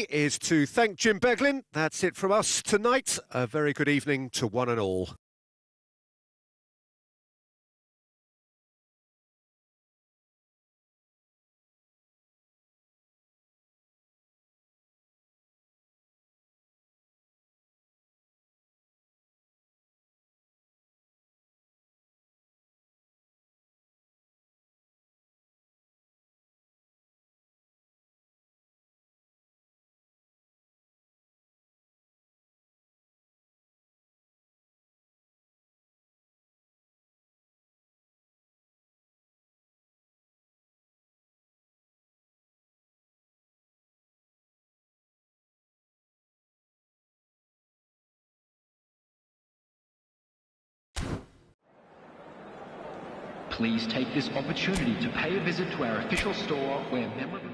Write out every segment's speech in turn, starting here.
me is to thank Jim Beglin. That's it from us tonight. A very good evening to one and all. Please take this opportunity to pay a visit to our official store where memorable...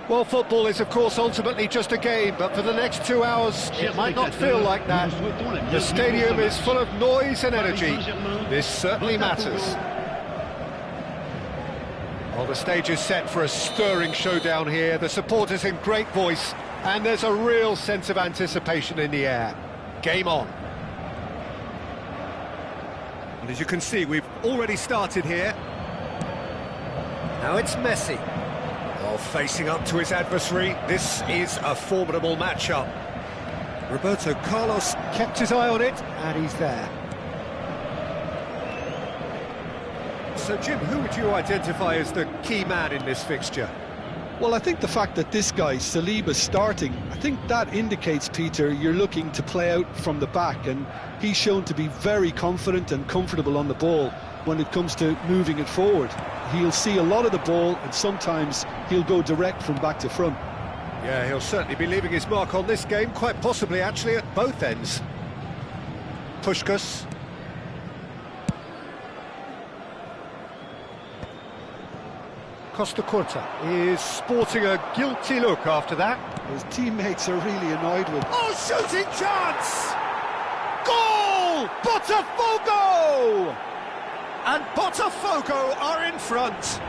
Well, football is, of course, ultimately just a game, but for the next 2 hours, it might not feel like that. The stadium is full of noise and energy. This certainly matters. Well, the stage is set for a stirring showdown here. The supporters in great voice, and there's a real sense of anticipation in the air. Game on. And as you can see, we've already started here. Now it's Messi. Well, facing up to his adversary, this is a formidable matchup. Roberto Carlos kept his eye on it, and he's there. So, Jim, who would you identify as the key man in this fixture? Well, I think the fact that this guy, Saliba's starting, I think that indicates, Peter, you're looking to play out from the back, and he's shown to be very confident and comfortable on the ball when it comes to moving it forward. He'll see a lot of the ball, and sometimes he'll go direct from back to front. Yeah, he'll certainly be leaving his mark on this game, quite possibly actually at both ends. Puskás. Costa Curta is sporting a guilty look after that. His teammates are really annoyed with... Oh, shooting chance! Goal! BOTAFOGO! And BOTAFOGO are in front.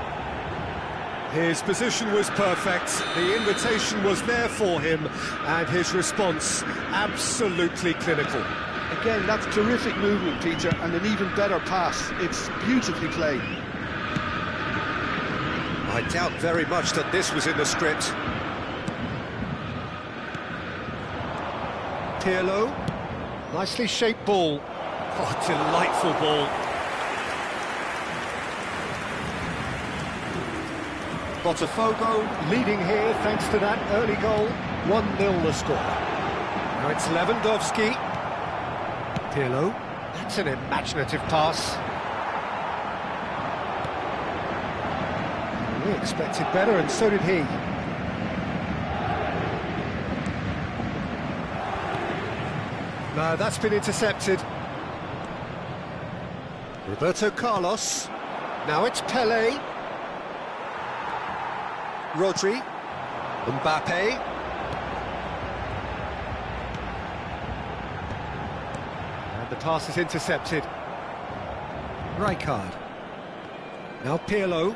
His position was perfect, the invitation was there for him, and his response absolutely clinical. Again, that's terrific movement, Peter, and an even better pass. It's beautifully played. I doubt very much that this was in the script. Pirlo, nicely shaped ball. Oh, delightful ball. BOTAFOGO leading here thanks to that early goal. 1-0 the score. Now it's Lewandowski. Pirlo, that's an imaginative pass. We expected better, and so did he. No, that's been intercepted. Roberto Carlos. Now it's Pelé. Rodri. Mbappe. And the pass is intercepted. Rijkaard. Now Pirlo.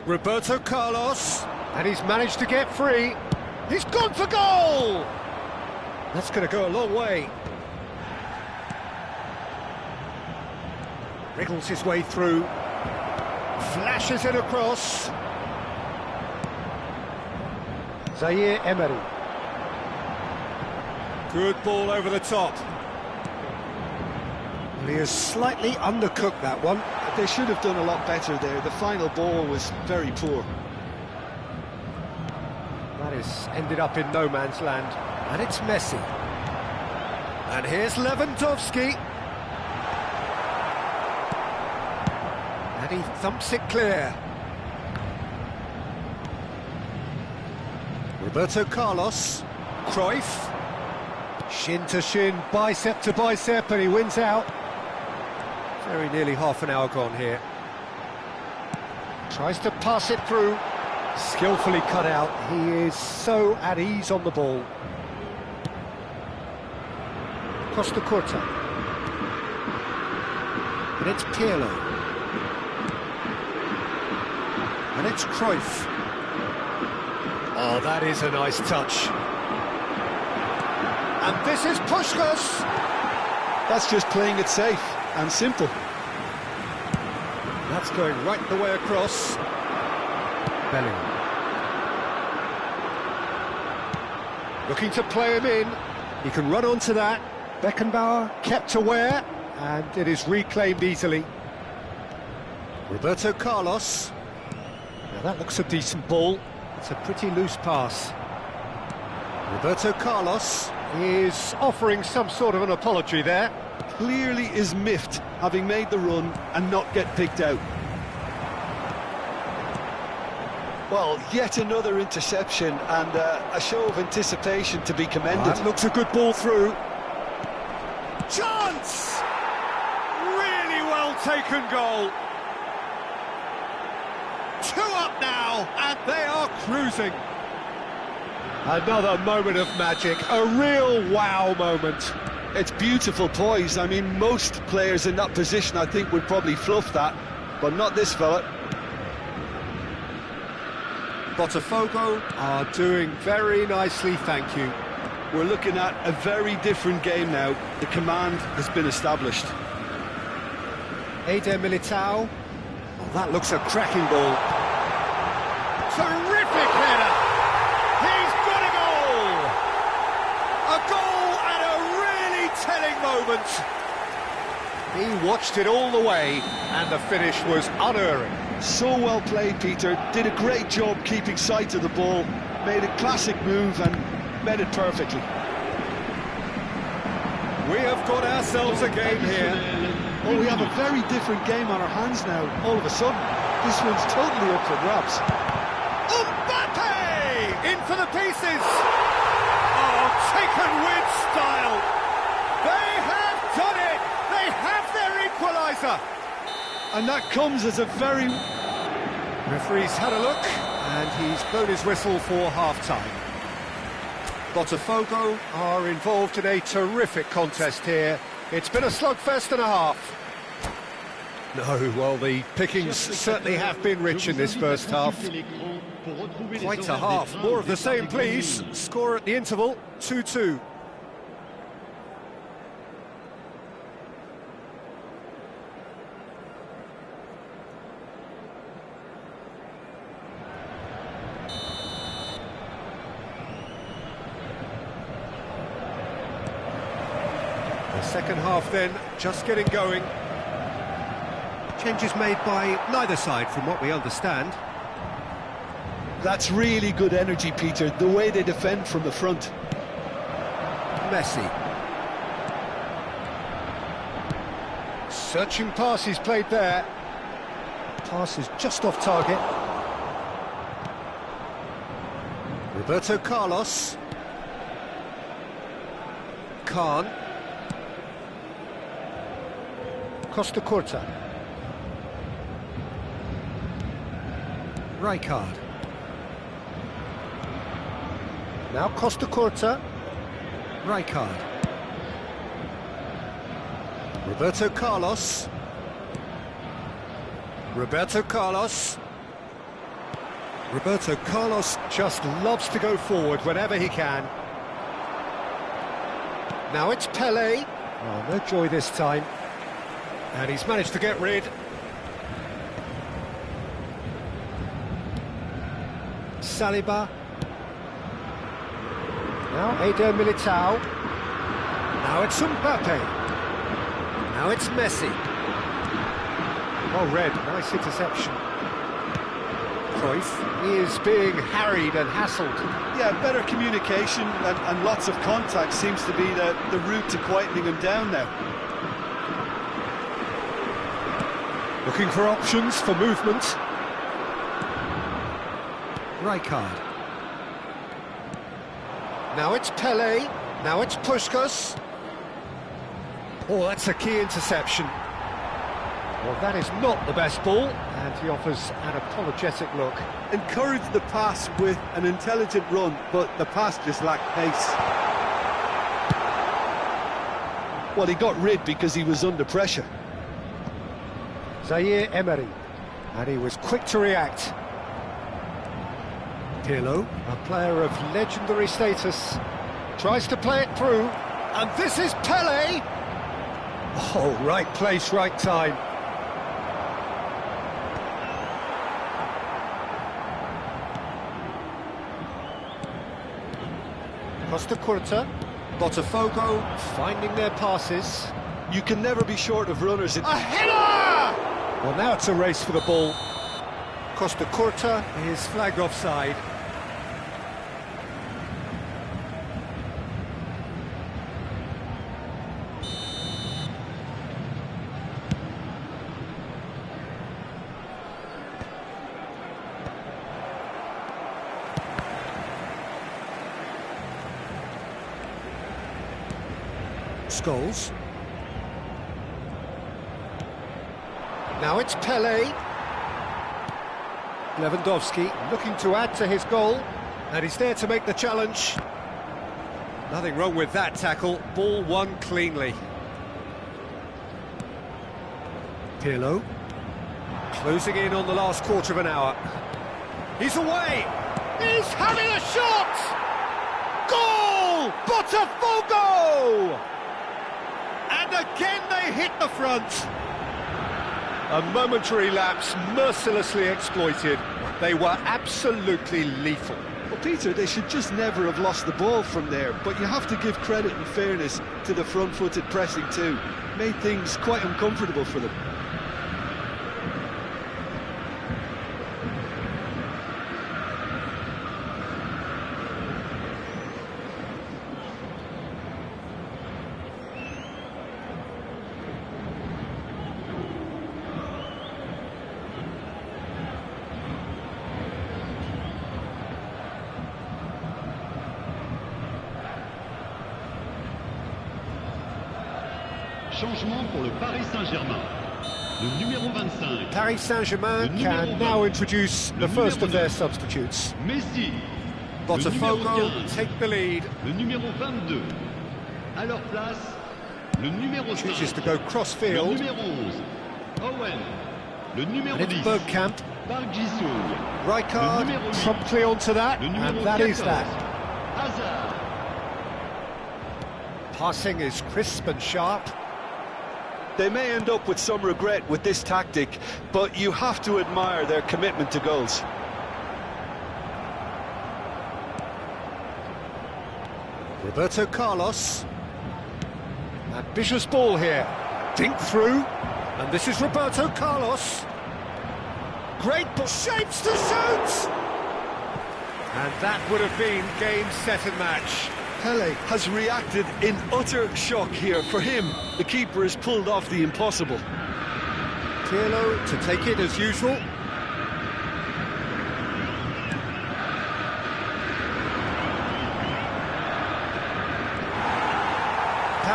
Roberto Carlos. And he's managed to get free. He's gone for goal! That's going to go a long way. Wriggles his way through. Flashes it across. Zaire Emery. Good ball over the top. Well, he has slightly undercooked that one. They should have done a lot better there. The final ball was very poor. That is ended up in no man's land. And it's Messi. And here's Lewandowski. And he thumps it clear. Roberto Carlos. Cruyff. Shin to shin, bicep to bicep, and he wins out. Very nearly half an hour gone here. Tries to pass it through. Skillfully cut out. He is so at ease on the ball. Costa Curta. And it's Pirlo. And it's Cruyff. Oh, that is a nice touch. And this is Puskás. That's just playing it safe and simple. That's going right the way across. Bellingham. Looking to play him in. He can run onto that. Beckenbauer kept aware, and it is reclaimed easily. Roberto Carlos. Now that looks a decent ball. It's a pretty loose pass. Roberto Carlos is offering some sort of an apology there. Clearly is miffed, having made the run and not get picked out. Well, yet another interception and a show of anticipation to be commended. That looks a good ball through. Chance! Really well taken goal. 2 up now, and they are cruising. Another moment of magic, a real wow moment. It's beautiful poise. I mean, most players in that position, I think, would probably fluff that, but not this fella. BOTAFOGO are doing very nicely, thank you. We're looking at a very different game now. The command has been established. Eder Militao. Oh, that looks a cracking ball. Terrific header! He's got a goal! A goal at a really telling moment. He watched it all the way, and the finish was unerring. So well played, Peter. Did a great job keeping sight of the ball. Made a classic move and met it perfectly. We have got ourselves a game here. Oh, we have a very different game on our hands now, all of a sudden. This one's totally up for grabs. Mbappe! In for the pieces! Oh, taken with style! They have done it! They have their equaliser! And that comes as a very... Referee's had a look, and he's blown his whistle for half-time. BOTAFOGO are involved in a terrific contest here. It's been a slugfest and a half. No, well, the pickings certainly have been rich in this first half. Quite a half. More of the same, please. Score at the interval, 2-2. The second half then, just getting going. Changes made by neither side from what we understand. That's really good energy, Peter, the way they defend from the front. Messi. Searching pass he's played there. Pass is just off target. Roberto Carlos. Khan. Costa Curta. Rijkaard. Now Costa Curta. Rijkaard. Roberto Carlos. Roberto Carlos. Roberto Carlos just loves to go forward whenever he can. Now it's Pelé. Oh, no joy this time. And he's managed to get rid. Saliba. Now Eder Militao. Now it's Mbappe. Now it's Messi. Oh, red, nice interception. Cruyff, he is being harried and hassled. Yeah, better communication and lots of contact seems to be the route to quietening him down now. Looking for options for movement. Rijkaard. Now it's Pelé. Now it's Puskás. Oh, that's a key interception. Well, that is not the best ball, and he offers an apologetic look. Encouraged the pass with an intelligent run, but the pass just lacked pace. Well, he got rid because he was under pressure. Zaire Emery, and he was quick to react. Pirlo, a player of legendary status, tries to play it through, and this is Pelé! Oh, right place, right time. Costa Curta, BOTAFOGO finding their passes. You can never be short of runners. A header! Well, now it's a race for the ball. Costa Curta is flagged offside. Scholes. Now it's Pelé. Lewandowski looking to add to his goal, and he's there to make the challenge. Nothing wrong with that tackle, ball won cleanly. Pirlo, closing in on the last quarter of an hour. He's away! He's having a shot! Goal! BOTAFOGO! And again they hit the front. A momentary lapse mercilessly exploited. They were absolutely lethal. Well, Peter, they should just never have lost the ball from there, but you have to give credit and fairness to the front-footed pressing too. Made things quite uncomfortable for them. Changement pour le Paris Saint-Germain. Le numéro 25. Paris Saint-Germain can now introduce the first of their substitutes. Messi. BOTAFOGO take the lead. Le numéro 22. À leur place, le numéro 5. Chooses to go cross-field. Le numéro 11. Owen. Le numéro And it's 10. Bergkamp. Park Ji-sung. Rijkaard promptly onto that, and that 14. is that. Hazard. Passing is crisp and sharp. They may end up with some regret with this tactic, but you have to admire their commitment to goals. Roberto Carlos. Ambitious ball here. Dink through. And this is Roberto Carlos. Great ball. Shapes to shoot! And that would have been game, set and match. Pelé has reacted in utter shock here. For him, the keeper has pulled off the impossible. Pirlo to take it as usual.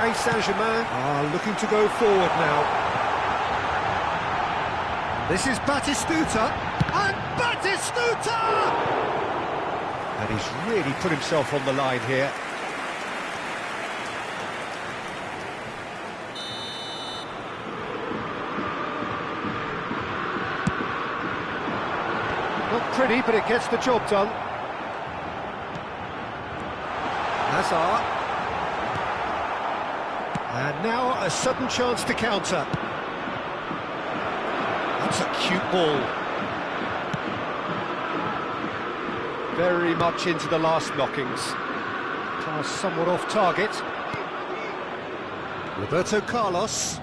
Paris Saint-Germain are looking to go forward now. This is Batistuta, and Batistuta! And he's really put himself on the line here. Not pretty, but it gets the job done. Hazard. And now a sudden chance to counter. That's a cute ball. Very much into the last knockings. Pass somewhat off target. Roberto Carlos.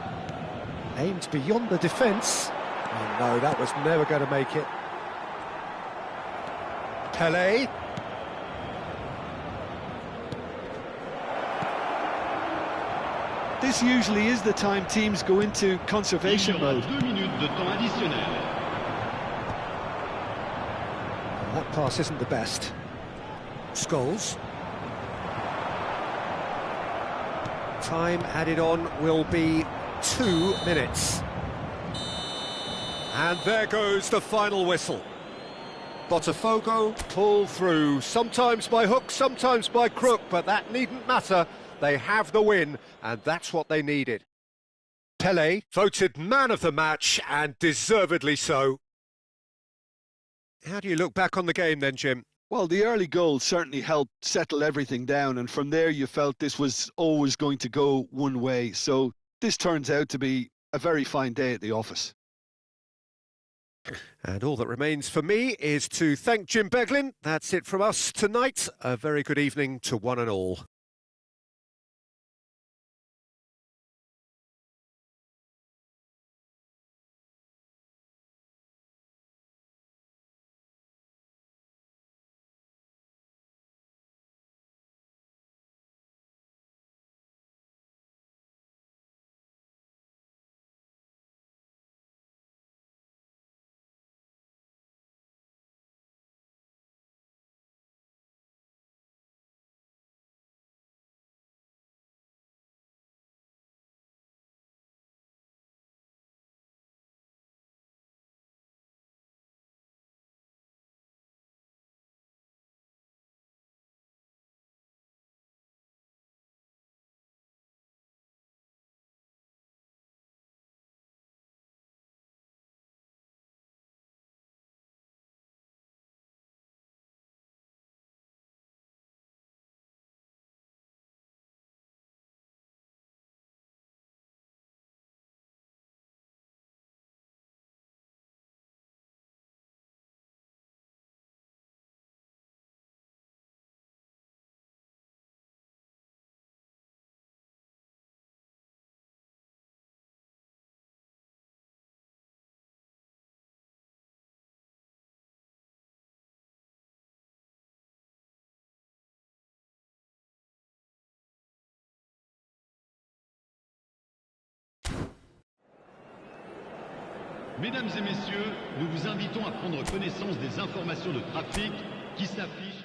Aimed beyond the defence. Oh no, that was never going to make it. Pelé. This usually is the time teams go into conservation mode. 2 minutes de temps additionnel. Well, that pass isn't the best. Scholes. Time added on will be 2 minutes. And there goes the final whistle. Botafogo pull through, sometimes by hook, sometimes by crook, but that needn't matter. They have the win, and that's what they needed. Pelé voted man of the match, and deservedly so. How do you look back on the game then, Jim? Well, the early goal certainly helped settle everything down, and from there you felt this was always going to go one way. So this turns out to be a very fine day at the office. And all that remains for me is to thank Jim Beglin. That's it from us tonight. A very good evening to one and all. Mesdames et messieurs, nous vous invitons à prendre connaissance des informations de trafic qui s'affichent.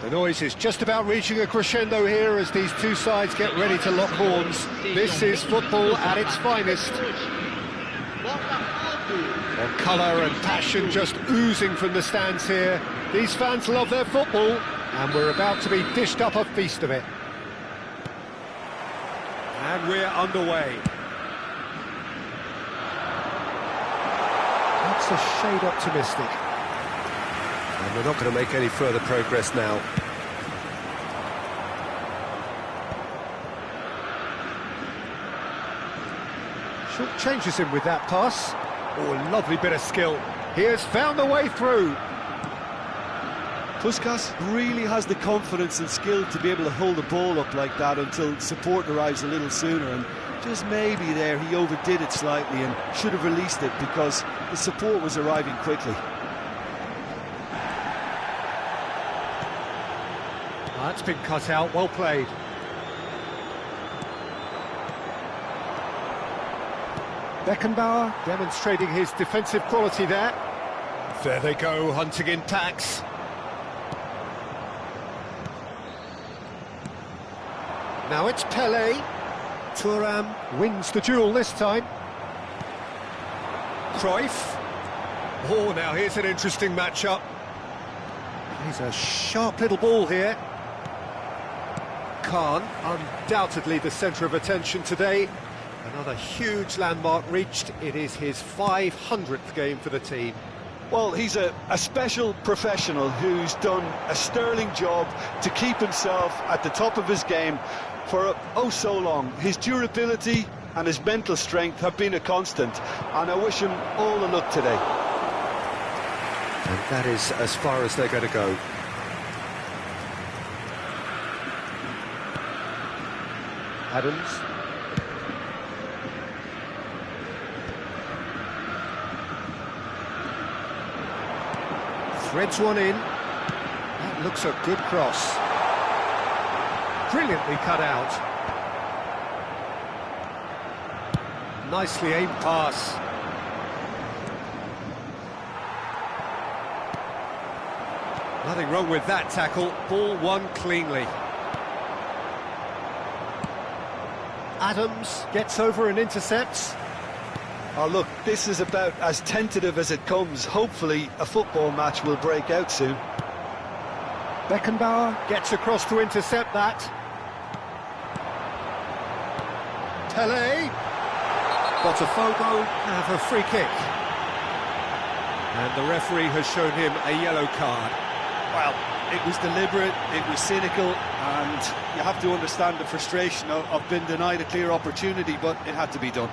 The noise is just about reaching a crescendo here as these two sides get ready to lock horns. This is football at its finest. Well, colour and passion just oozing from the stands here. These fans love their football, and we're about to be dished up a feast of it. And we're underway. That's a shade optimistic. And we're not going to make any further progress now. Short changes him with that pass. Oh, lovely bit of skill. He has found the way through. Puskas really has the confidence and skill to be able to hold the ball up like that until support arrives a little sooner, and just maybe there he overdid it slightly and should have released it because the support was arriving quickly. That's been cut out, well played. Beckenbauer demonstrating his defensive quality there. There they go, hunting in tacks. Now it's Pelé. Thuram wins the duel this time. Cruyff. Oh, now here's an interesting matchup. He's a sharp little ball here. Khan, undoubtedly the centre of attention today. Another huge landmark reached. It is his 500th game for the team. Well, he's a special professional who's done a sterling job to keep himself at the top of his game for oh so long. His durability and his mental strength have been a constant, and I wish him all the luck today. And that is as far as they're going to go. Adams. Threads one in. That looks a good cross. Brilliantly cut out. Nicely aimed pass. Nothing wrong with that tackle. Ball won cleanly. Adams gets over and intercepts. Oh look, this is about as tentative as it comes. Hopefully a football match will break out soon. Beckenbauer gets across to intercept that. Pelé. BOTAFOGO have a free kick. And the referee has shown him a yellow card. Well, it was deliberate, it was cynical, and you have to understand the frustration of being denied a clear opportunity, but it had to be done.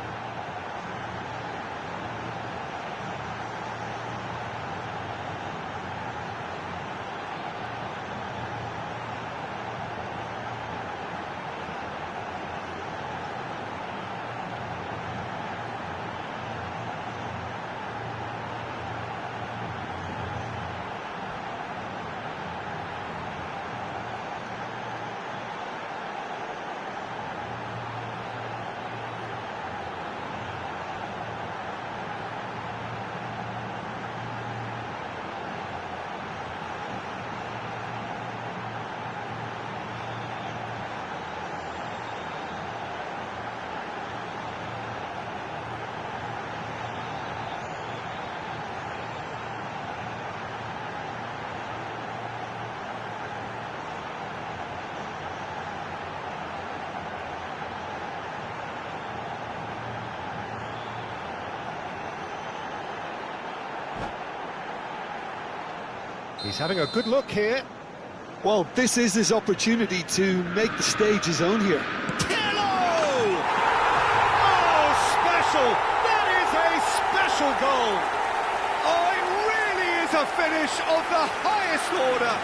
He's having a good look here. Well, this is his opportunity to make the stage his own here. Pirlo! Oh, special! That is a special goal! Oh, it really is a finish of the highest order!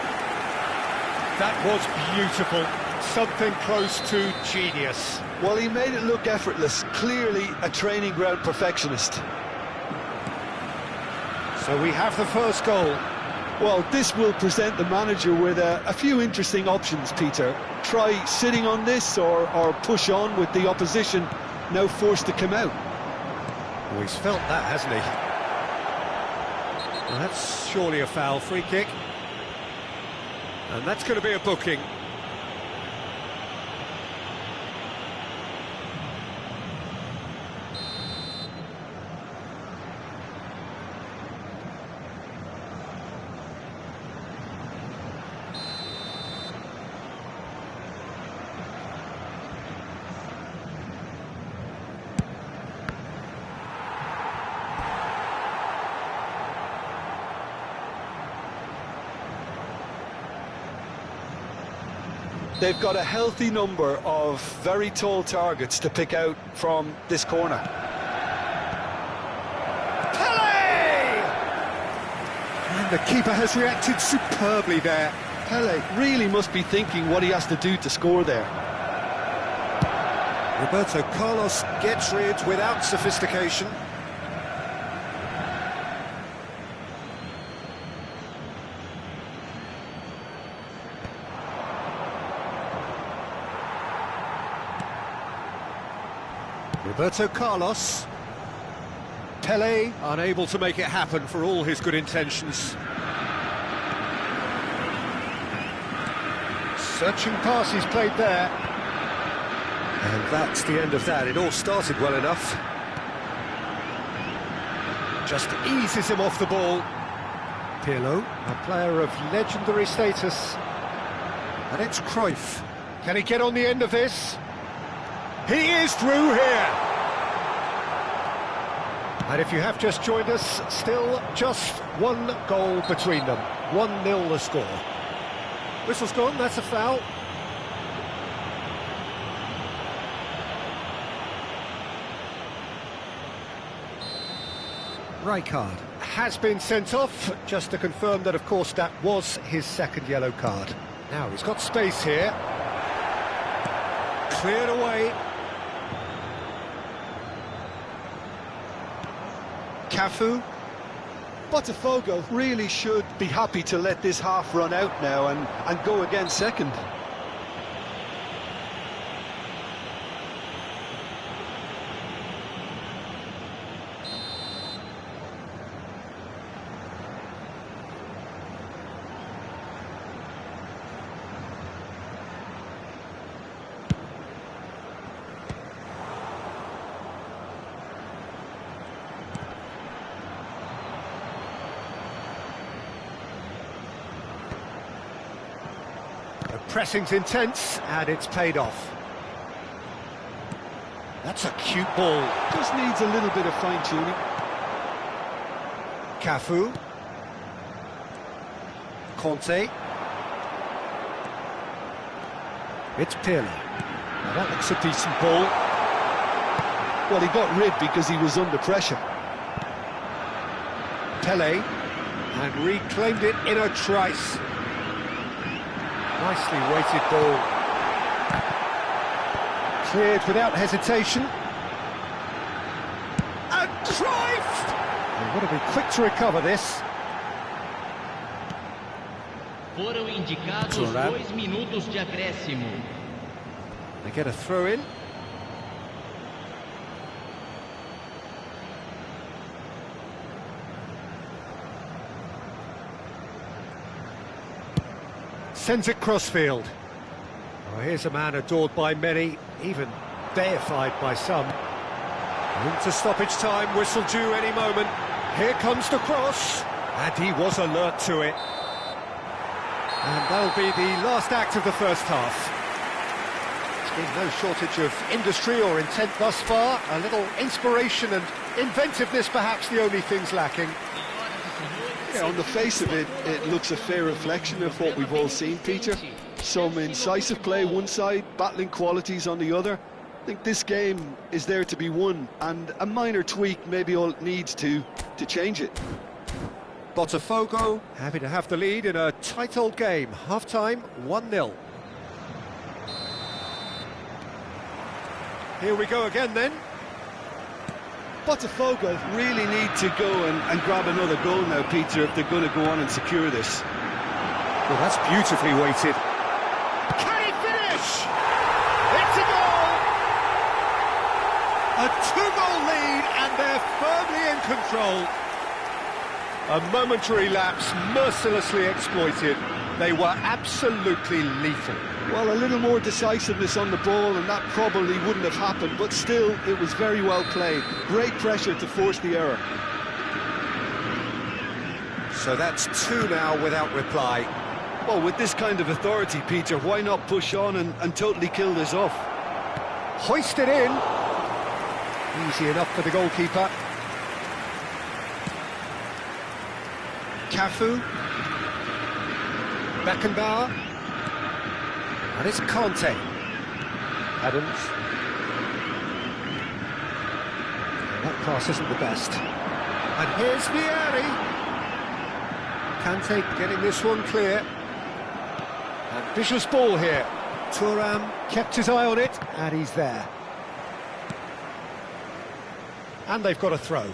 That was beautiful. Something close to genius. Well, he made it look effortless. Clearly a training ground perfectionist. So we have the first goal. Well, this will present the manager with a few interesting options, Peter. Try sitting on this or push on with the opposition now forced to come out. Well, he's felt that, hasn't he? Well, that's surely a foul. Free kick. And that's going to be a booking. They've got a healthy number of very tall targets to pick out from this corner. Pele! And the keeper has reacted superbly there. Pele really must be thinking what he has to do to score there. Roberto Carlos gets rid without sophistication. Roberto Carlos. Pele unable to make it happen for all his good intentions. Searching pass he's played there. And that's the end of that. It all started well enough. Just eases him off the ball. Pirlo, a player of legendary status. And it's Cruyff. Can he get on the end of this? He is through here! And if you have just joined us, still just one goal between them. 1-0 the score. Whistle's gone, that's a foul. Rijkaard has been sent off, just to confirm that, of course, that was his second yellow card. Now, he's got space here. Cleared away. Cafu. Botafogo really should be happy to let this half run out now and go again second. Pressing's intense, and it's paid off. That's a cute ball. Just needs a little bit of fine-tuning. Cafu. Conte. It's Pirlo. Now that looks a decent ball. Well, he got rid because he was under pressure. Pele. And reclaimed it in a trice. Nicely weighted ball. Cleared without hesitation. And Cruyff! They've got to be quick to recover this. Foram indicados 2 minutos de acréscimo. They get a throw in. Sends it crossfield. Oh, here's a man adored by many, even deified by some. Into stoppage time, whistle due any moment. Here comes the cross, and he was alert to it. And that'll be the last act of the first half. There's been no shortage of industry or intent thus far. A little inspiration and inventiveness, perhaps the only things lacking. Yeah, on the face of it, it looks a fair reflection of what we've all seen, Peter. Some incisive play one side, battling qualities on the other. I think this game is there to be won, and a minor tweak maybe all it needs to change it. Botafogo happy to have the lead in a tight old game. Half-time, 1-0. Here we go again then. Botafogo really need to go and grab another goal now, Peter, if they're going to go on and secure this. Well, that's beautifully weighted. Can he finish? It's a goal! A 2-goal lead, and they're firmly in control. A momentary lapse mercilessly exploited. They were absolutely lethal. Well, a little more decisiveness on the ball and that probably wouldn't have happened, but still, it was very well played. Great pressure to force the error. So that's 2 now without reply. Well, with this kind of authority, Peter, why not push on and totally kill this off? Hoisted in. Easy enough for the goalkeeper. Cafu. Beckenbauer. And it's Conte. Adams. That pass isn't the best. And here's Vieri. Kante getting this one clear. And vicious ball here. Thuram kept his eye on it, and he's there. And they've got a throw.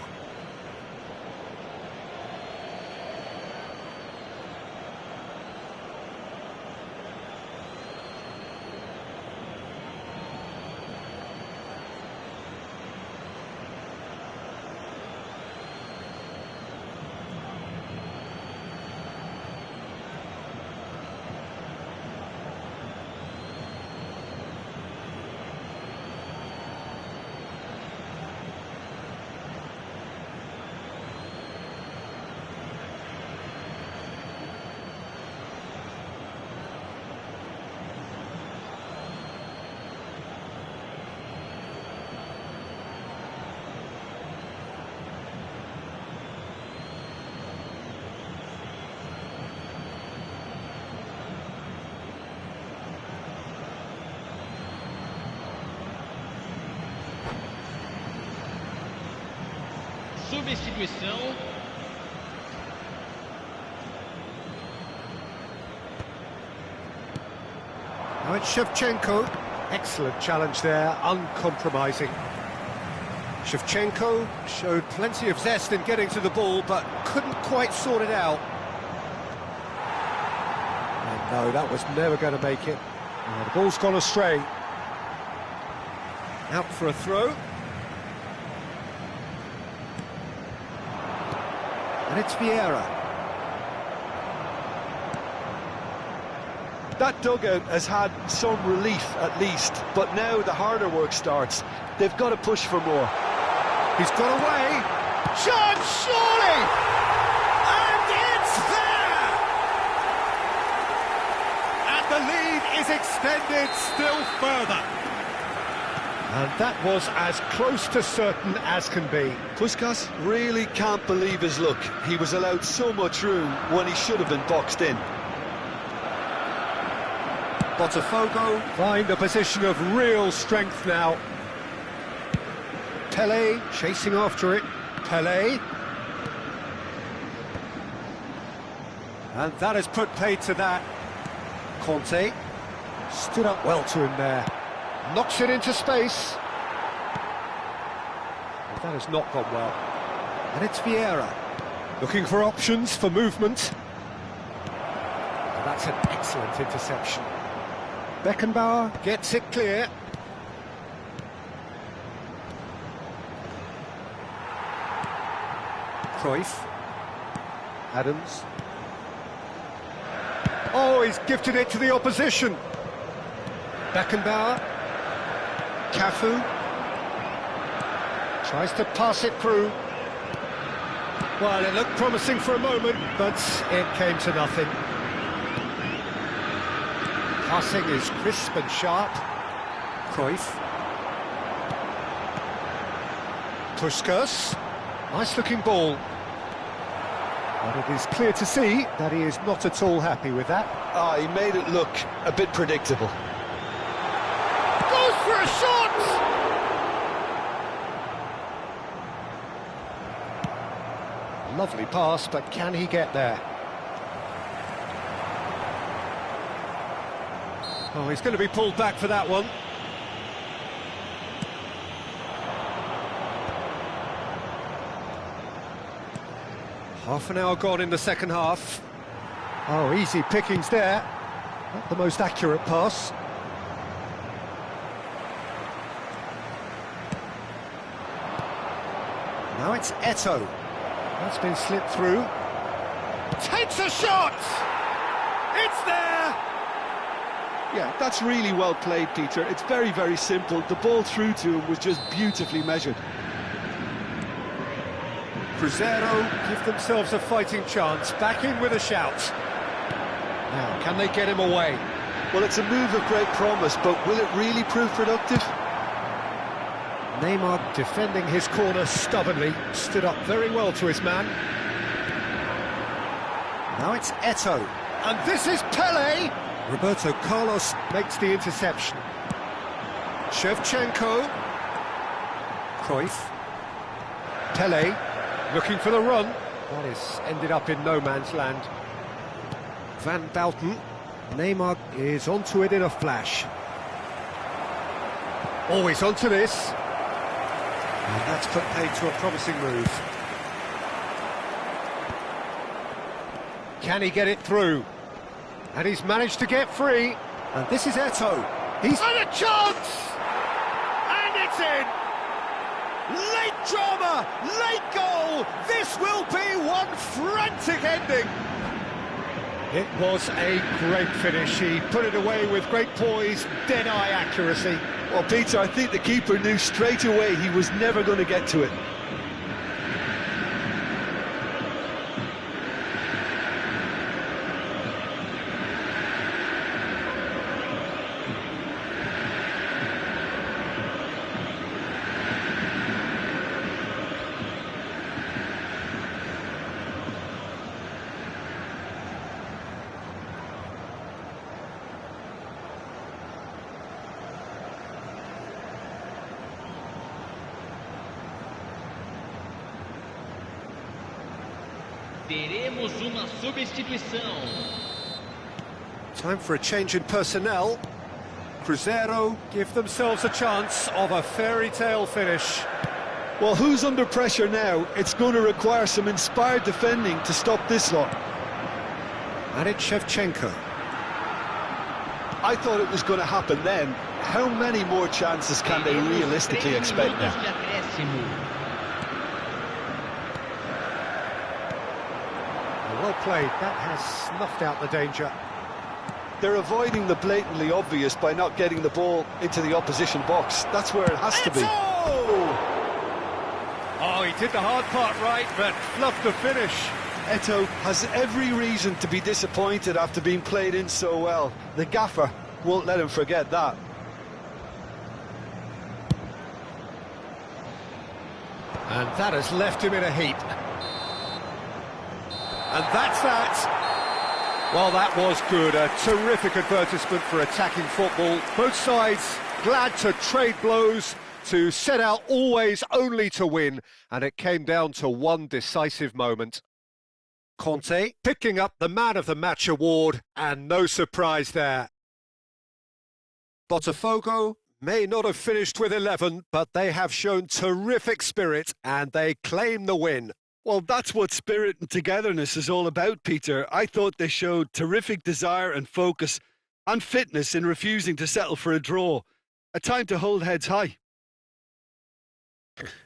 Substituição. Now it's Shevchenko. Excellent challenge there, uncompromising. Shevchenko showed plenty of zest in getting to the ball, but couldn't quite sort it out. And no, that was never going to make it. The ball's gone astray. Out for a throw. And it's Vieira. That dugout has had some relief at least, but now the harder work starts. They've got to push for more. He's got away. Shot, surely! And it's there! And the lead is extended still further. And that was as close to certain as can be. Puskás really can't believe his luck. He was allowed so much room when he should have been boxed in. BOTAFOGO find a position of real strength now. Pelé chasing after it. Pelé. And that has put paid to that. Conte stood up well to him there. Knocks it into space. Well, that has not gone well. And it's Vieira. Looking for options for movement. And that's an excellent interception. Beckenbauer gets it clear. Cruyff. Adams. Oh, he's gifted it to the opposition. Beckenbauer. Cafu. Tries to pass it through. Well, it looked promising for a moment, but it came to nothing. Passing is crisp and sharp. Cruyff. Puskás. Nice-looking ball. But it is clear to see that he is not at all happy with that. He made it look a bit predictable. Goes for a shot! Lovely pass, but can he get there? Oh, he's going to be pulled back for that one. Half an hour gone in the second half. Oh, easy pickings there. Not the most accurate pass. Now it's Eto'o. That's been slipped through. Takes a shot! It's there! Yeah, that's really well played, Peter. It's very, very simple. The ball through to him was just beautifully measured. Cruzeiro give themselves a fighting chance, back in with a shout. Now, can they get him away? Well, it's a move of great promise, but will it really prove productive? Neymar defending his corner stubbornly, stood up very well to his man. Now it's Eto'o, and this is Pele! Roberto Carlos makes the interception. Shevchenko. Cruyff. Pele, looking for the run. That is ended up in no man's land. Van Bouten. Neymar is onto it in a flash. Always onto this. And that's put paid to a promising move. Can he get it through? And he's managed to get free. And this is Eto'o. He's had a chance! And it's in! Late drama, late goal! This will be one frantic ending! It was a great finish. He put it away with great poise, dead-eye accuracy. Well, Peter, I think the keeper knew straight away he was never going to get to it. Teremos uma substituição. Time for a change in personnel. Cruzeiro give themselves a chance of a fairy tale finish. Well, who's under pressure now? It's going to require some inspired defending to stop this lot. And it's Shevchenko. I thought it was going to happen then. How many more chances can they realistically expect now? Well played, that has snuffed out the danger. They're avoiding the blatantly obvious by not getting the ball into the opposition box. That's where it has to be. Oh, he did the hard part right, but fluffed the finish. Eto'o has every reason to be disappointed after being played in so well. The gaffer won't let him forget that. And that has left him in a heap. And that's that. Well, that was good. A terrific advertisement for attacking football. Both sides glad to trade blows, to set out always only to win. And it came down to one decisive moment. Conte picking up the Man of the Match award, and no surprise there. BOTAFOGO may not have finished with 11, but they have shown terrific spirit and they claim the win. Well, that's what spirit and togetherness is all about, Peter. I thought they showed terrific desire and focus and fitness in refusing to settle for a draw. A time to hold heads high.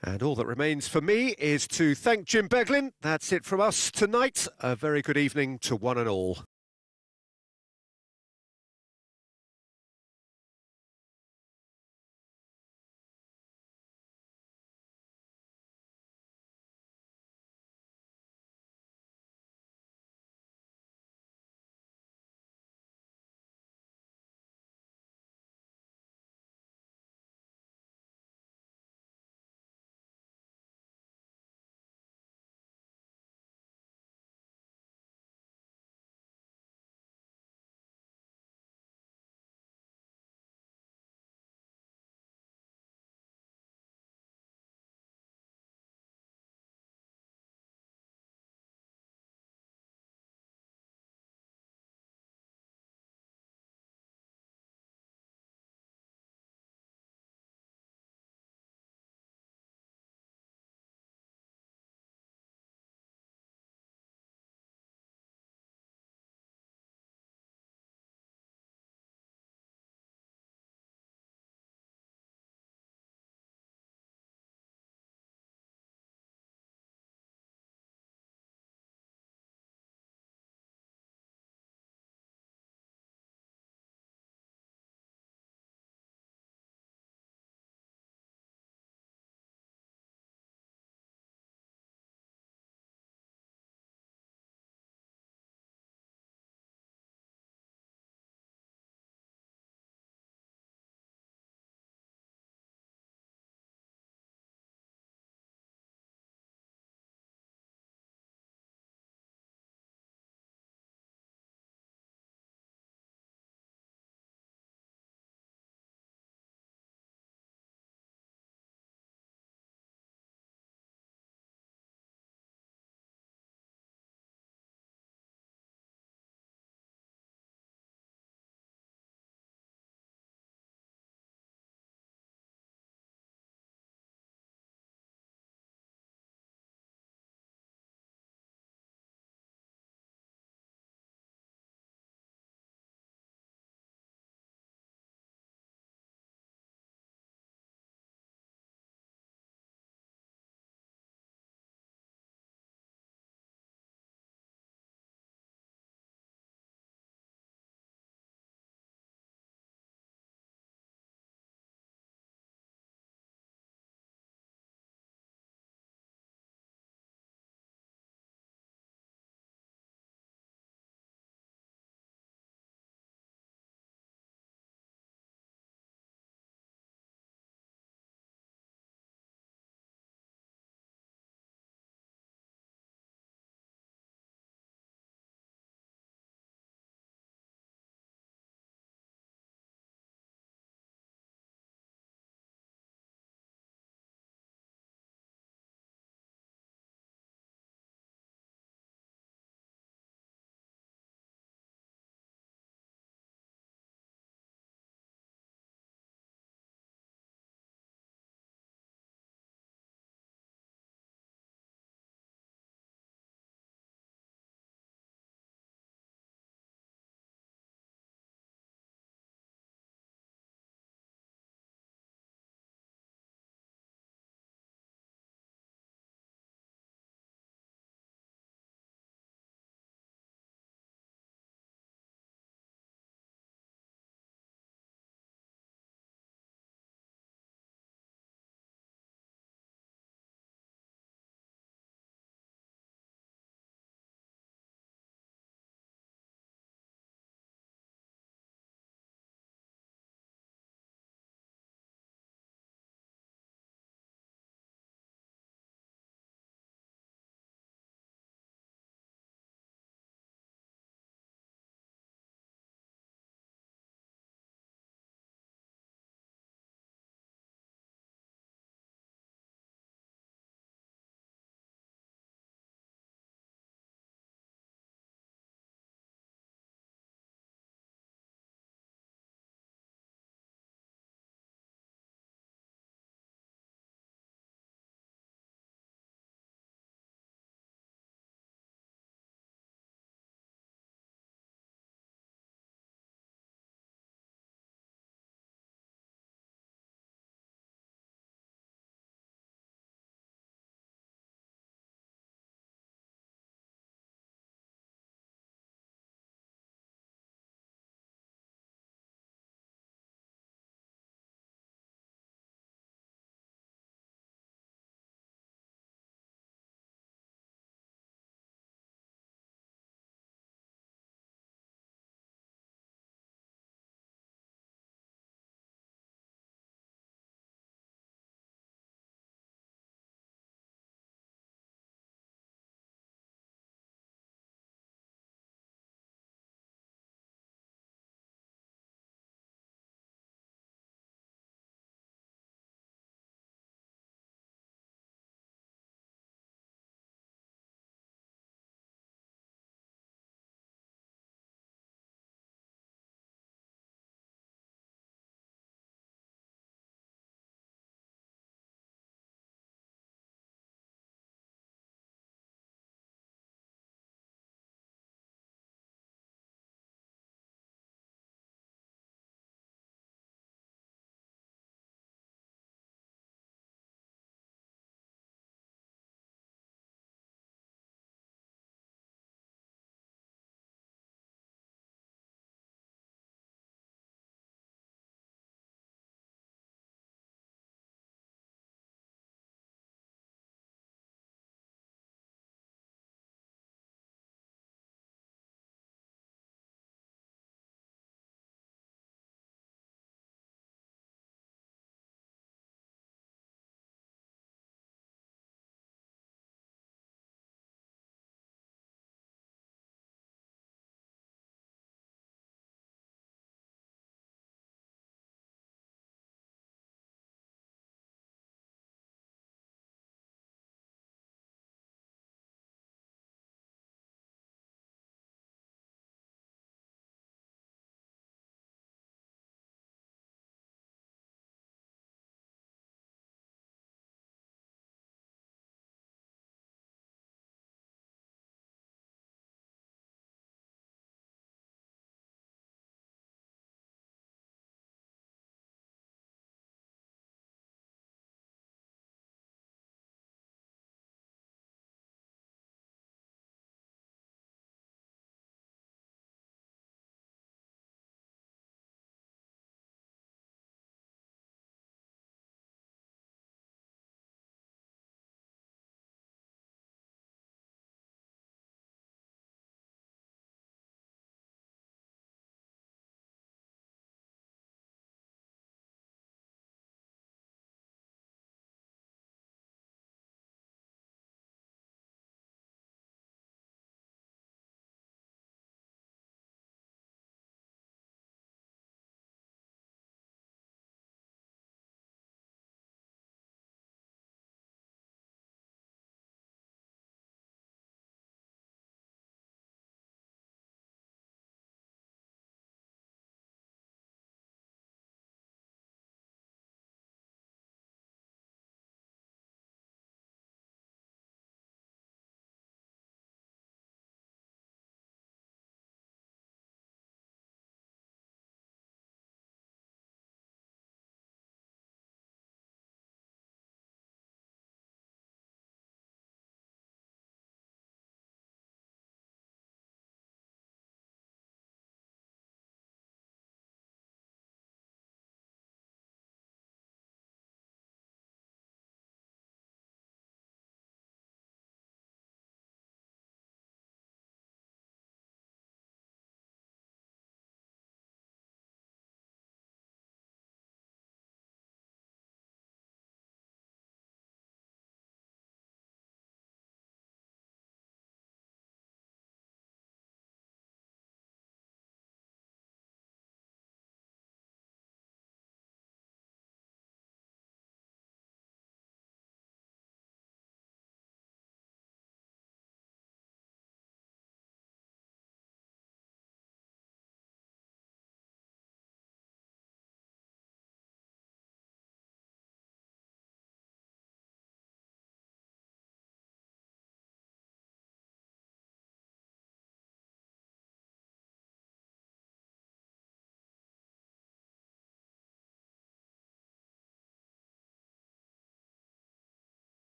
And all that remains for me is to thank Jim Beglin. That's it from us tonight. A very good evening to one and all.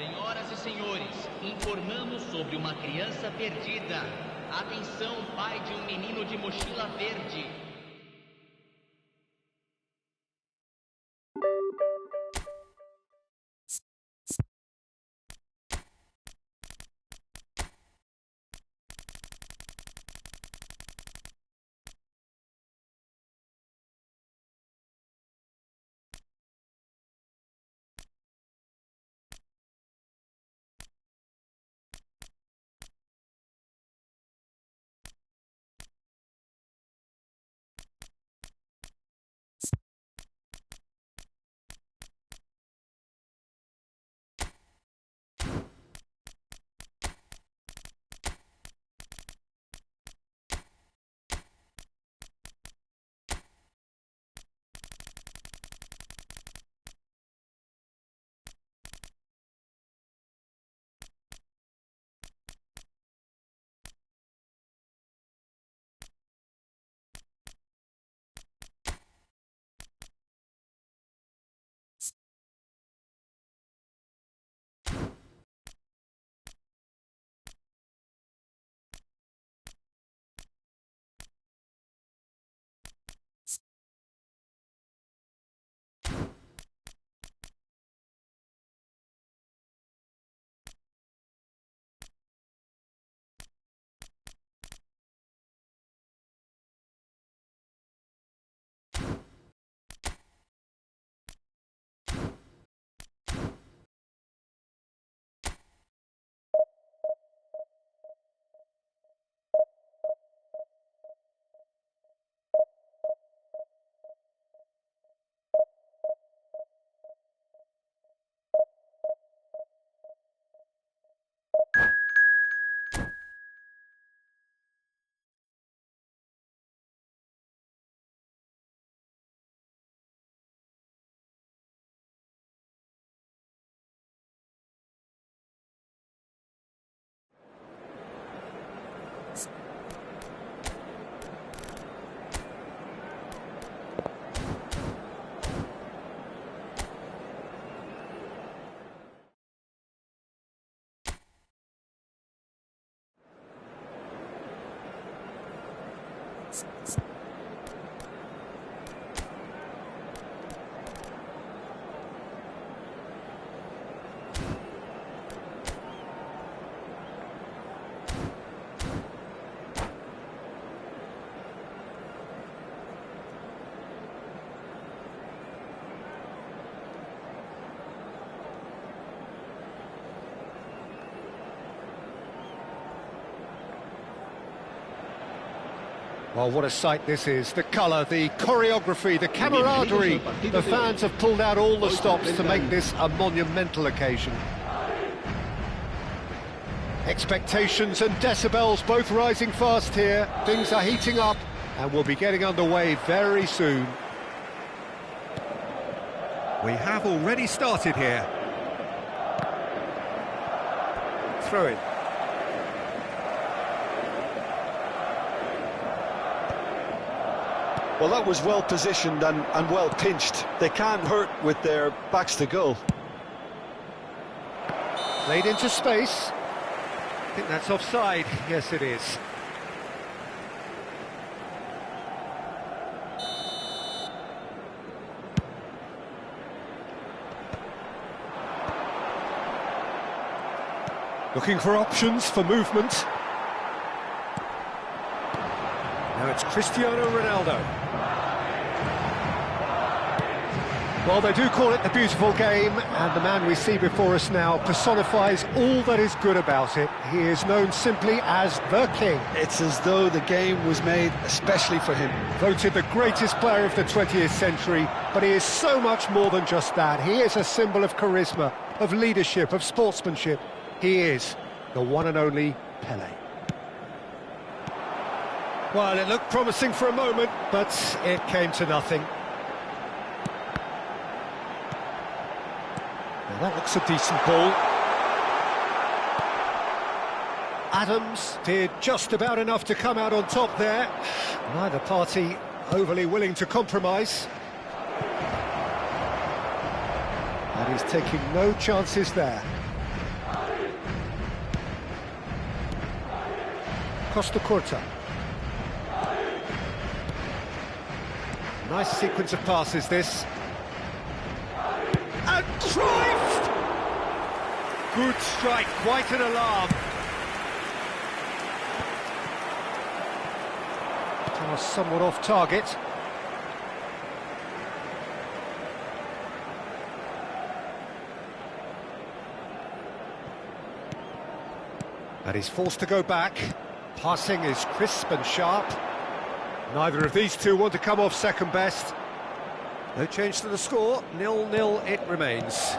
Senhoras e senhores, informamos sobre uma criança perdida. Atenção, pai de um menino de mochila verde. Well, what a sight this is. The colour, the choreography, the camaraderie. The fans have pulled out all the stops to make this a monumental occasion. Expectations and decibels both rising fast here. Things are heating up and we'll be getting underway very soon. We have already started here. Throw it. Well, that was well positioned and well pinched. They can't hurt with their backs to goal. Played into space. I think that's offside. Yes, it is. Looking for options for movement. Now it's Cristiano Ronaldo. Well, they do call it the beautiful game, and the man we see before us now personifies all that is good about it. He is known simply as the King. It's as though the game was made especially for him. Voted the greatest player of the 20th century, but he is so much more than just that. He is a symbol of charisma, of leadership, of sportsmanship. He is the one and only Pelé. Well, it looked promising for a moment, but it came to nothing. Now that looks a decent ball. Adams did just about enough to come out on top there. Neither party overly willing to compromise. And he's taking no chances there. Costa Curta. Nice sequence of passes, this. And Cruyff! Good strike, quite an alarm. Pass somewhat off target. And he's forced to go back. Passing is crisp and sharp. Neither of these two want to come off second best. No change to the score, 0-0 it remains.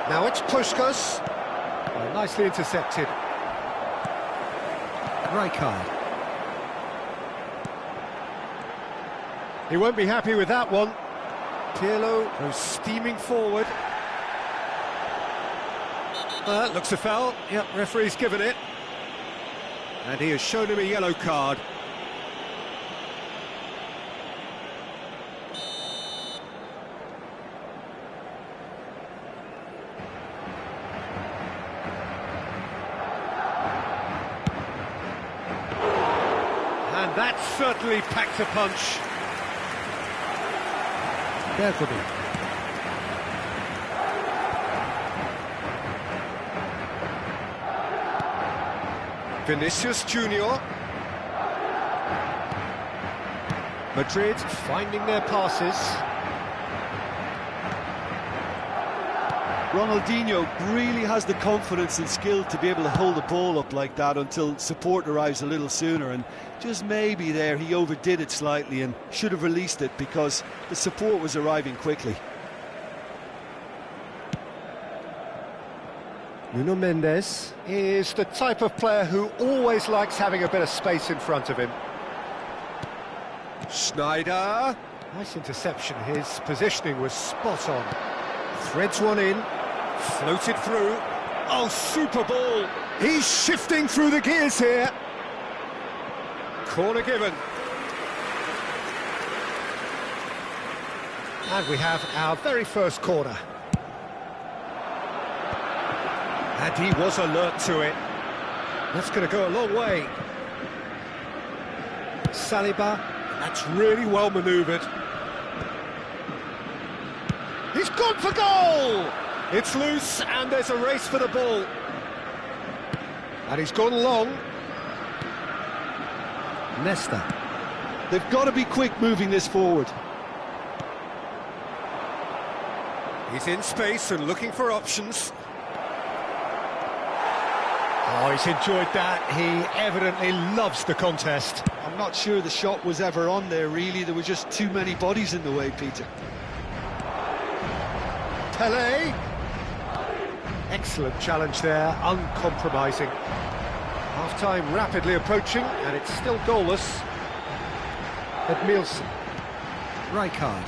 Now it's Puskás. Oh, nicely intercepted. Rijkaard. He won't be happy with that one. Pirlo goes steaming forward. That looks a foul. Yep, referee's given it. And he has shown him a yellow card. And that certainly packed a punch. Bergkamp. Vinicius Junior. Madrid finding their passes. Ronaldinho really has the confidence and skill to be able to hold the ball up like that until support arrives a little sooner, and just maybe there he overdid it slightly and should have released it because the support was arriving quickly. Nuno Mendes is the type of player who always likes having a bit of space in front of him. Schneider. Nice interception, his positioning was spot on. Threads one in, floated through. Oh, super ball! He's shifting through the gears here. Corner given. And we have our very first corner. And he was alert to it. That's going to go a long way. Saliba, that's really well manoeuvred. He's gone for goal! It's loose and there's a race for the ball. And he's gone long. Nesta. They've got to be quick moving this forward. He's in space and looking for options. Oh, he's enjoyed that. He evidently loves the contest. I'm not sure the shot was ever on there, really. There were just too many bodies in the way, Peter. Pelé. Excellent challenge there, uncompromising. Half-time rapidly approaching, and it's still goalless. Edmilson. Rijkaard.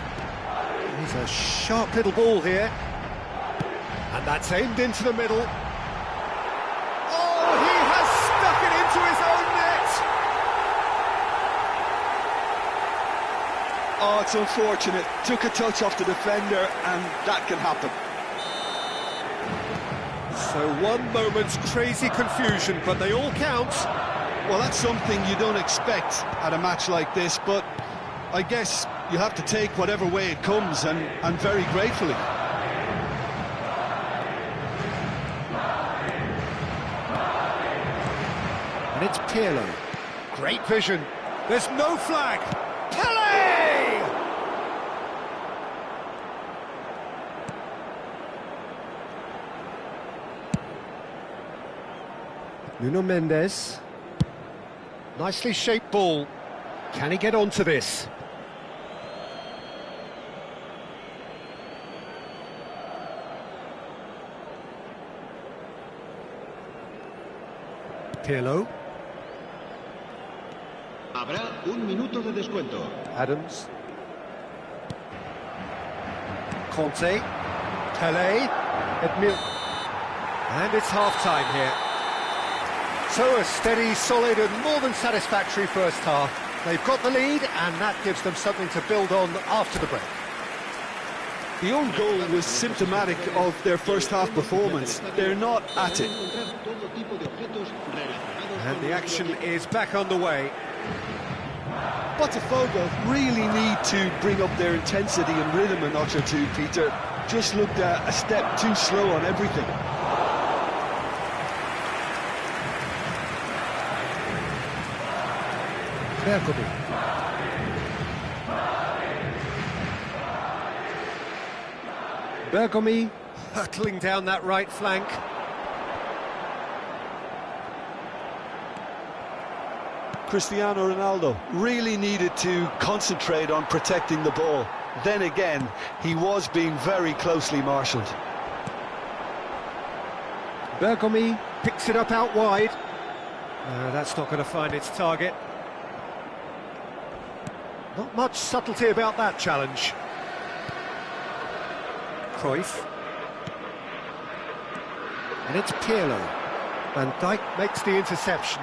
He's a sharp little ball here. And that's aimed into the middle. Oh, he has stuck it into his own net! Oh, it's unfortunate. Took a touch off the defender, and that can happen. So one moment's crazy confusion, but they all count. Well, that's something you don't expect at a match like this, but I guess you have to take whatever way it comes, and very gratefully. And it's Pirlo. Great vision. There's no flag. Pelé! Nuno Mendes. Nicely shaped ball. Can he get onto this? Pirlo. Habrá un minuto de descuento. Adams. Conte. Pelé. And it's half-time here. So a steady, solid and more than satisfactory first half. They've got the lead and that gives them something to build on after the break. The own goal was symptomatic of their first half performance. They're not at it. And the action is back underway. BOTAFOGO really need to bring up their intensity and rhythm a notch or two, Peter. Just looked a step too slow on everything. Bergomi hurtling down that right flank. Cristiano Ronaldo really needed to concentrate on protecting the ball. Then again, he was being very closely marshalled. Bergomi picks it up out wide. No, that's not going to find its target. Not much subtlety about that challenge. Cruyff. And it's Pirlo. Van Dijk makes the interception.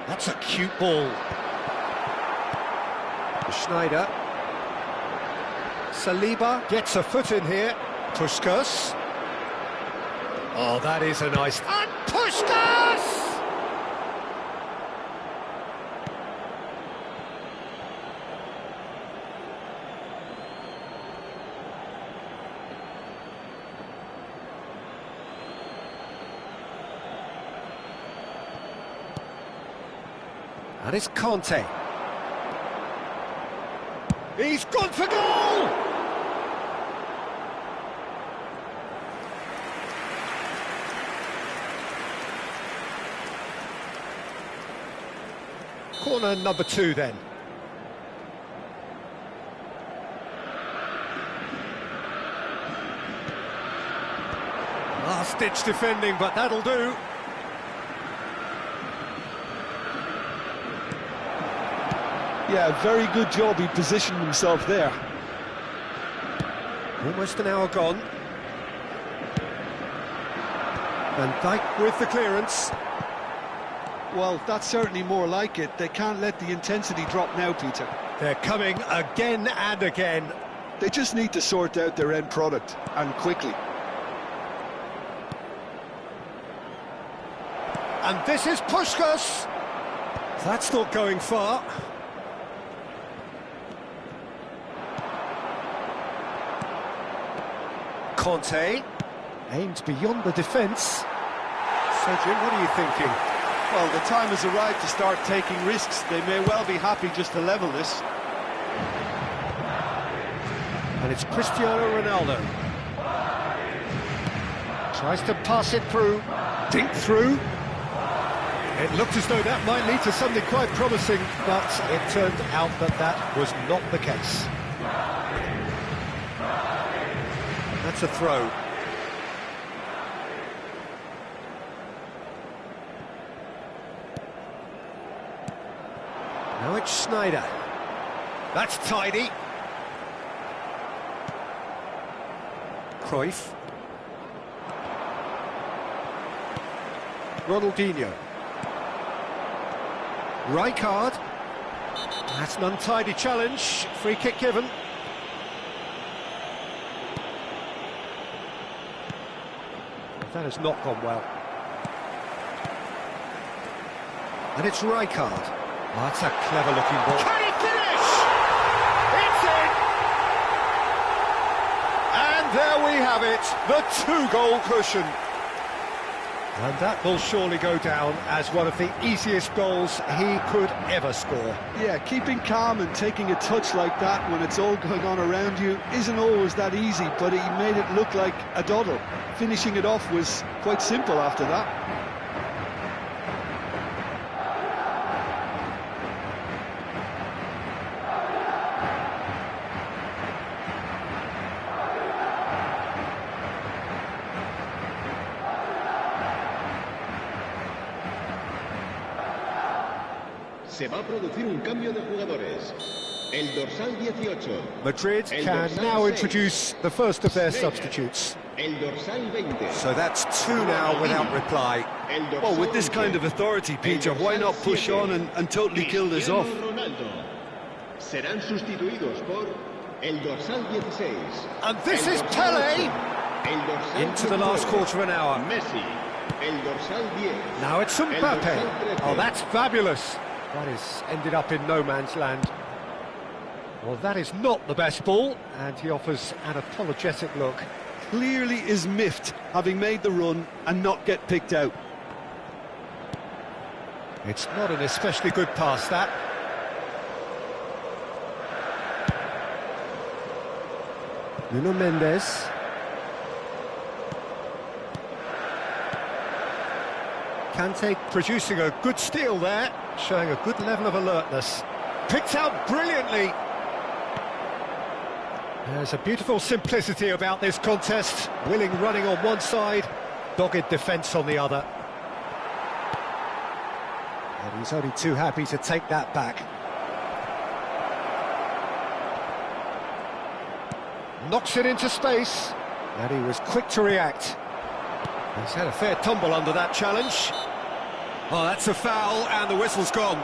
That's a cute ball. Schneider. Saliba gets a foot in here. Puskas. Oh, that is a nice... And Puskas! And it's Conte. He's gone for goal! Corner number 2 then. Last-ditch defending, but that'll do. Yeah, very good job. He positioned himself there. Almost an hour gone. Van Dijk with the clearance. Well, that's certainly more like it. They can't let the intensity drop now, Peter. They're coming again and again. They just need to sort out their end product, and quickly. And this is Puskas. That's not going far. Conte aims beyond the defence. Cedric, what are you thinking? Well, the time has arrived to start taking risks. They may well be happy just to level this. And it's Cristiano Ronaldo. Tries to pass it through. Dink through. It looked as though that might lead to something quite promising, but it turned out that that was not the case. That's a throw. Now it's Schneider. That's tidy. Cruyff. Ronaldinho. Rijkaard. That's an untidy challenge. Free kick given. That has not gone well. And it's Rijkaard. Oh, that's a clever-looking ball. Can he finish? It's in! And there we have it, the 2-goal cushion. And that will surely go down as one of the easiest goals he could ever score. Yeah, keeping calm and taking a touch like that when it's all going on around you isn't always that easy, but he made it look like a doddle. Finishing it off was quite simple after that. Se va a producir un cambio de jugadores. El dorsal 18. Madrid can now introduce the first of their substitutes. El dorsal 20. So that's 2 now without reply. Well, with this kind of authority, Peter, why not push on and totally kill this off? serán sustituidos por el dorsal 16. And this is Pele! El dorsal Into the last 19, quarter of an hour. Messi. El dorsal 10. Now it's El dorsal Mbappe. 13. Oh, that's fabulous. That is ended up in no man's land. Well, that is not the best ball, and he offers an apologetic look. Clearly is miffed, having made the run and not get picked out. It's not an especially good pass, that. Nuno Mendes. Kante producing a good steal there, showing a good level of alertness. Picked out brilliantly. There's a beautiful simplicity about this contest. Willing running on one side, dogged defence on the other. And he's only too happy to take that back. Knocks it into space, and he was quick to react. He's had a fair tumble under that challenge. Oh, that's a foul, and the whistle's gone.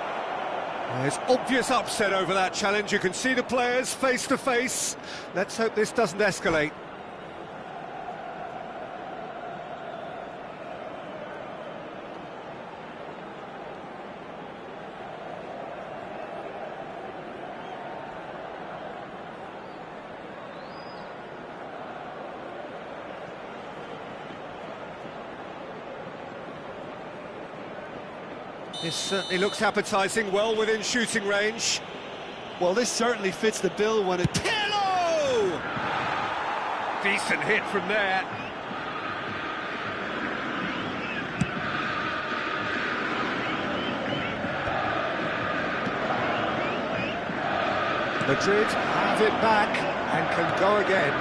There's obvious upset over that challenge. You can see the players face to face. Let's hope this doesn't escalate. This certainly looks appetising, well within shooting range. Well, this certainly fits the bill when it... Pirlo! Decent hit from there. Madrid have it back and can go again.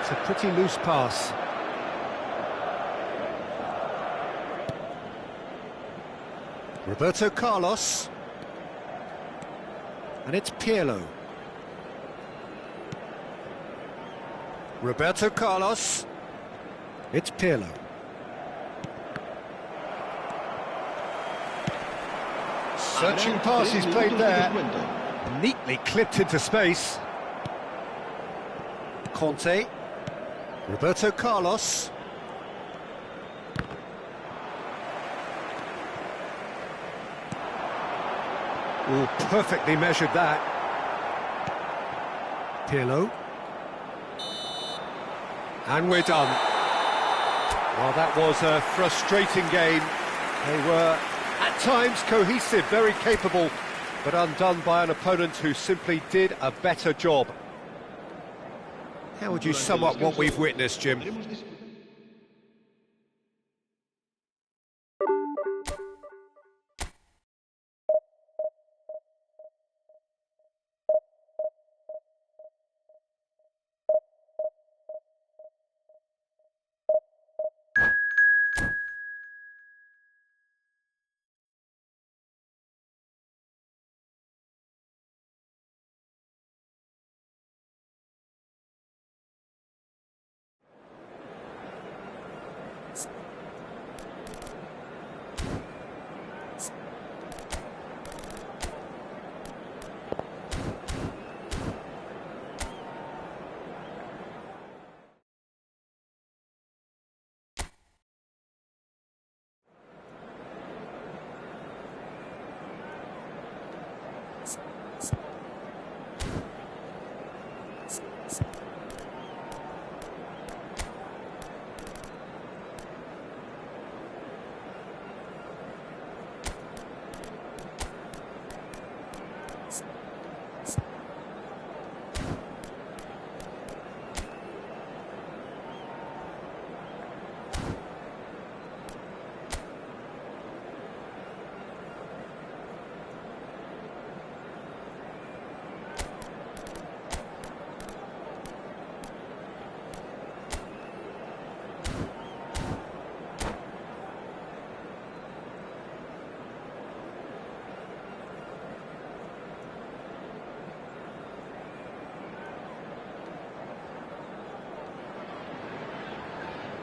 It's a pretty loose pass. Roberto Carlos. And it's Pirlo. Roberto Carlos. It's Pirlo. Searching pass he's played there. Neatly clipped into space. Conte. Roberto Carlos. Oh, perfectly measured that. Pirlo. And we're done. Well, that was a frustrating game. They were, at times, cohesive, very capable, but undone by an opponent who simply did a better job. How would you sum up what we've witnessed, Jim?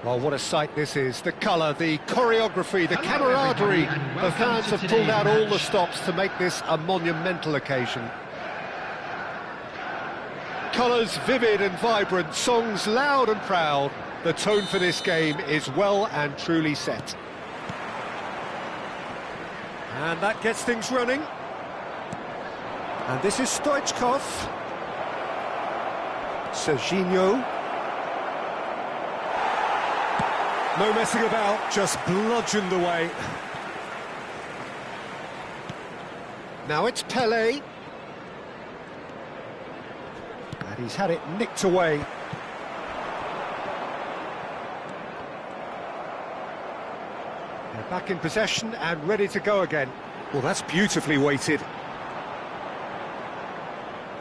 Well, what a sight this is. The colour, the choreography, the camaraderie. The fans have pulled out all the stops to make this a monumental occasion. Colours vivid and vibrant, songs loud and proud. The tone for this game is well and truly set. And that gets things running. And this is Stoichkov. Serginho. No messing about, just bludgeoned away. Now it's Pelé. And he's had it nicked away. They're back in possession and ready to go again. Well, that's beautifully weighted.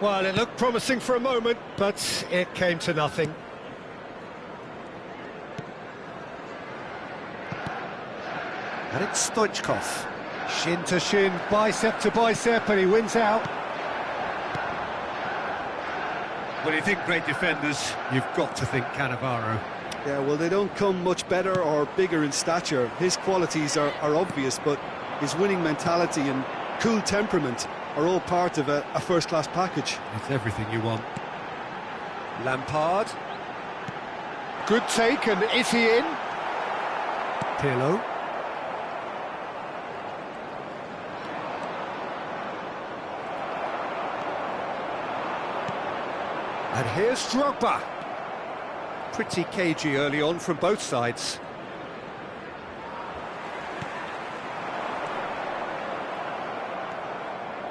Well, it looked promising for a moment, but it came to nothing. And it's Stoichkov. Shin to shin, bicep to bicep, and he wins out. When you think great defenders, you've got to think Cannavaro. Yeah, well, they don't come much better or bigger in stature. His qualities are obvious, but his winning mentality and cool temperament are all part of a first-class package. It's everything you want. Lampard. Good take, and is he in? Pirlo. And here's Drogba. Pretty cagey early on from both sides.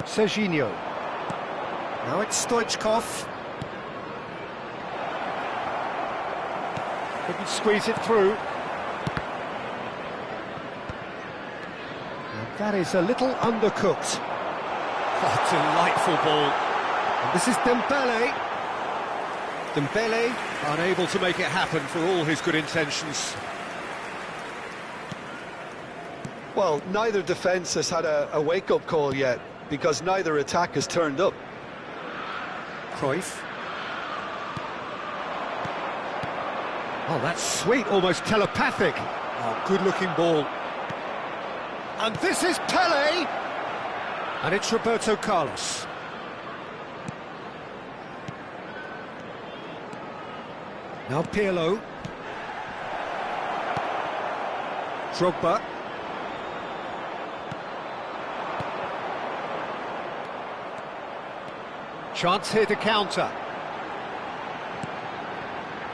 Serginho. Now it's Stoichkov. Couldn't squeeze it through. And that is a little undercooked. Oh, delightful ball. And this is Dembele. Dembele unable to make it happen for all his good intentions. Well, neither defence has had a wake-up call yet, because neither attack has turned up. Cruyff. Oh, that's sweet, almost telepathic. Oh, good-looking ball. And this is Pelé! And it's Roberto Carlos. Now Pirlo. Drogba. Chance here to counter.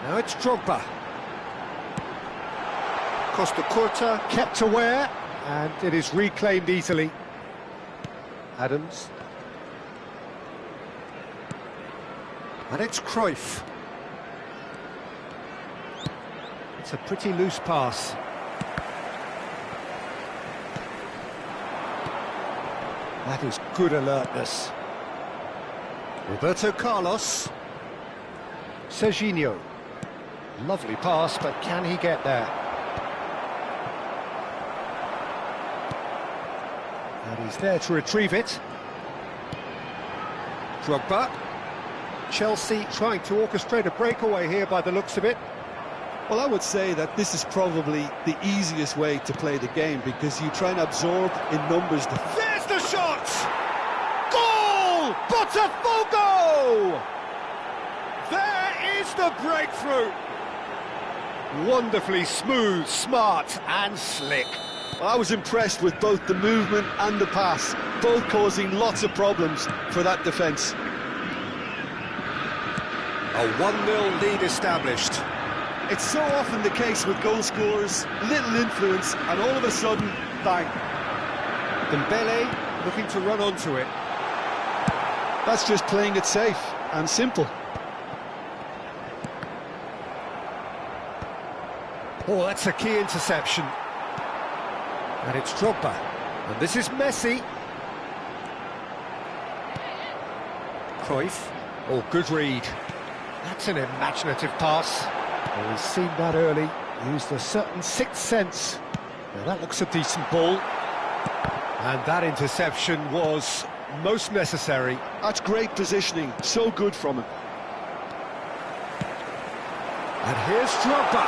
Now it's Drogba. Costa Curta kept aware, and it is reclaimed easily. Adams. And it's Cruyff. It's a pretty loose pass. That is good alertness. Roberto Carlos. Serginho. Lovely pass, but can he get there? And he's there to retrieve it. Drogba. Chelsea trying to orchestrate a breakaway here by the looks of it. Well, I would say that this is probably the easiest way to play the game, because you try and absorb in numbers. There's the shot! Goal! BOTAFOGO! There is the breakthrough! Wonderfully smooth, smart and slick. Well, I was impressed with both the movement and the pass, both causing lots of problems for that defence. A 1-0 lead established. It's so often the case with goal scorers, little influence, and all of a sudden, bang. Dembele looking to run onto it. That's just playing it safe and simple. Oh, that's a key interception. And it's Drogba. And this is Messi. Cruyff. Oh, good read. That's an imaginative pass. Well, he's seen that early. Used a certain sixth sense. Now that looks a decent ball. And that interception was most necessary. That's great positioning. So good from him. And here's Drogba.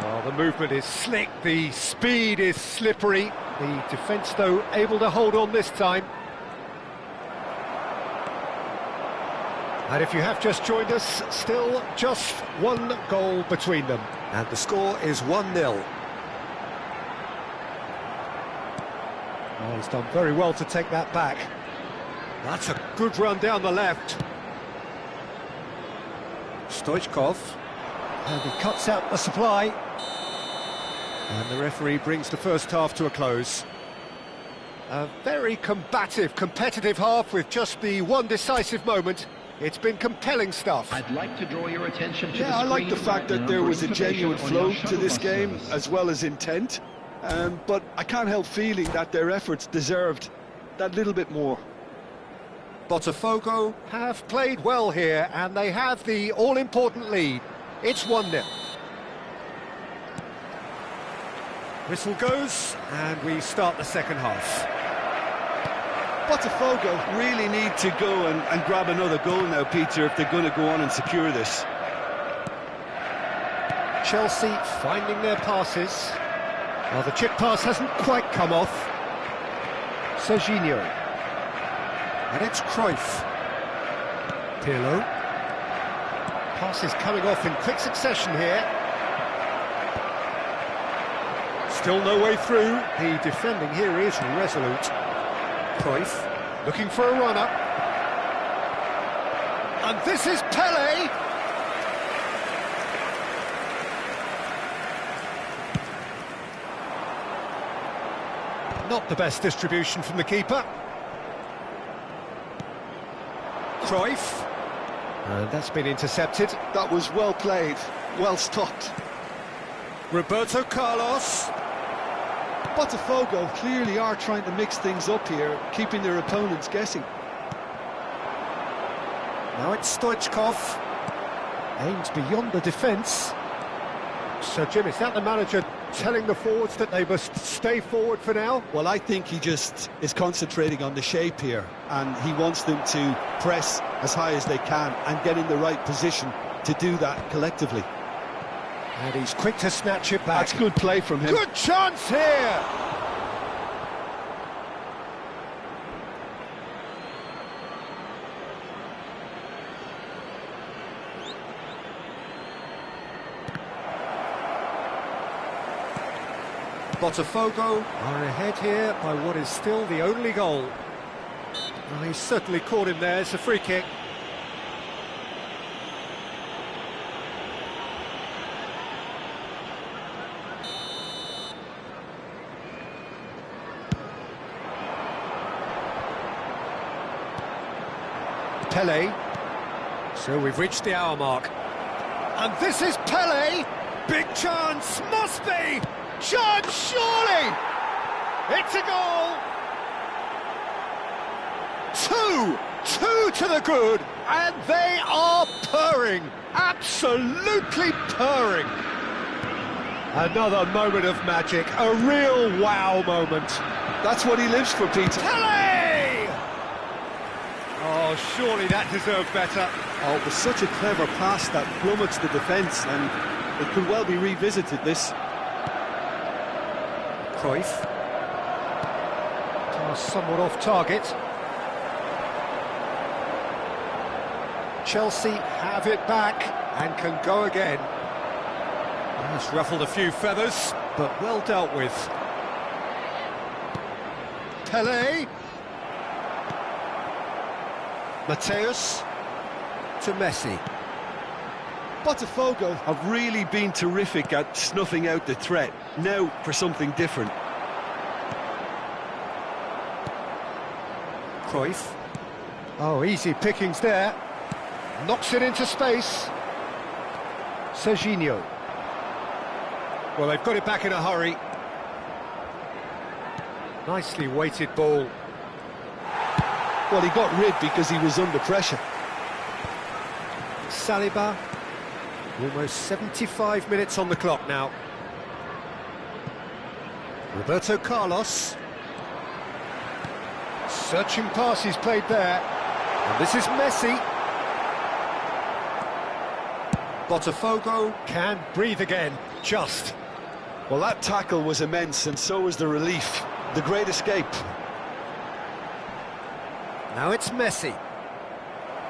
Oh, the movement is slick, the speed is slippery. The defence, though, able to hold on this time. And if you have just joined us, still just one goal between them. And the score is 1-0. Oh, he's done very well to take that back. That's a good run down the left. Stoichkov. And he cuts out the supply. And the referee brings the first half to a close. A very combative, competitive half with just the one decisive moment. It's been compelling stuff. I'd like to draw your attention to Yeah, I like the fact that there was a genuine flow to this game, as well as intent. But I can't help feeling that their efforts deserved that little bit more. Botafogo have played well here, and they have the all-important lead. It's 1-0. Whistle goes, and we start the second half. Botafogo really need to go and grab another goal now, Peter, if they're going to go on and secure this. Chelsea finding their passes. Well, the chip pass hasn't quite come off. Serginho. And it's Cruyff. Pirlo. Passes coming off in quick succession here. Still no way through. The defending here is resolute. Cruyff looking for a run-up. And this is Pele. Not the best distribution from the keeper. Cruyff. And that's been intercepted. That was well played, well stopped. Roberto Carlos. Botafogo clearly are trying to mix things up here, keeping their opponents guessing. Now it's Stoichkov. Aims beyond the defence. So, Jim, is that the manager telling the forwards that they must stay forward for now? Well, I think he just is concentrating on the shape here, and he wants them to press as high as they can and get in the right position to do that collectively. And he's quick to snatch it back. That's good play from him. Good chance here! Botafogo are ahead here by what is still the only goal. Well, he's certainly caught him there. It's a free kick. Pele. So we've reached the hour mark. And this is Pele. Big chance. Must be. Chance, surely. It's a goal. Two to the good. And they are purring. Absolutely purring. Another moment of magic. A real wow moment. That's what he lives for, Peter. Pele! Oh, surely that deserved better. Oh, it was such a clever pass that plummets the defence, and it could well be revisited, this. Cruyff. Somewhat off target. Chelsea have it back and can go again. It's ruffled a few feathers, but well dealt with. Pele. Mateus to Messi. Botafogo have really been terrific at snuffing out the threat. Now for something different. Cruyff. Oh, easy pickings there. Knocks it into space. Serginho. Well, they've got it back in a hurry. Nicely weighted ball. Well, he got rid because he was under pressure. Saliba. Almost 75 minutes on the clock now. Roberto Carlos. Searching pass he's played there. And this is Messi. Botafogo can breathe again. just. Well, that tackle was immense, and so was the relief. The great escape. Now it's Messi.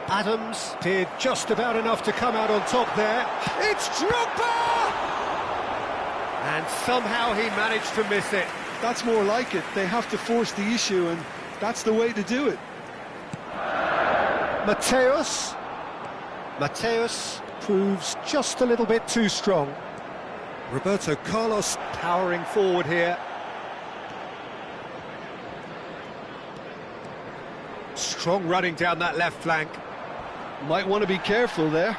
Adams did just about enough to come out on top there. It's Drogba! And somehow he managed to miss it. That's more like it. They have to force the issue, and that's the way to do it. Mateus proves just a little bit too strong. Roberto Carlos powering forward here. Strong running down that left flank. Might want to be careful there.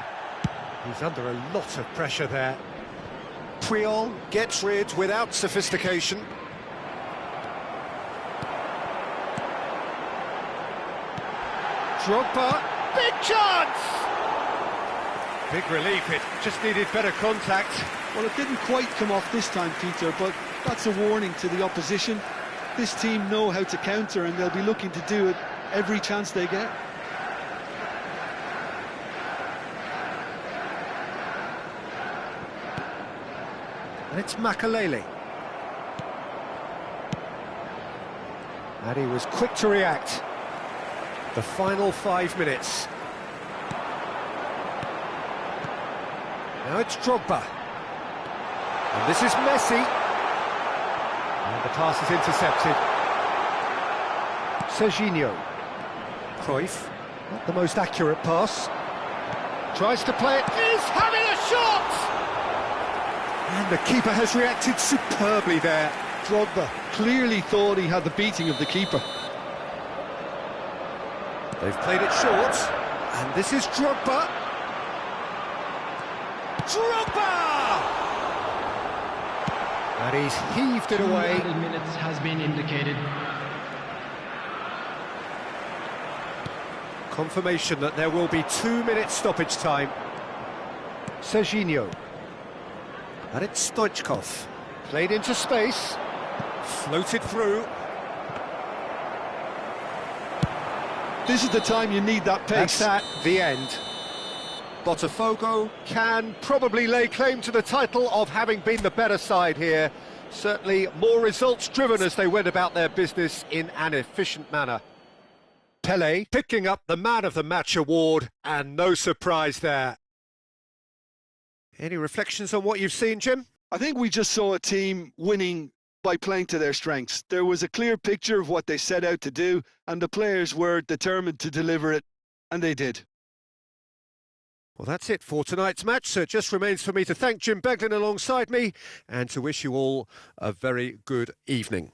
He's under a lot of pressure there. Puyol gets rid without sophistication. Drogba, big chance! Big relief, it just needed better contact. Well, it didn't quite come off this time, Peter, but that's a warning to the opposition. This team know how to counter, and they'll be looking to do it every chance they get. And it's Makalele. And he was quick to react. The final 5 minutes. Now it's Drogba. And this is Messi. And the pass is intercepted. Serginho. Cruyff. Not the most accurate pass. Tries to play it. He's having a shot! And the keeper has reacted superbly there. Drogba clearly thought he had the beating of the keeper. They've played it short, and this is Drogba. Drogba! And he's heaved it away. 2 added minutes has been indicated. Confirmation that there will be 2 minutes stoppage time. Serginho. And it's Stoichkov. Played into space. Floated through. This is the time you need that pace. That's at the end. Botafogo can probably lay claim to the title of having been the better side here. Certainly more results driven as they went about their business in an efficient manner. Pele picking up the Man of the Match award, and no surprise there. Any reflections on what you've seen, Jim? I think we just saw a team winning by playing to their strengths. There was a clear picture of what they set out to do, and the players were determined to deliver it, and they did. Well, that's it for tonight's match, so it just remains for me to thank Jim Beglin alongside me and to wish you all a very good evening.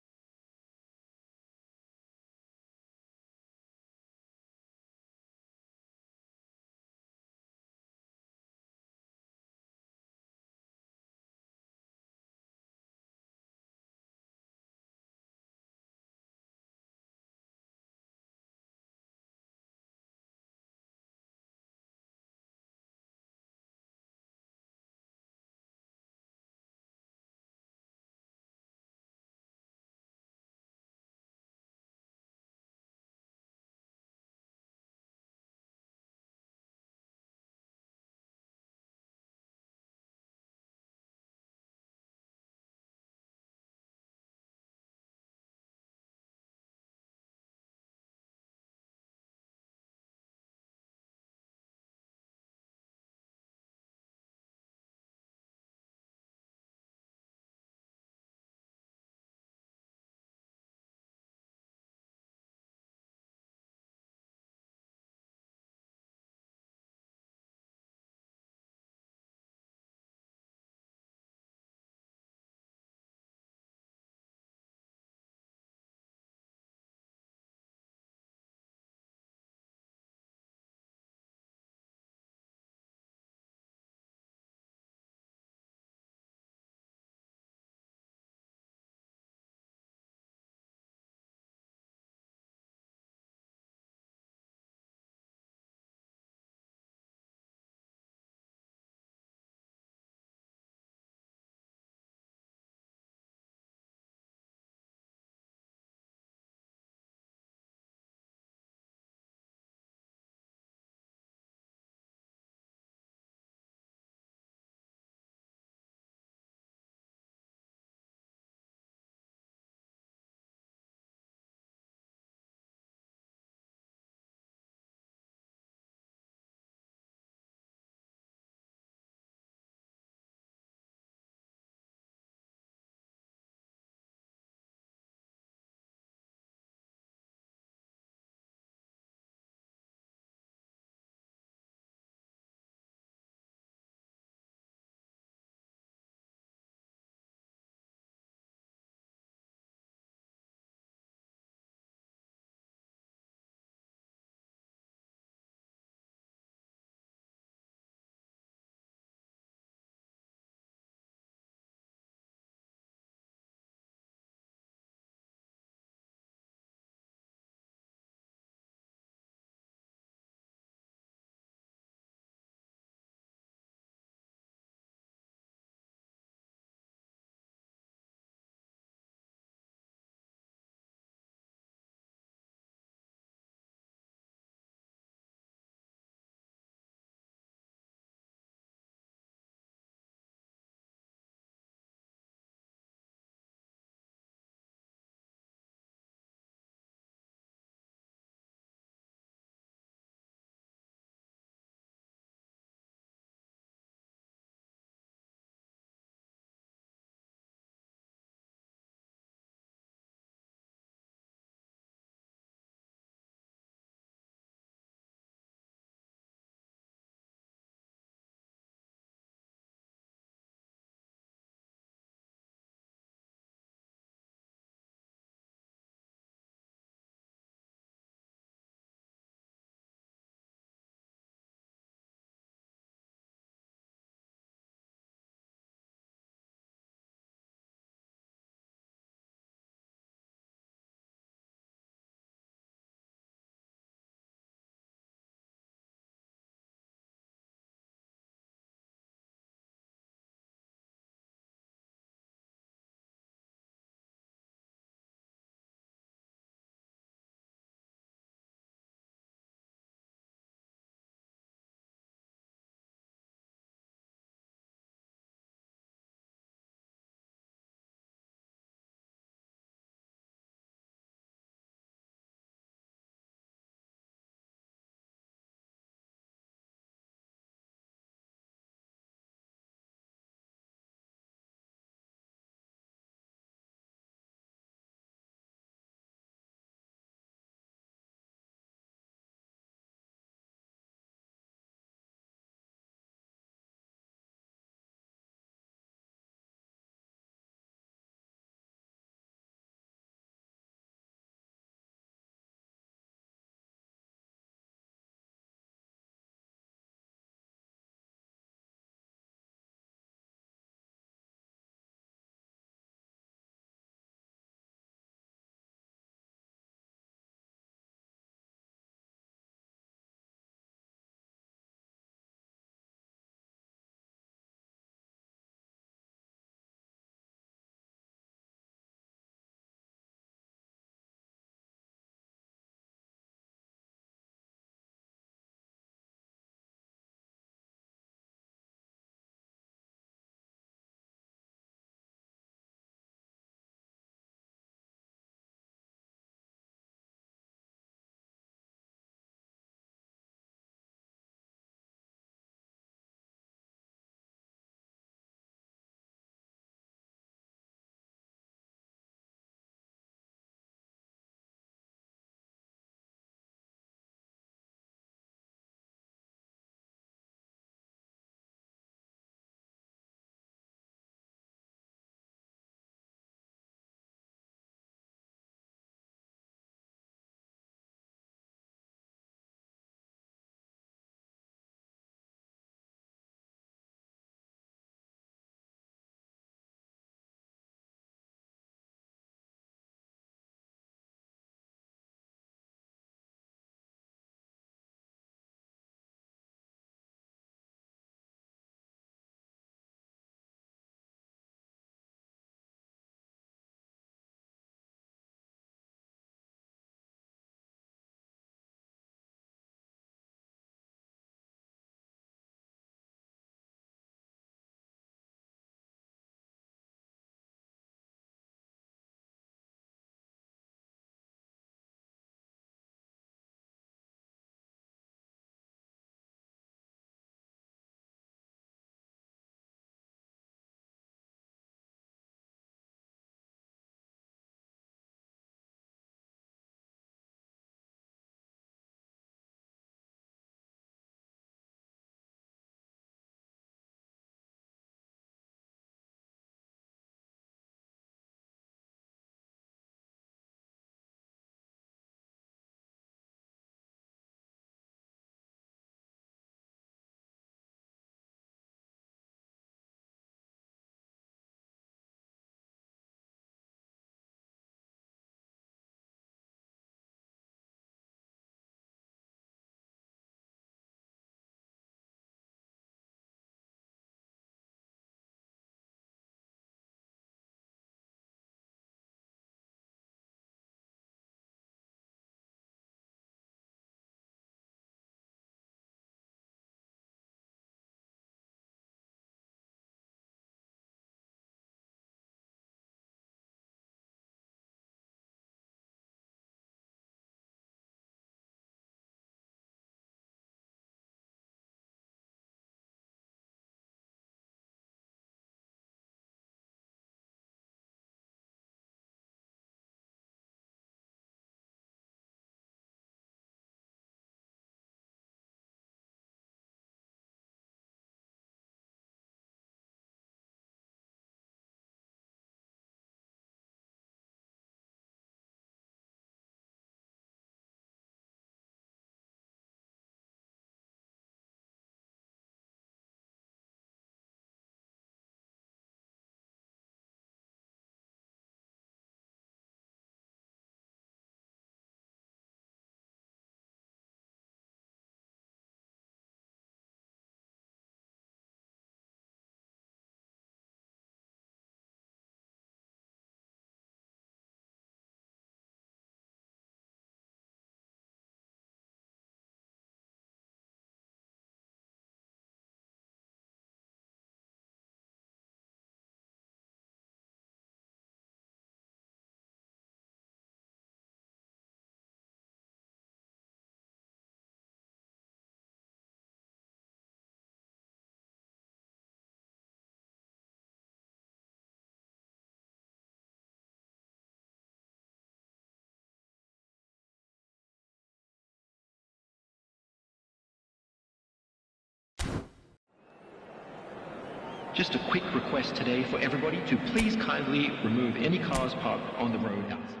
Just a quick request today for everybody to please kindly remove any cars parked on the road outside.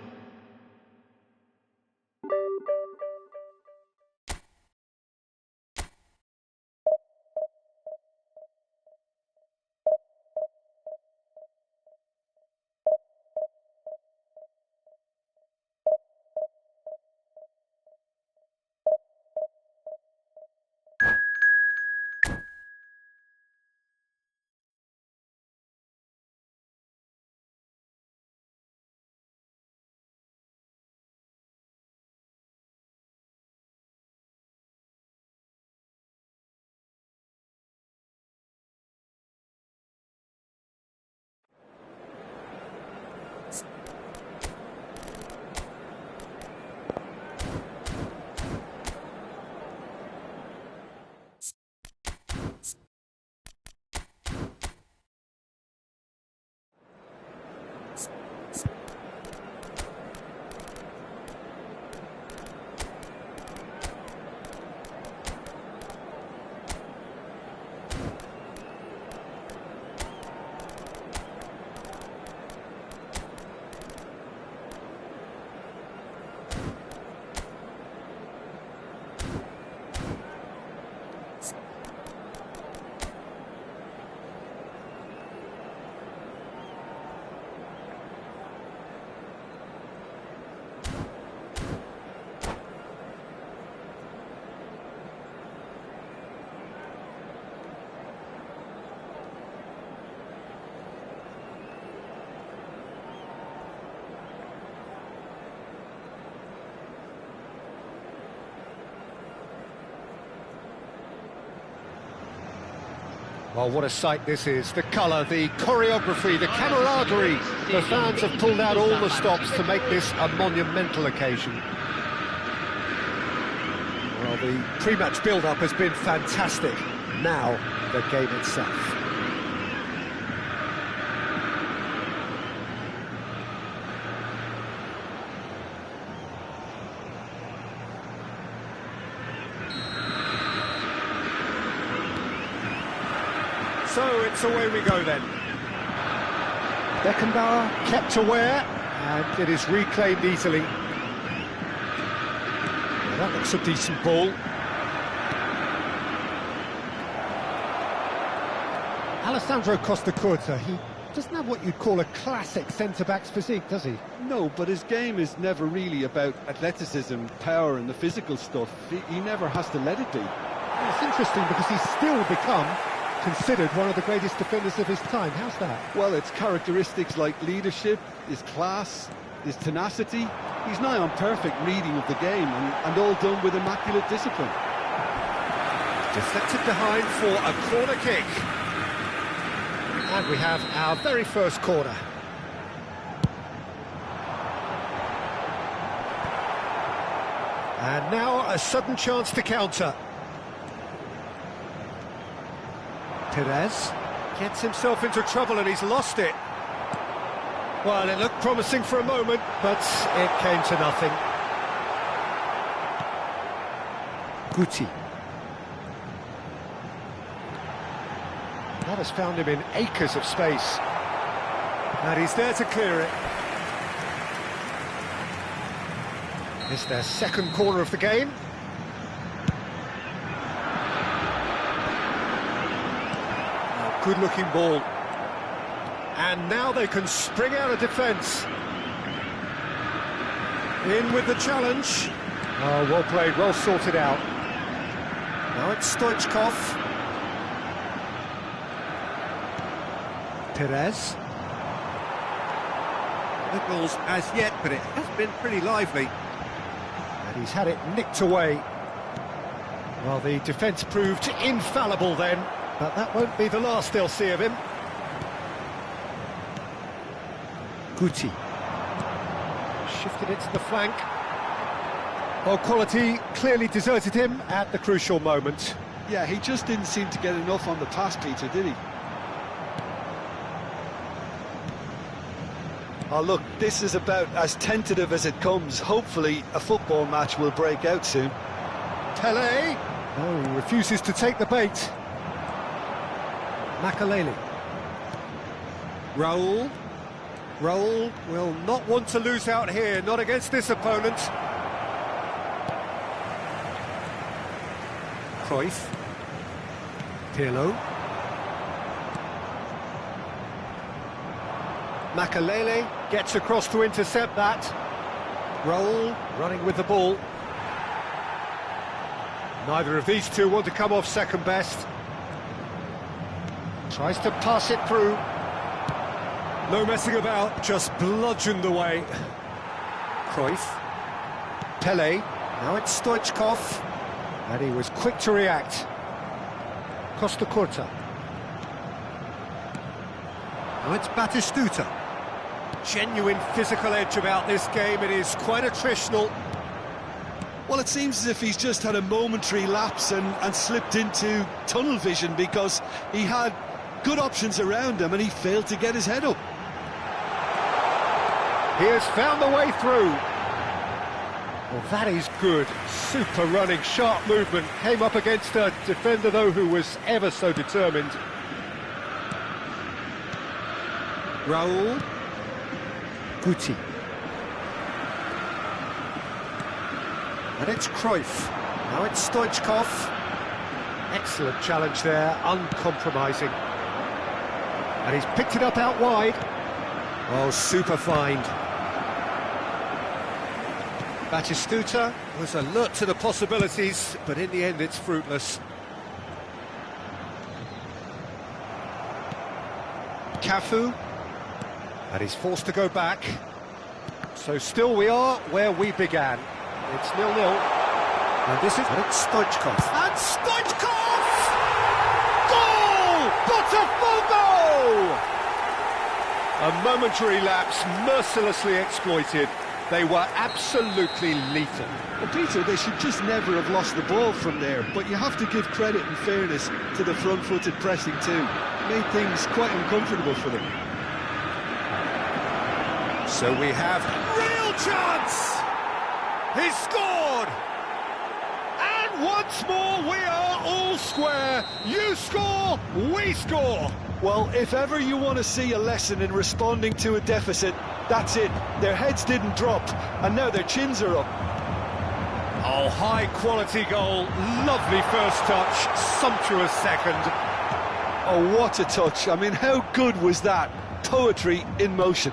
Well, what a sight this is. The colour, the choreography, the camaraderie. The fans have pulled out all the stops to make this a monumental occasion. Well, the pre-match build-up has been fantastic. Now, the game itself. So it's away we go then. Beckenbauer kept aware, and it is reclaimed easily. Well, that looks a decent ball. Alessandro Costacurta, he doesn't have what you'd call a classic centre-back's physique, does he? No, but his game is never really about athleticism, power and the physical stuff. He never has to let it be. Well, it's interesting because he's still become considered one of the greatest defenders of his time. How's that? Well, it's characteristics like leadership, his class, his tenacity. He's nigh on perfect reading of the game and all done with immaculate discipline. Deflected behind for a corner kick. And we have our very first corner. And now a sudden chance to counter. Perez gets himself into trouble and he's lost it. Well, it looked promising for a moment, but it came to nothing. Guti. That has found him in acres of space. And he's there to clear it. It's their second corner of the game. Good-looking ball. And now they can spring out of defence. In with the challenge. Oh, well played, well sorted out. Now it's Stoichkov. Perez. No goals as yet, but it has been pretty lively. And he's had it nicked away. Well, the defence proved infallible then. But that won't be the last they'll see of him. Guti. Shifted it to the flank. Well, quality clearly deserted him at the crucial moment. Yeah, he just didn't seem to get enough on the pass, Peter, did he? Oh, look, this is about as tentative as it comes. Hopefully, a football match will break out soon. Pele. No, he refuses to take the bait. Makaleli. Raul. Raul will not want to lose out here, not against this opponent. Cruyff. Pirlo. Makalele gets across to intercept that. Raul running with the ball. Neither of these two want to come off second best. Tries to pass it through. No messing about, just bludgeoned away. Cruyff. Pele. Now it's Stoichkov. And he was quick to react. Costa Curta. Now it's Batistuta. Genuine physical edge about this game. It is quite attritional. Well, it seems as if he's just had a momentary lapse and slipped into tunnel vision, because he had good options around him and he failed to get his head up. He has found the way through. Well, that is good. Super running, sharp movement. Came up against a defender, though, who was ever so determined. Raul. Guti. And it's Cruyff. Now it's Stoichkov. Excellent challenge there, uncompromising. And he's picked it up out wide. Oh, super find. Batistuta was alert to the possibilities, but in the end it's fruitless. Cafu. And he's forced to go back. So still we are where we began. It's 0-0. And this is... And it's Stoichkov. And Stoichkov! Goal! BOTAFOGO! A momentary lapse, mercilessly exploited. They were absolutely lethal. Well, Peter, they should just never have lost the ball from there, but you have to give credit and fairness to the front-footed pressing too. Made things quite uncomfortable for them. So we have real chance! He scored! And once more we are all square. You score, we score. Well, if ever you want to see a lesson in responding to a deficit, that's it. Their heads didn't drop, and now their chins are up. Oh, high-quality goal. Lovely first touch, sumptuous second. Oh, what a touch. I mean, how good was that? Poetry in motion.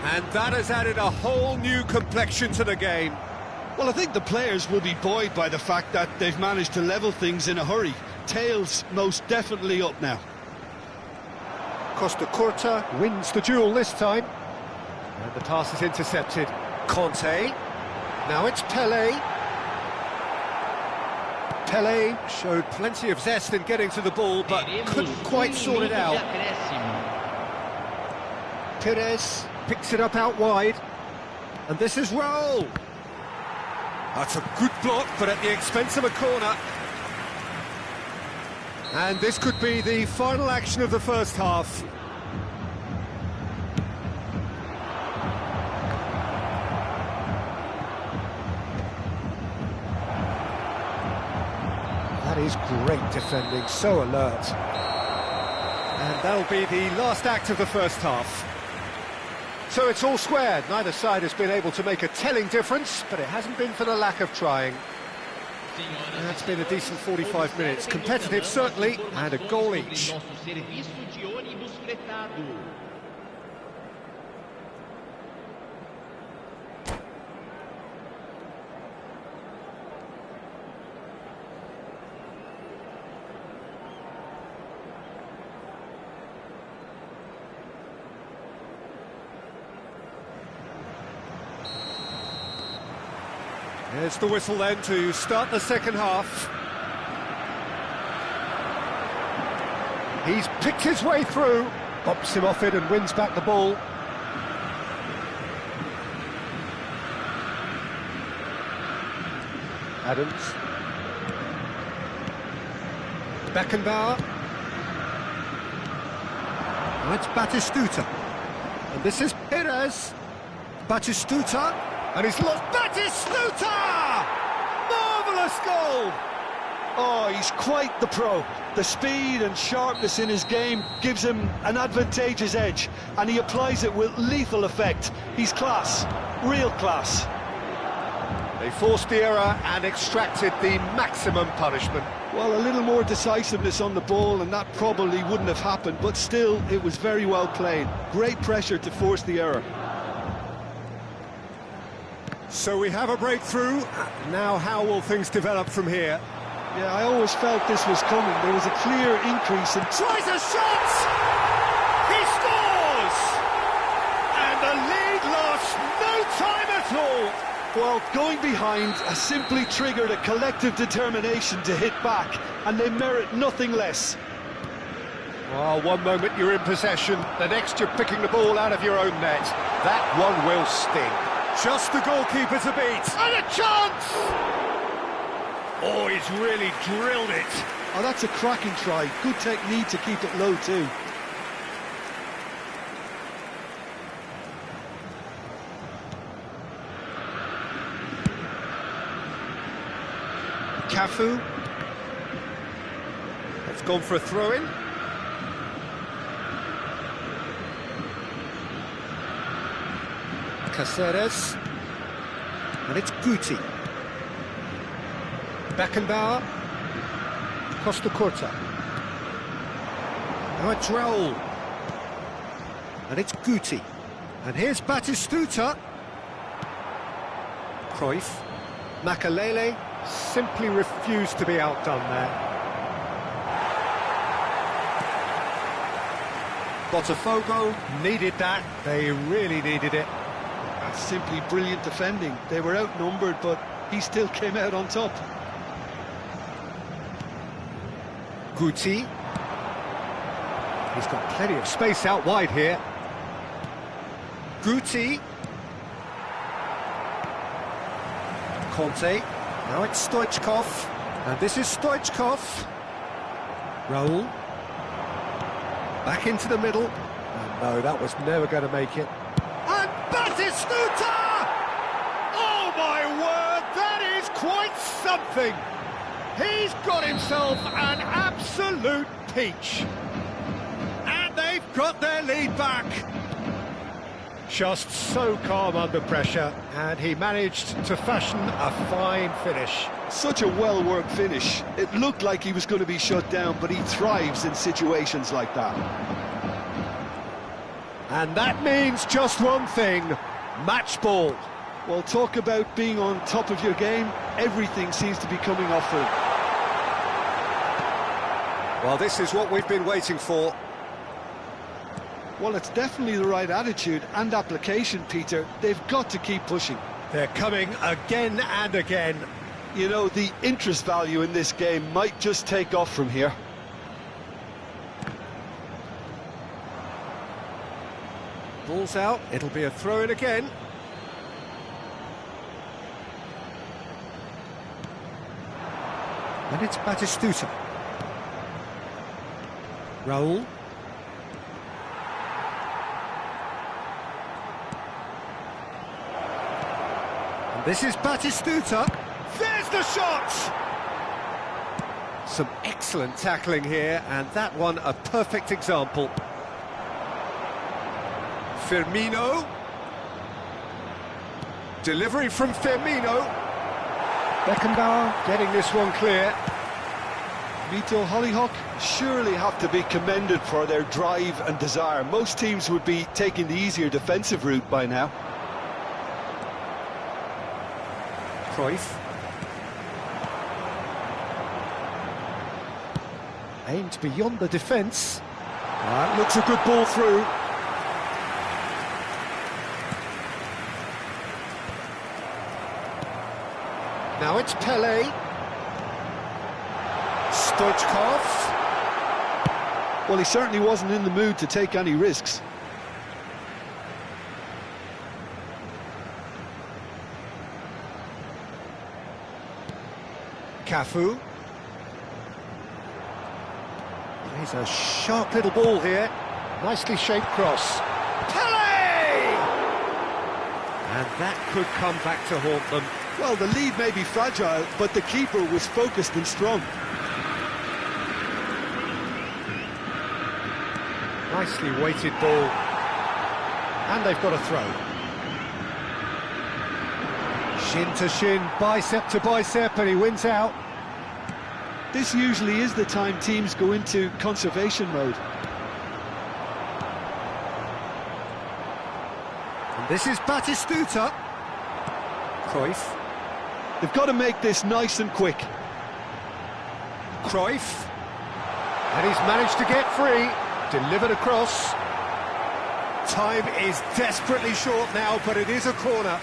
And that has added a whole new complexion to the game. Well, I think the players will be buoyed by the fact that they've managed to level things in a hurry. Tails most definitely up now. Costa Curta wins the duel this time. And the pass is intercepted. Conte. Now it's Pele. Pele showed plenty of zest in getting to the ball, but couldn't quite sort it out. Pires picks it up out wide. And this is Raul. That's a good block, but at the expense of a corner. And this could be the final action of the first half. That is great defending, so alert. And that'll be the last act of the first half. So it's all square. Neither side has been able to make a telling difference, but it hasn't been for the lack of trying. And that's been a decent 45 minutes. Competitive, certainly, and a goal each. There's the whistle then to start the second half. He's picked his way through, bops him off it and wins back the ball. Adams. Beckenbauer. Now it's Batistuta. And this is Pires. Batistuta. And he's lost Batistuta! Marvellous goal! Oh, he's quite the pro. The speed and sharpness in his game gives him an advantageous edge, and he applies it with lethal effect. He's class, real class. They forced the error and extracted the maximum punishment. Well, a little more decisiveness on the ball, and that probably wouldn't have happened, but still, it was very well played. Great pressure to force the error. So we have a breakthrough. Now how will things develop from here? Yeah, I always felt this was coming. There was a clear increase in... Tries a shot! He scores! And the lead lost no time at all! Well, going behind has simply triggered a collective determination to hit back, and they merit nothing less. Well, one moment you're in possession, the next you're picking the ball out of your own net. That one will sting. Just the goalkeeper to beat. And a chance! Oh, he's really drilled it. Oh, that's a cracking try. Good technique to keep it low, too. Cafu. That's gone for a throw-in. Caceres. And it's Guti. Beckenbauer. Costa Curta. Now it's Raul. And it's Guti. And here's Batistuta. Cruyff. Makalele simply refused to be outdone there. Botafogo needed that. They really needed it. That's simply brilliant defending. They were outnumbered, but he still came out on top. Guti. He's got plenty of space out wide here. Guti. Conte. Now it's Stoichkov. And this is Stoichkov. Raul. Back into the middle. And no, that was never going to make it. And Batistuta! Oh my word, that is quite something! He's got himself an absolute peach. And they've got their lead back. Just so calm under pressure, and he managed to fashion a fine finish. Such a well-worked finish. It looked like he was going to be shut down, but he thrives in situations like that. And that means just one thing, match ball. Well, talk about being on top of your game. Everything seems to be coming off for him. Well, this is what we've been waiting for. Well, it's definitely the right attitude and application, Peter. They've got to keep pushing. They're coming again and again. You know, the interest value in this game might just take off from here. Ball's out, it'll be a throw-in again. And it's Batistuta. Raul. And this is Batistuta. There's the shot! Some excellent tackling here, and that one a perfect example. Firmino. Delivery from Firmino. Beckenbauer getting this one clear. Mito Hollyhock surely have to be commended for their drive and desire. Most teams would be taking the easier defensive route by now. Cruyff. Aimed beyond the defence. That looks a good ball through. Now it's Pele. Stoichkov. Well, he certainly wasn't in the mood to take any risks. Cafu. He's a sharp little ball here. Nicely shaped cross. Pele! And that could come back to haunt them. Well, the lead may be fragile, but the keeper was focused and strong. Nicely weighted ball. And they've got a throw. Shin to shin, bicep to bicep, and he wins out. This usually is the time teams go into conservation mode. And this is Batistuta. Cruyff. They've got to make this nice and quick. Cruyff. And he's managed to get free. Delivered across. Time is desperately short now, but it is a corner.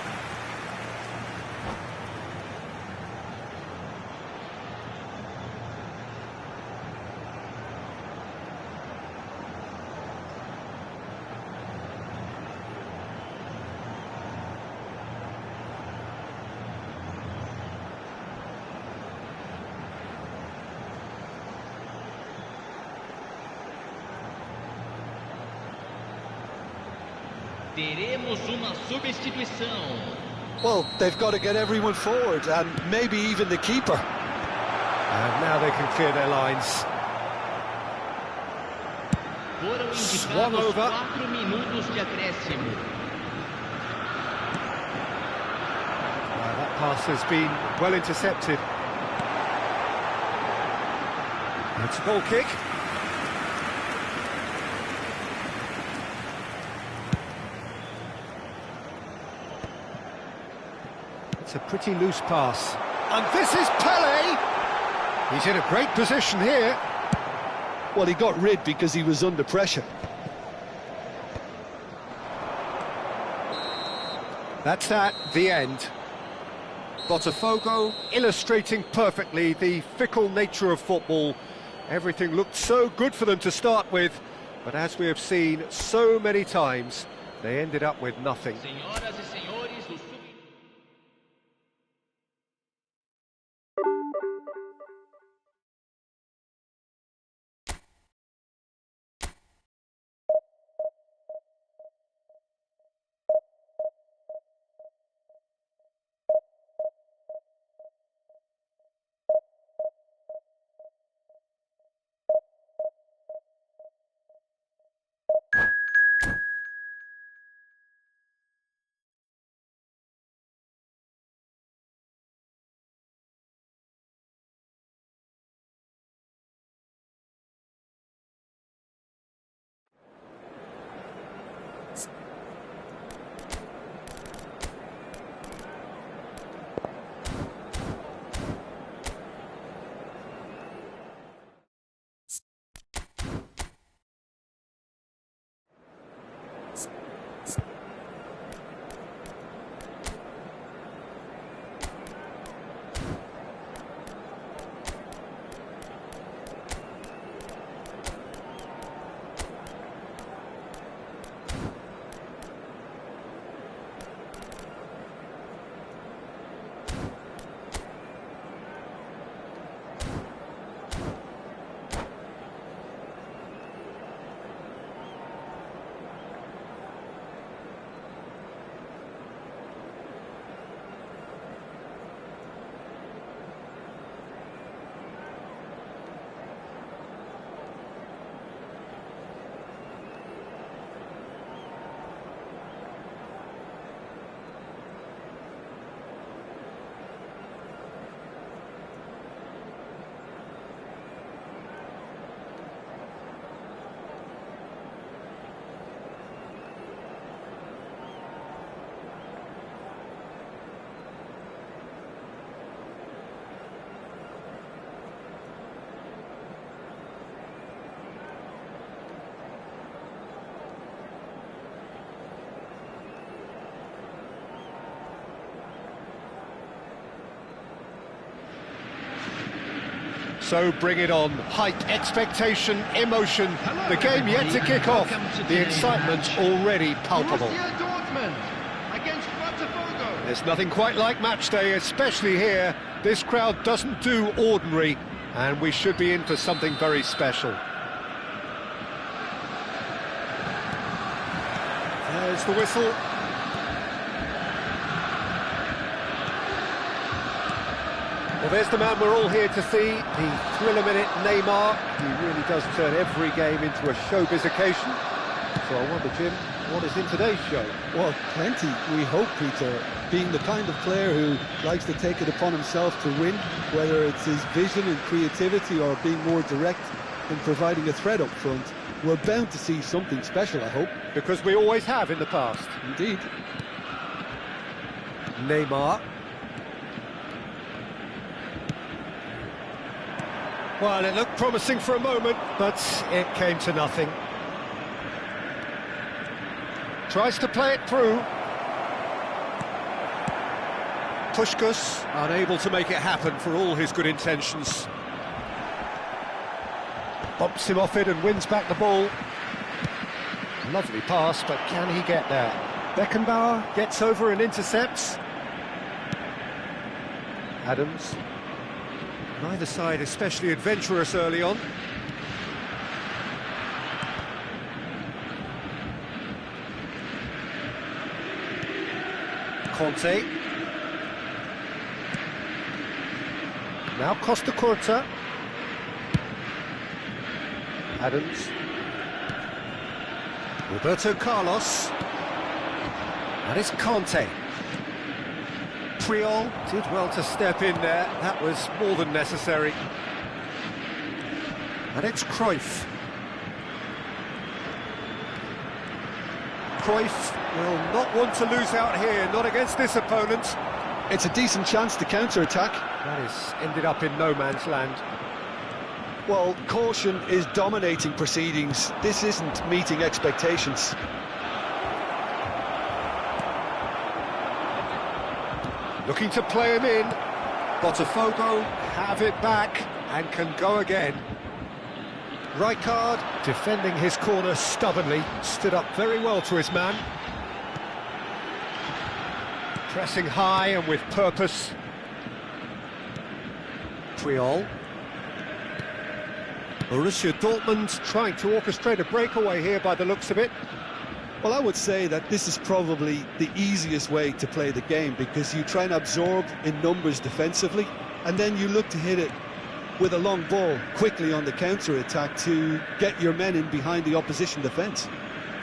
Teremos uma substituição. Well, they've got to get everyone forward, and maybe even the keeper. And now they can clear their lines. Foram Swung indicados over. 4 minutos de acréscimo. That pass has been well intercepted. It's a goal kick. It's a pretty loose pass. And this is Pele! He's in a great position here. Well, he got rid because he was under pressure. That's the end. BOTAFOGO illustrating perfectly the fickle nature of football. Everything looked so good for them to start with, but as we have seen so many times, they ended up with nothing. Senhoras e senhores do Sub... So bring it on. Hype, expectation, emotion. The game yet to kick off. The excitement already palpable. Against BOTAFOGO. There's nothing quite like match day, especially here. This crowd doesn't do ordinary, and we should be in for something very special. There's the whistle. Well, there's the man we're all here to see, the thriller-minute Neymar. He really does turn every game into a showbiz occasion. So I wonder, Jim, what is in today's show? Well, plenty, we hope, Peter. Being the kind of player who likes to take it upon himself to win, whether it's his vision and creativity or being more direct in providing a threat up front, we're bound to see something special, I hope. Because we always have in the past. Indeed. Neymar. Well, it looked promising for a moment, but it came to nothing. Tries to play it through. Puskas unable to make it happen for all his good intentions. Bumps him off it and wins back the ball. Lovely pass, but can he get there? Beckenbauer gets over and intercepts. Adams. Neither side especially adventurous early on. Conte. Now Costa Curta. Adams. Roberto Carlos. That is Conte. Priol did well to step in there. That was more than necessary. And it's Cruyff. Cruyff will not want to lose out here, not against this opponent. It's a decent chance to counter-attack. That is ended up in no man's land. Well, caution is dominating proceedings. This isn't meeting expectations. Looking to play him in. Botafogo have it back and can go again. Rijkaard defending his corner stubbornly, stood up very well to his man. Pressing high and with purpose. Priol. Borussia Dortmund trying to orchestrate a breakaway here by the looks of it. Well, I would say that this is probably the easiest way to play the game, because you try and absorb in numbers defensively, and then you look to hit it with a long ball quickly on the counter-attack to get your men in behind the opposition defence.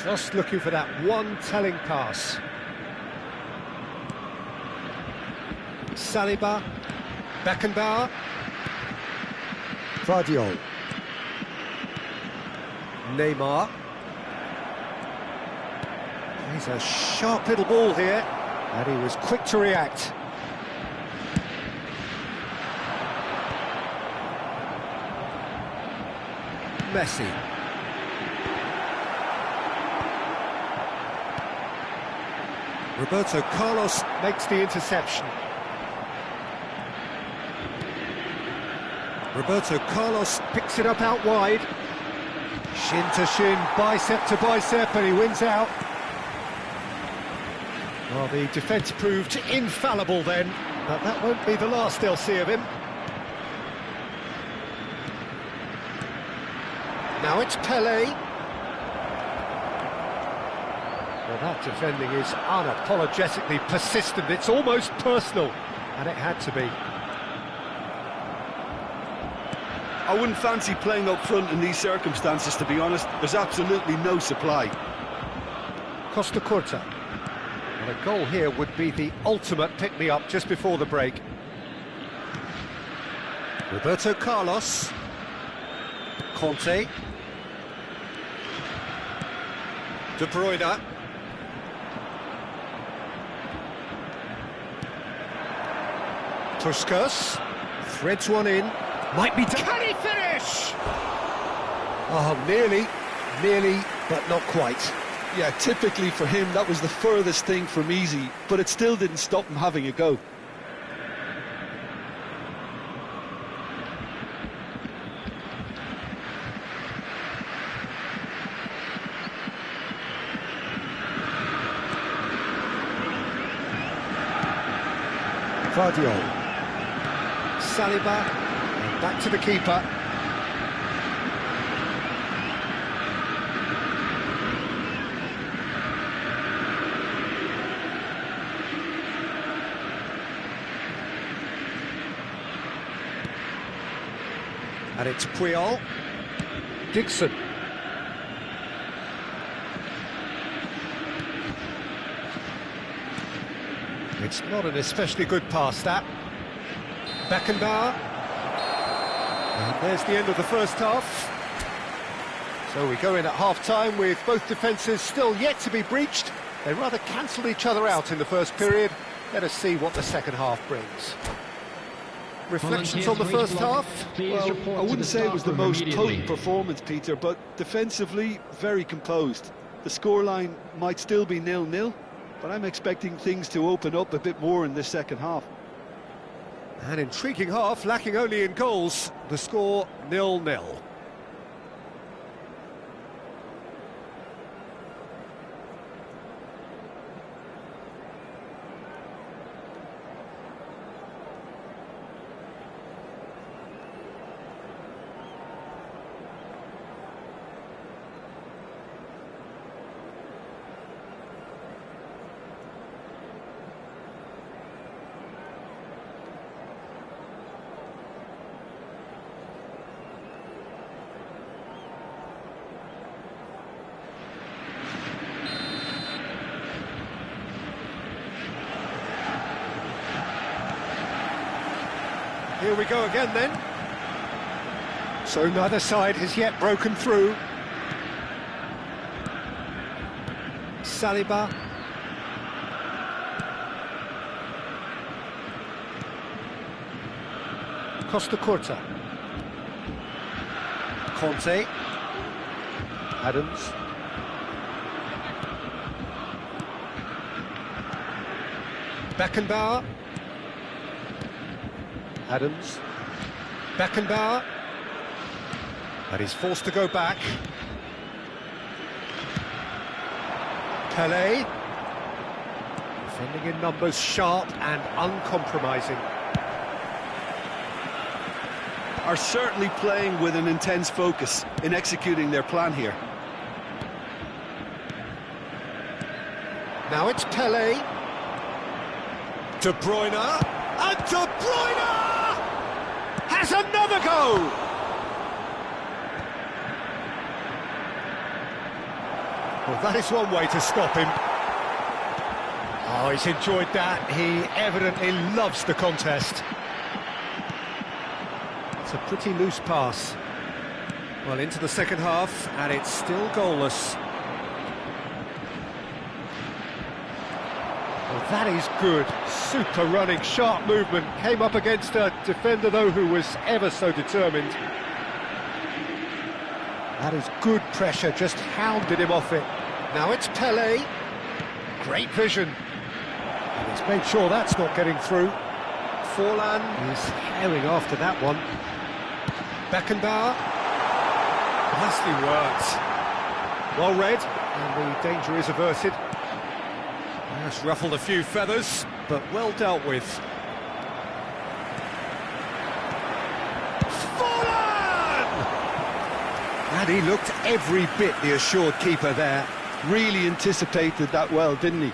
Just looking for that one telling pass. Saliba, Beckenbauer, Vardiol, Neymar. He's a sharp little ball here, and he was quick to react. Messi. Roberto Carlos makes the interception. Roberto Carlos picks it up out wide. Shin to shin, bicep to bicep, and he wins out. Well, the defence proved infallible then, but that won't be the last they'll see of him. Now it's Pelé. Well, that defending is unapologetically persistent. It's almost personal, and it had to be. I wouldn't fancy playing up front in these circumstances, to be honest. There's absolutely no supply. Costa Curta. Well, a goal here would be the ultimate pick-me-up just before the break. Roberto Carlos. Conte. De Bruyne. Puskas. Threads one in. Might be... Can he finish? Oh, nearly, but not quite. Yeah, typically for him, that was the furthest thing from easy, but it still didn't stop him having a go. Vardiol. Saliba. And back to the keeper. And it's Puyol. Dixon. It's not an especially good pass, that. Beckenbauer. And there's the end of the first half. So we go in at half-time with both defences still yet to be breached. They rather cancelled each other out in the first period. Let us see what the second half brings. Reflections on the first half? Well, I wouldn't say it was the most potent performance, Peter, but defensively, very composed. The scoreline might still be 0-0, but I'm expecting things to open up a bit more in this second half. An intriguing half, lacking only in goals. The score 0-0. Here we go again then. So neither side has yet broken through. Saliba. Costa Curta. Conte. Adams. Beckenbauer. Adams. Beckenbauer. And he's forced to go back. Pelé. Defending in numbers, sharp and uncompromising. Are certainly playing with an intense focus in executing their plan here. Now it's Pelé. De Bruyne. And De Bruyne has another go! Well, that is one way to stop him. Oh, he's enjoyed that. He evidently loves the contest. It's a pretty loose pass. Well, into the second half, and it's still goalless. Well, that is good. Super running, sharp movement. Came up against a defender, though, who was ever so determined. That is good pressure, just hounded him off it. Now it's Pelé. Great vision. And he's made sure that's not getting through. Forlan is herring after that one. Beckenbauer. Nicely worked. Well read, and the danger is averted. Just ruffled a few feathers, but well dealt with. Forlan! And he looked every bit the assured keeper there. Really anticipated that well, didn't he?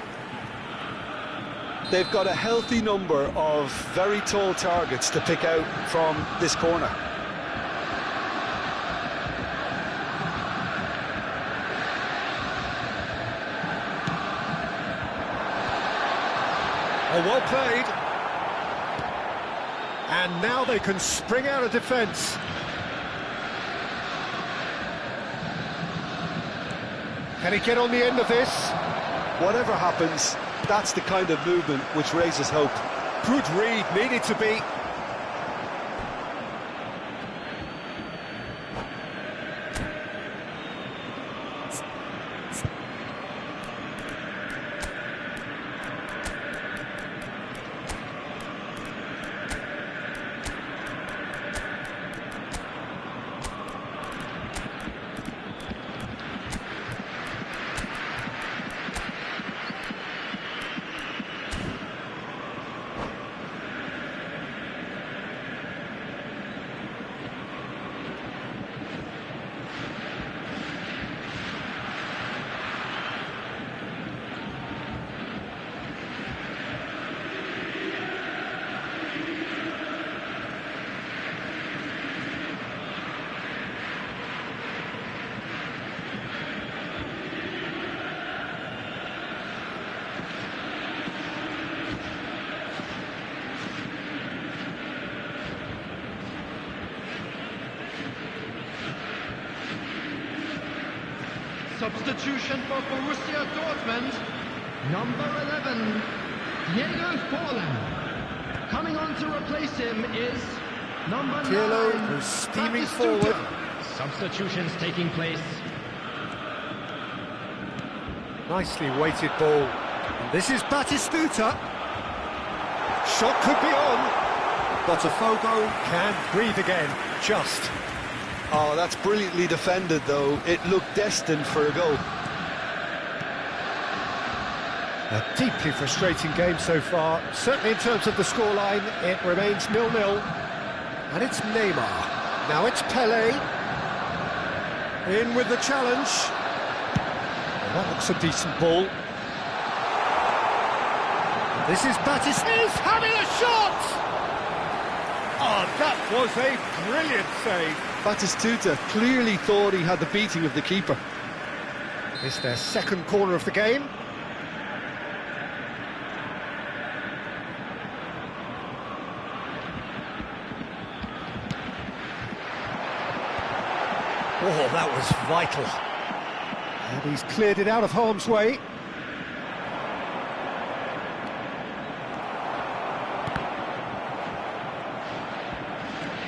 They've got a healthy number of very tall targets to pick out from this corner. Oh, well played. And now they can spring out of defence. Can he get on the end of this? Whatever happens, that's the kind of movement which raises hope. Good read, needed to be. Substitution for Borussia Dortmund, number 11, Diego Forlan. Coming on to replace him is number 9, Pirlo, who's steaming forward. Substitutions taking place. Nicely weighted ball. And this is Batistuta. Shot could be on. Botafogo can breathe again, just. Oh, that's brilliantly defended, though. It looked destined for a goal. A deeply frustrating game so far. Certainly in terms of the scoreline, it remains 0-0. And it's Neymar. Now it's Pelé. In with the challenge. Well, that looks a decent ball. This is Batistuta. He's having a shot! Oh, that was a brilliant save. Batistuta clearly thought he had the beating of the keeper. It's their second corner of the game. Oh, that was vital. And he's cleared it out of harm's way.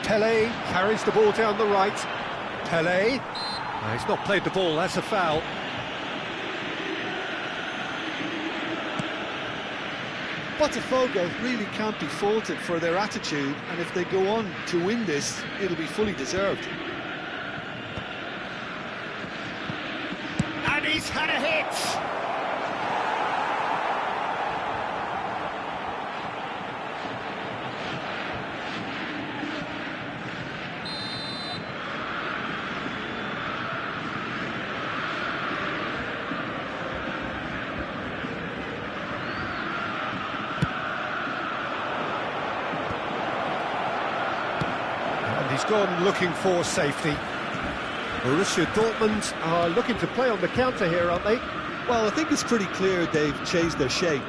Pelé carries the ball down the right. Pelé. No, he's not played the ball, that's a foul. Botafogo really can't be faulted for their attitude, and if they go on to win this, it'll be fully deserved. And he's had a hit! He's gone looking for safety. Borussia Dortmund are looking to play on the counter here, aren't they? Well, I think it's pretty clear they've changed their shape,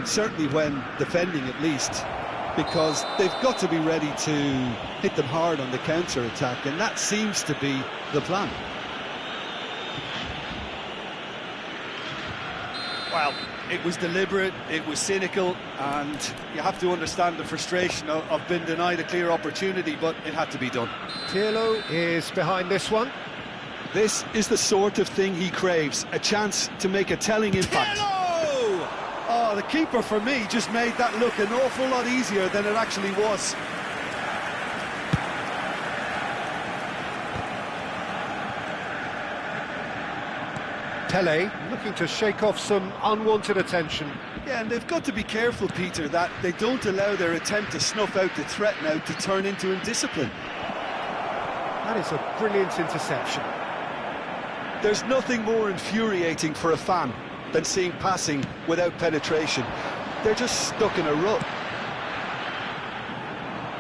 certainly when defending at least, because they've got to be ready to hit them hard on the counter-attack, and that seems to be the plan. Well, it was deliberate, it was cynical, and you have to understand the frustration of being denied a clear opportunity, but it had to be done. Pirlo is behind this one. This is the sort of thing he craves, a chance to make a telling impact. Pirlo! Oh, the keeper, for me, just made that look an awful lot easier than it actually was. Pelé looking to shake off some unwanted attention. Yeah, and they've got to be careful, Peter, that they don't allow their attempt to snuff out the threat now to turn into indiscipline. That is a brilliant interception. There's nothing more infuriating for a fan than seeing passing without penetration. They're just stuck in a rut.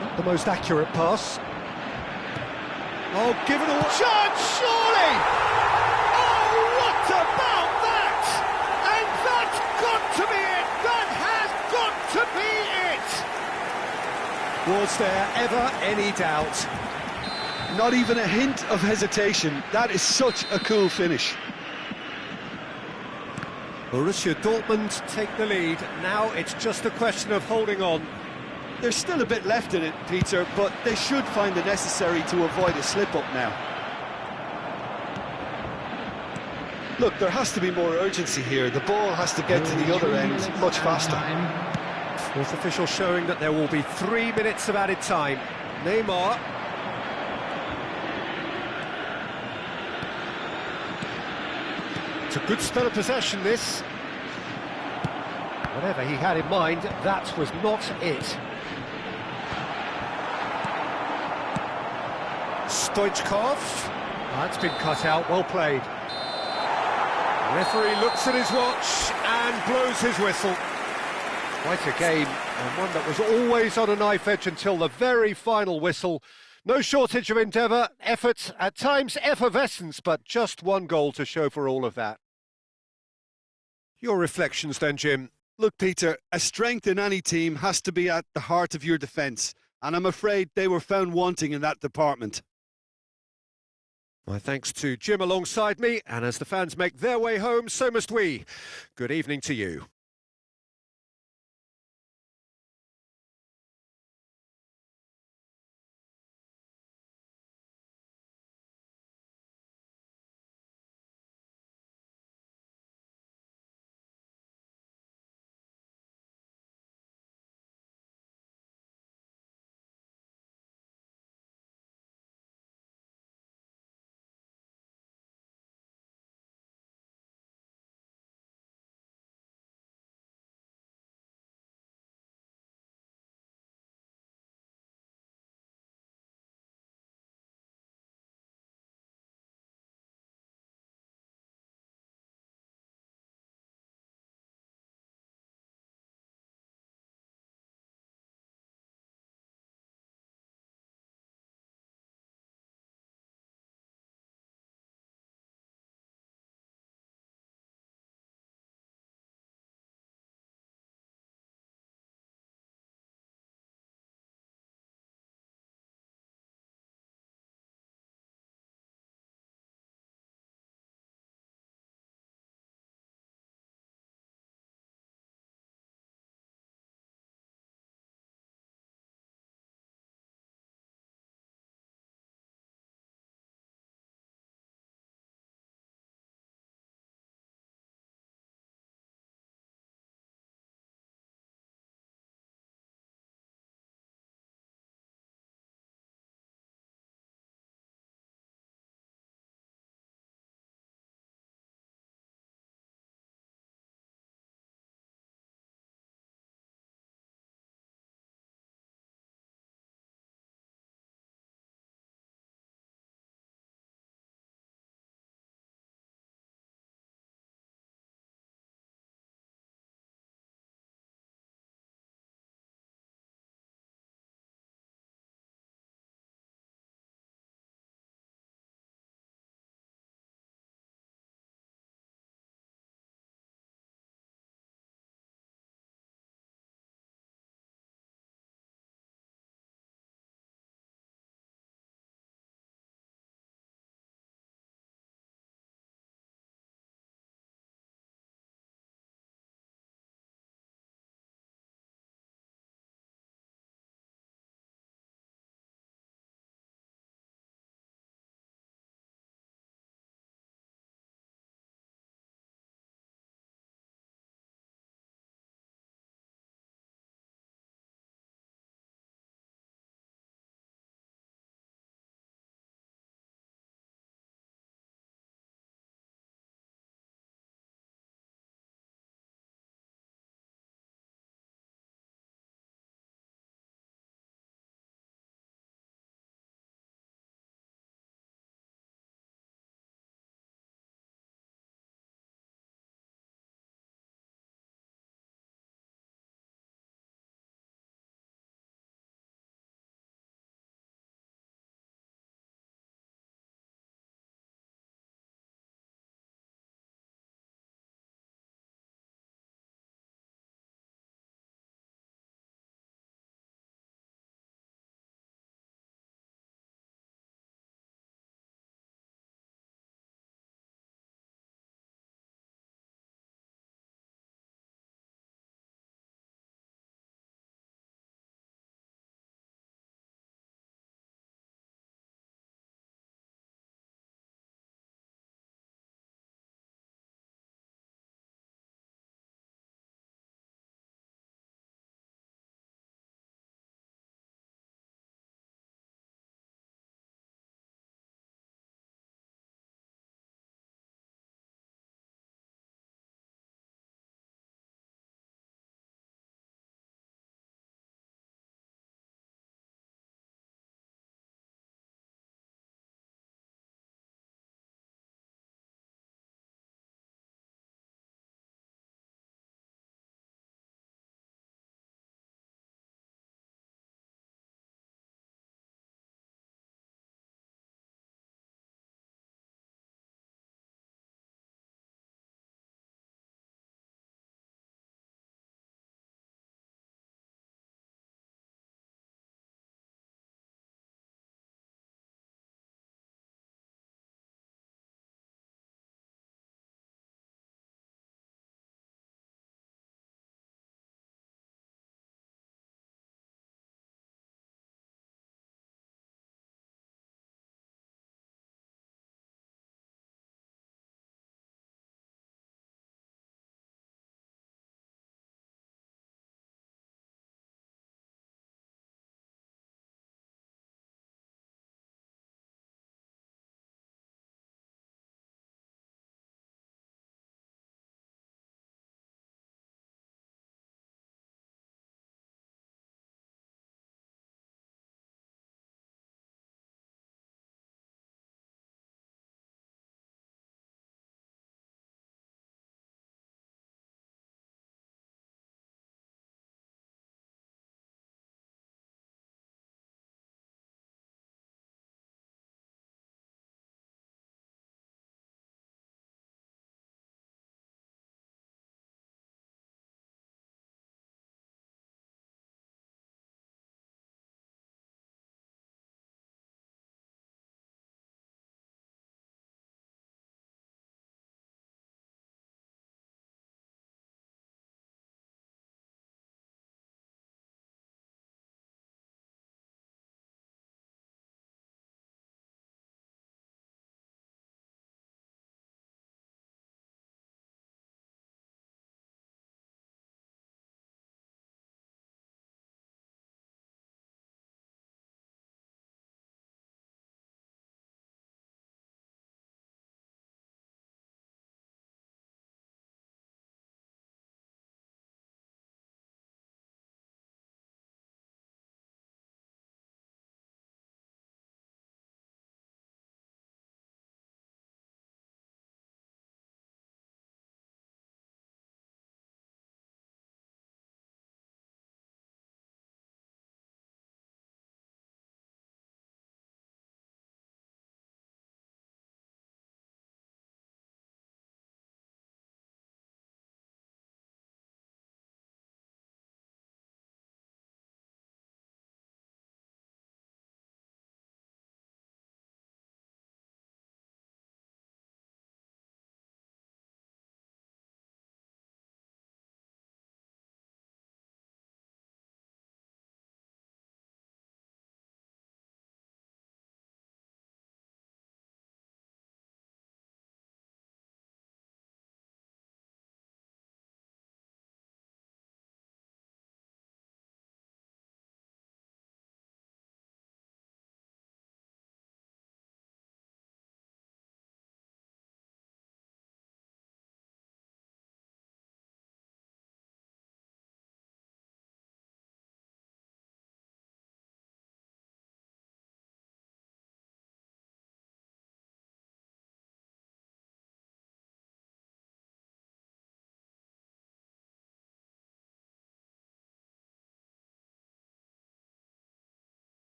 Not the most accurate pass. Oh, give it a chance, surely! Oh, what about that? And that's got to be it! That has got to be it! Was there ever any doubt? Not even a hint of hesitation. That is such a cool finish. Borussia Dortmund take the lead. Now it's just a question of holding on. There's still a bit left in it, Peter, but they should find it necessary to avoid a slip-up now. Look, there has to be more urgency here. The ball has to get to the other end much faster. Fourth official showing that there will be 3 minutes of added time. Neymar. It's a good spell of possession, this. Whatever he had in mind, that was not it. Stoichkov. That's been cut out, well played. Referee looks at his watch and blows his whistle. Quite a game, and one that was always on a knife edge until the very final whistle. No shortage of endeavour, effort, at times effervescence, but just one goal to show for all of that. Your reflections then, Jim? Look, Peter, a strength in any team has to be at the heart of your defence, and I'm afraid they were found wanting in that department. My thanks to Jim alongside me, and as the fans make their way home, so must we. Good evening to you.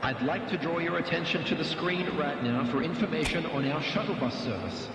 I'd like to draw your attention to the screen right now for information on our shuttle bus service.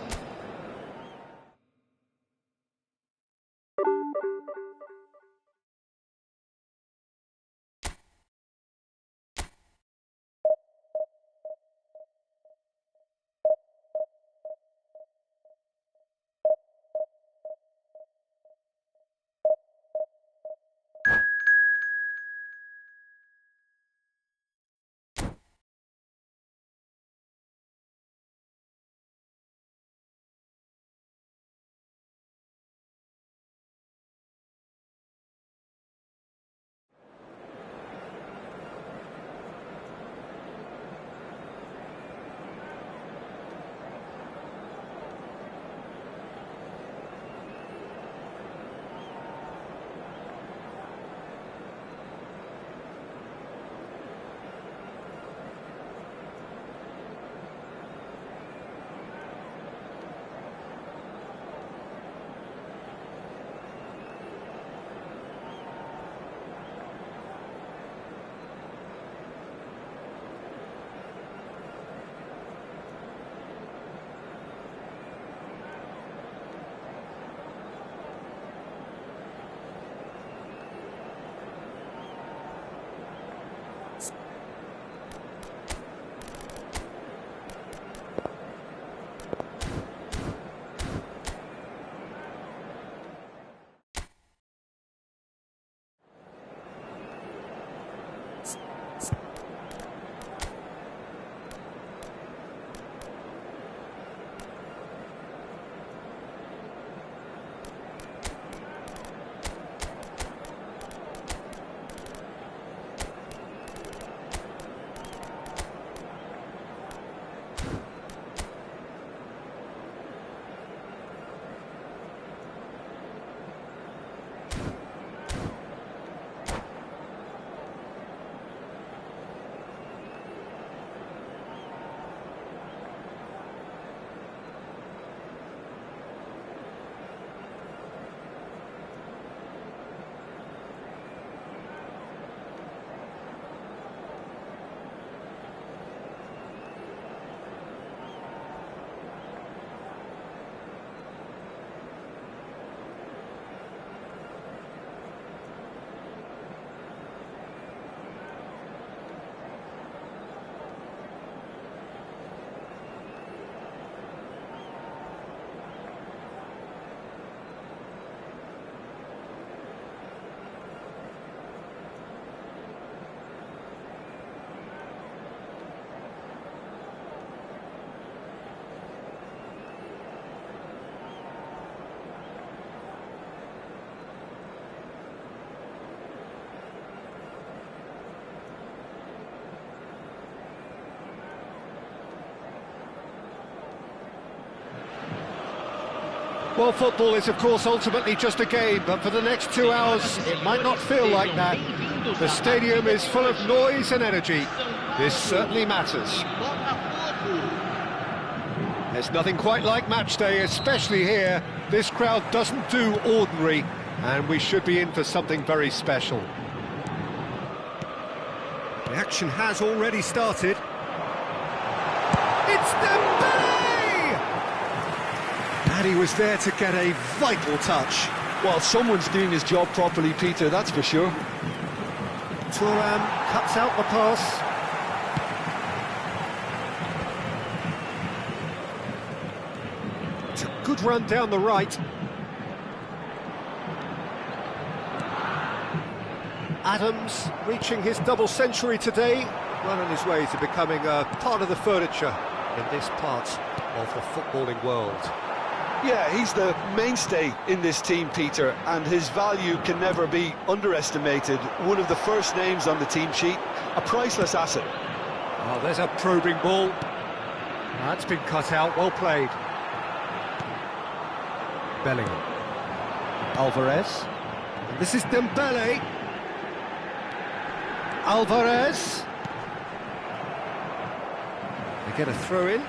Well, football is, of course, ultimately just a game, but for the next 2 hours, it might not feel like that. The stadium is full of noise and energy. This certainly matters. There's nothing quite like match day, especially here. This crowd doesn't do ordinary, and we should be in for something very special. The action has already started. It's Dembele! And he was there to get a vital touch. Well, someone's doing his job properly, Peter, that's for sure. Thuram cuts out the pass. It's a good run down the right. Adams reaching his double century today, well on his way to becoming a part of the furniture in this part of the footballing world. Yeah, he's the mainstay in this team, Peter, and his value can never be underestimated. One of the first names on the team sheet, a priceless asset. Oh, there's a probing ball. That's been cut out, well played. Bellingham. Alvarez. And this is Dembele. Alvarez. They get a throw in.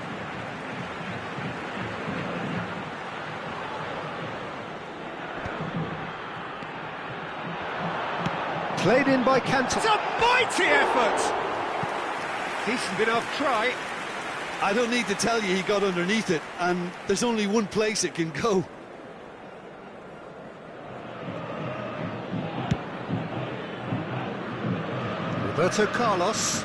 Played in by Kante. It's a mighty effort! Decent enough try. I don't need to tell you he got underneath it, and there's only one place it can go. Roberto Carlos.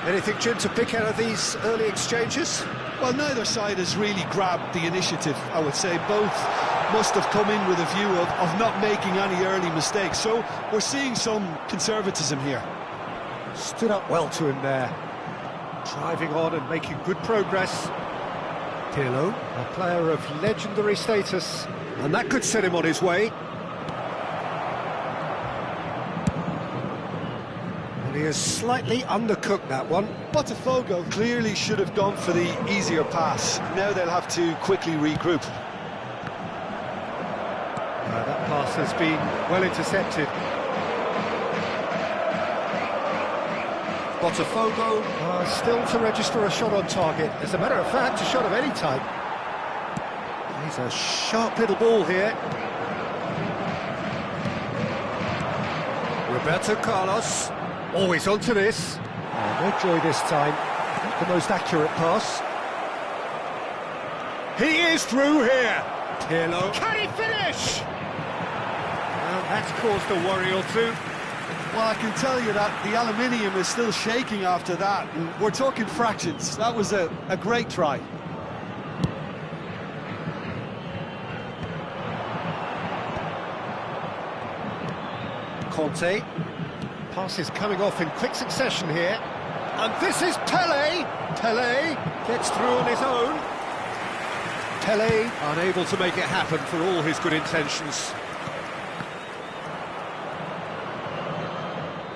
Anything, Jim, to pick out of these early exchanges? Well, neither side has really grabbed the initiative, I would say. Both must have come in with a view of not making any early mistakes. So we're seeing some conservatism here. Stood up well to him there. Driving on and making good progress. Pirlo, a player of legendary status. And that could set him on his way. He has slightly undercooked that one. BOTAFOGO clearly should have gone for the easier pass. Now they'll have to quickly regroup. That pass has been well intercepted. BOTAFOGO still to register a shot on target. As a matter of fact, a shot of any type. He's a sharp little ball here. Roberto Carlos. Always onto this. No joy this time. Not the most accurate pass. He is through here. Pirlo. Can he finish? Well, that's caused a worry or two. Well, I can tell you that the aluminium is still shaking after that. And we're talking fractions. That was a great try. Conte. Passes coming off in quick succession here. And this is Pele. Pele gets through on his own. Pele unable to make it happen for all his good intentions.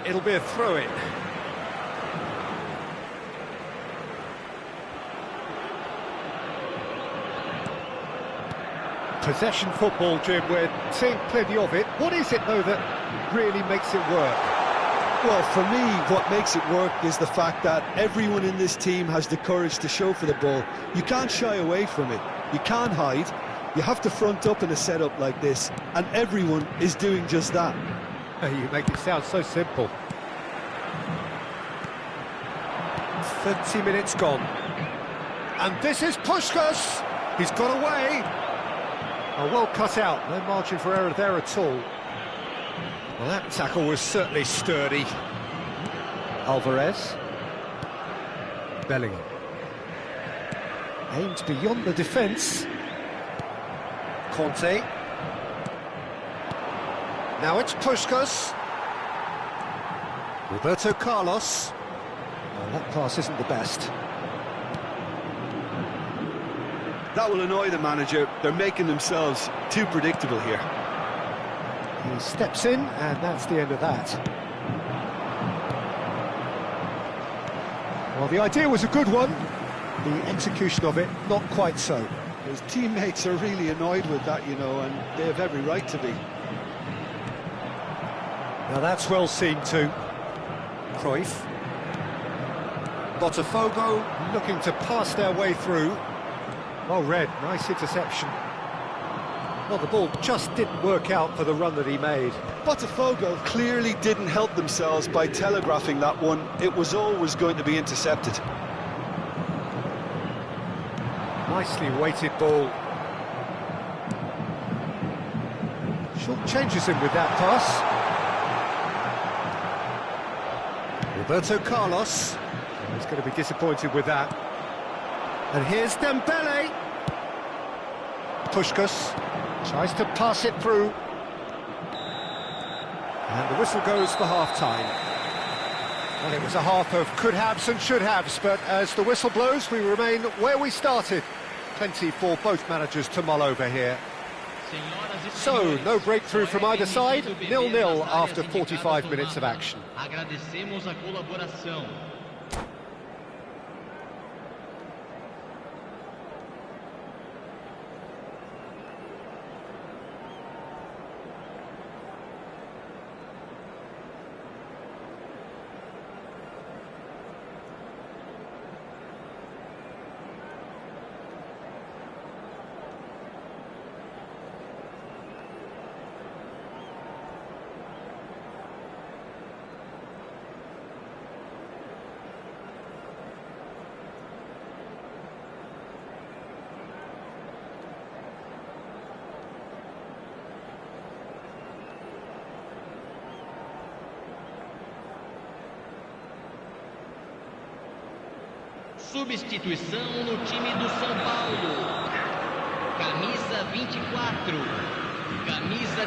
It'll be a throw-in. Possession football, Jim, we're seeing plenty of it. What is it, though, that really makes it work? Well, for me, what makes it work is the fact that everyone in this team has the courage to show for the ball. You can't shy away from it. You can't hide. You have to front up in a setup like this, and everyone is doing just that. You make it sound so simple. 30 minutes gone. And this is Puskás. He's got away. Oh, well cut out. No margin for error there at all. Well, that tackle was certainly sturdy. Alvarez. Bellingham. Aimed beyond the defence. Conte. Now it's Puskás. Roberto Carlos. Oh, that pass isn't the best. That will annoy the manager. They're making themselves too predictable here. He steps in, and that's the end of that. Well, the idea was a good one. The execution of it, not quite so. His teammates are really annoyed with that, you know, and they have every right to be. Now that's well seen too. Cruyff. BOTAFOGO looking to pass their way through. Well read, nice interception. Well, the ball just didn't work out for the run that he made. BOTAFOGO clearly didn't help themselves by telegraphing that one. It was always going to be intercepted. Nicely weighted ball. Short changes him with that pass. Roberto Carlos. He's going to be disappointed with that. And here's Dembele. Puskás tries to pass it through. And the whistle goes for half-time. Well, it was a half of could-haves and should-haves, but as the whistle blows, we remain where we started. Plenty for both managers to mull over here. So, no breakthrough from either side, 0-0 after 45 minutes of action. Agradecemos a colaboração. Substituição no time do São Paulo. Camisa 24. Camisa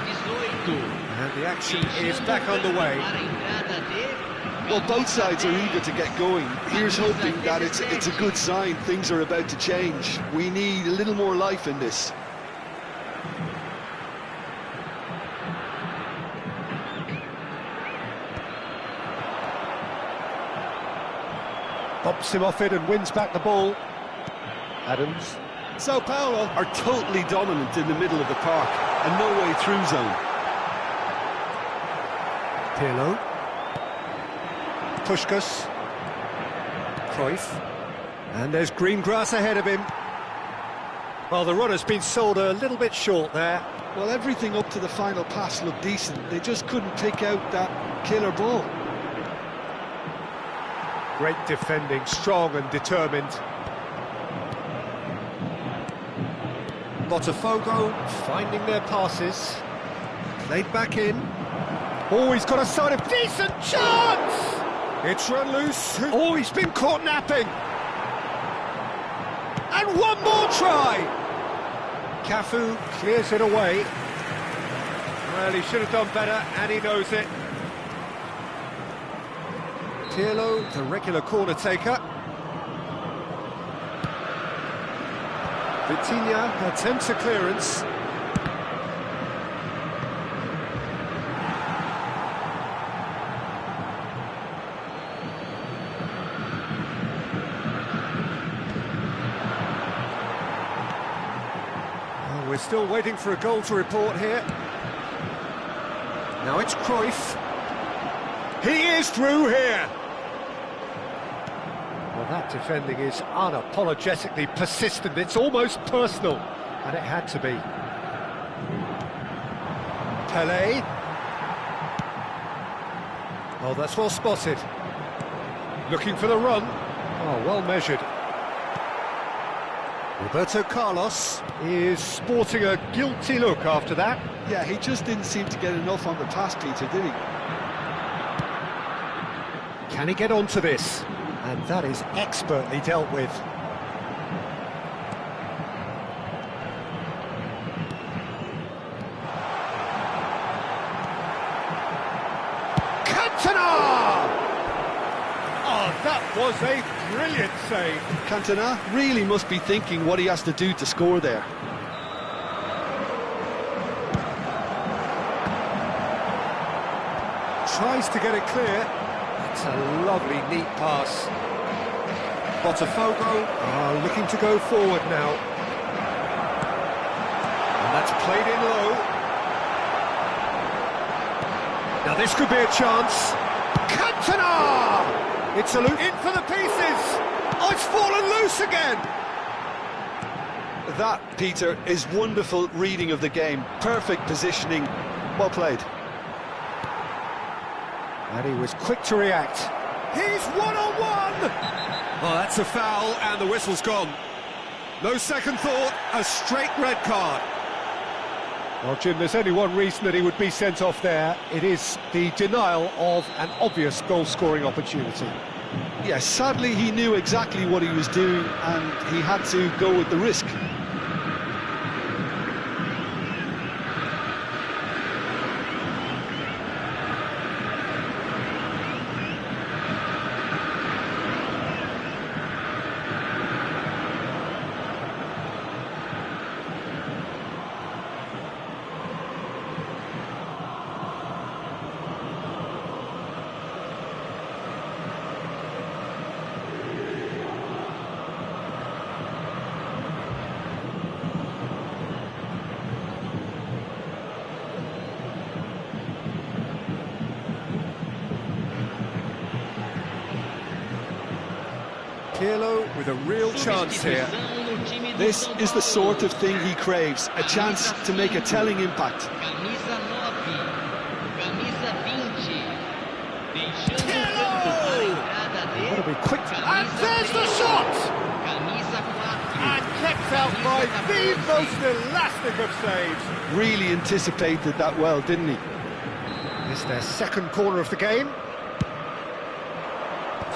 18. And the action is back underway. Well, both sides are eager to get going. Here's hoping that it's a good sign. Things are about to change. We need a little more life in this. Bumps him off it and wins back the ball. Adams. Sao Paulo are totally dominant in the middle of the park and no way through zone. Pirlo. Puskás. Cruyff. And there's green grass ahead of him. Well, the runner's been sold a little bit short there. Well, everything up to the final pass looked decent. They just couldn't pick out that killer ball. Great defending, strong and determined. BOTAFOGO finding their passes. Played back in. Oh, he's got a sign of decent chance! It's run loose. Oh, he's been caught napping. And one more try! Cafu clears it away. Well, he should have done better, and he knows it. Pirlo, the regular corner taker. Vitinha attempts a clearance. Oh, we're still waiting for a goal to report here. Now it's Cruyff. He is through here. Well, that defending is unapologetically persistent. It's almost personal, and it had to be. Pelé. Oh, that's well spotted. Looking for the run. Oh, well measured. Roberto Carlos is sporting a guilty look after that. Yeah, he just didn't seem to get enough on the pass, Peter, did he? Can he get onto this? And that is expertly dealt with. Cantona! Oh, that was a brilliant save. Cantona really must be thinking what he has to do to score there. Tries to get it clear. It's a lovely, neat pass. BOTAFOGO are looking to go forward now. And that's played in low. Now this could be a chance. Cantona! It's a loop in for the pieces. Oh, it's fallen loose again. That, Peter, is wonderful reading of the game. Perfect positioning. Well played. And he was quick to react. He's one-on-one! Oh, that's a foul, and the whistle's gone. No second thought, a straight red card. Well, Jim, there's only one reason that he would be sent off there. It is the denial of an obvious goal-scoring opportunity. Yes, sadly he knew exactly what he was doing, and he had to go with the risk. Pirlo with a real chance here. This is the sort of thing he craves, a chance to make a telling impact. Pirlo! Got to be quick. And there's the shot! And kept out by the most elastic of saves. Really anticipated that well, didn't he? It's their second corner of the game.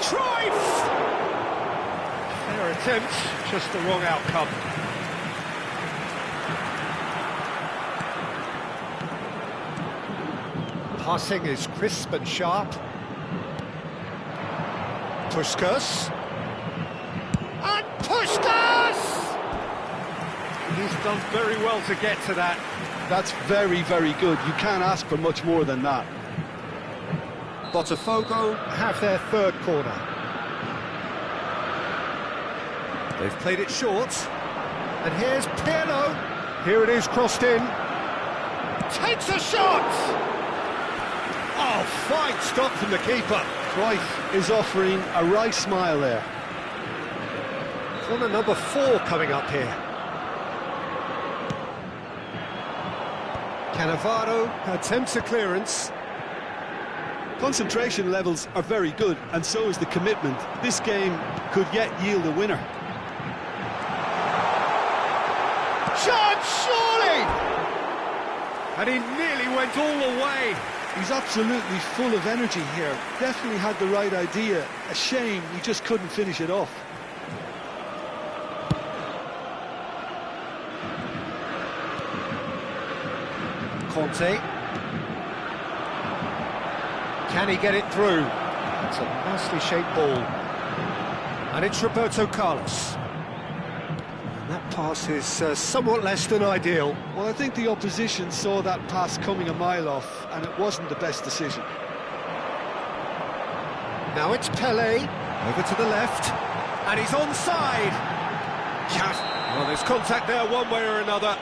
Cruyff! clever attempt, just the wrong outcome. Passing is crisp and sharp. Puskas. And Puskas! He's done very well to get to that. That's very, very good. You can't ask for much more than that. BOTAFOGO have their third corner. They've played it short. And here's Pirlo. Here it is, crossed in. Takes a shot! Oh, fine stop from the keeper. Cruyff is offering a right smile there. Corner number 4 coming up here. Cannavaro attempts a clearance. Concentration levels are very good, and so is the commitment. This game could yet yield a winner. Shot, surely! And he nearly went all the way. He's absolutely full of energy here. Definitely had the right idea. A shame he just couldn't finish it off. Conte. Can he get it through? It's a nicely shaped ball. And it's Roberto Carlos. And that pass is somewhat less than ideal. Well, I think the opposition saw that pass coming a mile off, and it wasn't the best decision. Now it's Pelé, over to the left, and he's onside. Well, there's contact there one way or another.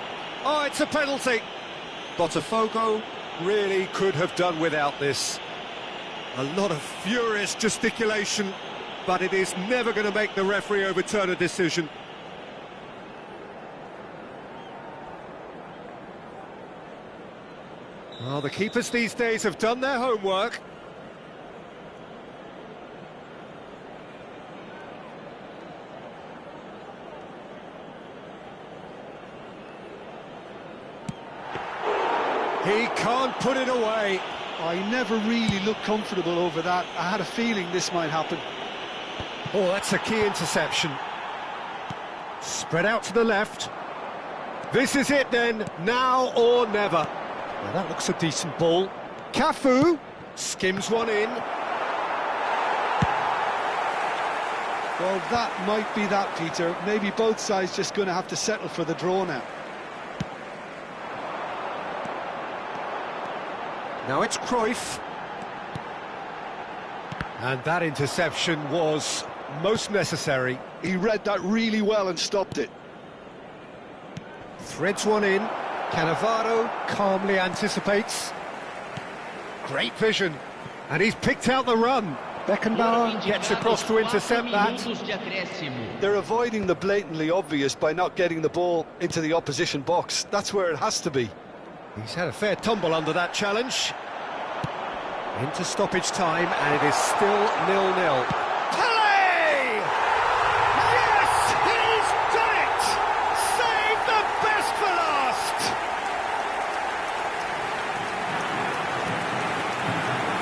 Oh, it's a penalty. BOTAFOGO really could have done without this. A lot of furious gesticulation, but it is never going to make the referee overturn a decision. Well, the keepers these days have done their homework. He can't put it away. I never really looked comfortable over that. I had a feeling this might happen. Oh, that's a key interception. Spread out to the left. This is it then, now or never. Well, that looks a decent ball. Cafu skims one in. Well, that might be that, Peter. Maybe both sides just going to have to settle for the draw now. Now it's Cruyff. And that interception was most necessary. He read that really well and stopped it. Threads one in. Cannavaro calmly anticipates. Great vision. And he's picked out the run. Beckenbauer gets across to intercept that. They're avoiding the blatantly obvious by not getting the ball into the opposition box. That's where it has to be. He's had a fair tumble under that challenge. Into stoppage time, and it is still 0-0. Pelé! Yes, he's done it! Save the best for last!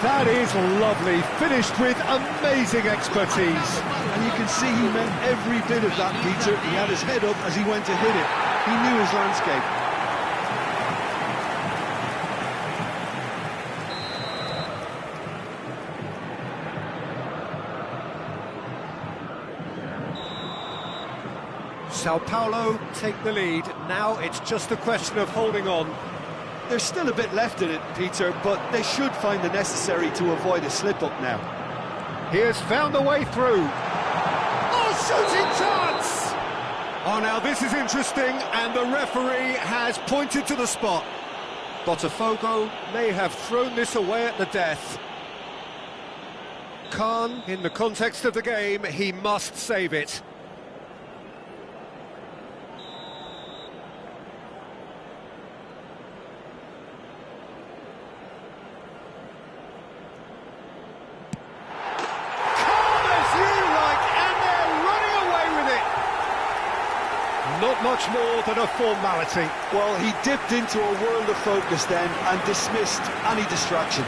That is lovely, finished with amazing expertise. And you can see he meant every bit of that, Peter. He had his head up as he went to hit it. He knew his landscape. Sao Paulo take the lead. Now it's just a question of holding on. There's still a bit left in it, Peter, but they should find the necessary to avoid a slip-up now. He has found a way through. Oh, shooting chance! Oh, now this is interesting, and the referee has pointed to the spot. BOTAFOGO may have thrown this away at the death. Khan, in the context of the game, he must save it. Not much more than a formality. Well, he dipped into a world of focus then and dismissed any distraction.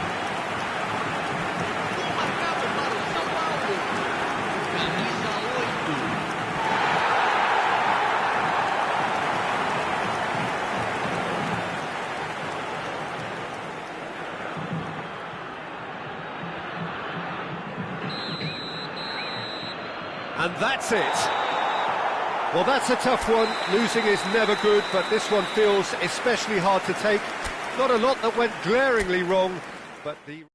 And that's it. Well, that's a tough one. Losing is never good, but this one feels especially hard to take. Not a lot that went glaringly wrong, but the...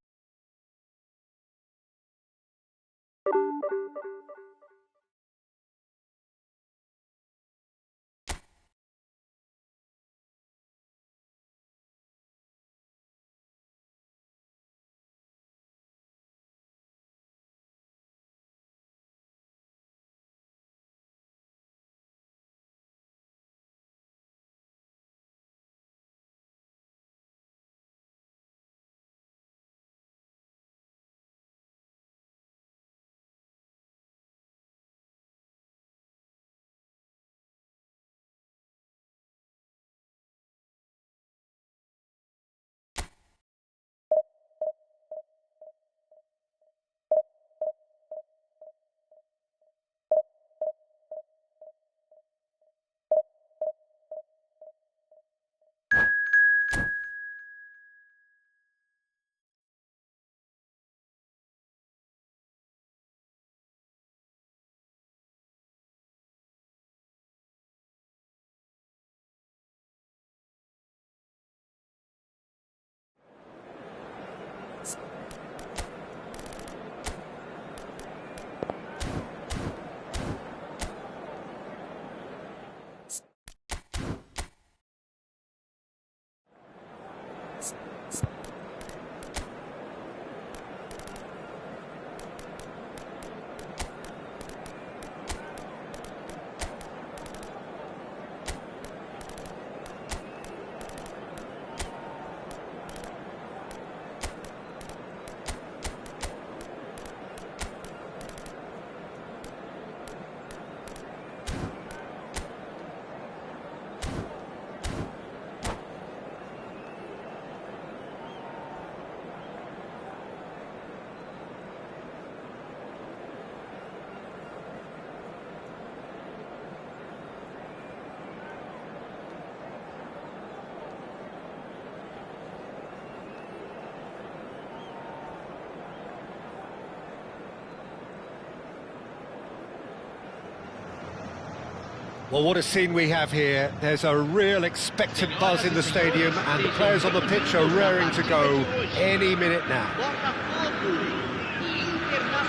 Well, what a scene we have here. There's a real expectant buzz in the stadium, and the players on the pitch are raring to go any minute now.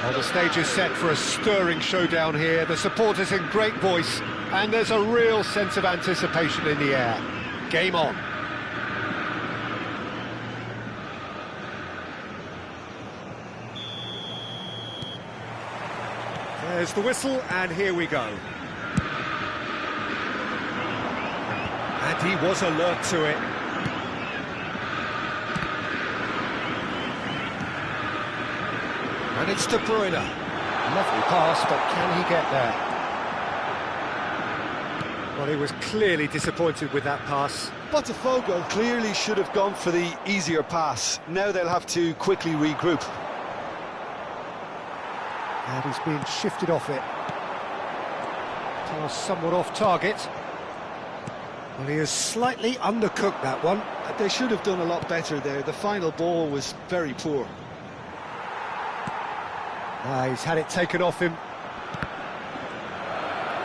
Well, the stage is set for a stirring showdown here. The supporters in great voice, and there's a real sense of anticipation in the air. Game on. There's the whistle, and here we go. And he was alert to it. And it's De Bruyne. Lovely pass, but can he get there? Well, he was clearly disappointed with that pass. BOTAFOGO clearly should have gone for the easier pass. Now they'll have to quickly regroup. And he's been shifted off it. Pass somewhat off target. Well, he has slightly undercooked that one. They should have done a lot better there. The final ball was very poor. He's had it taken off him.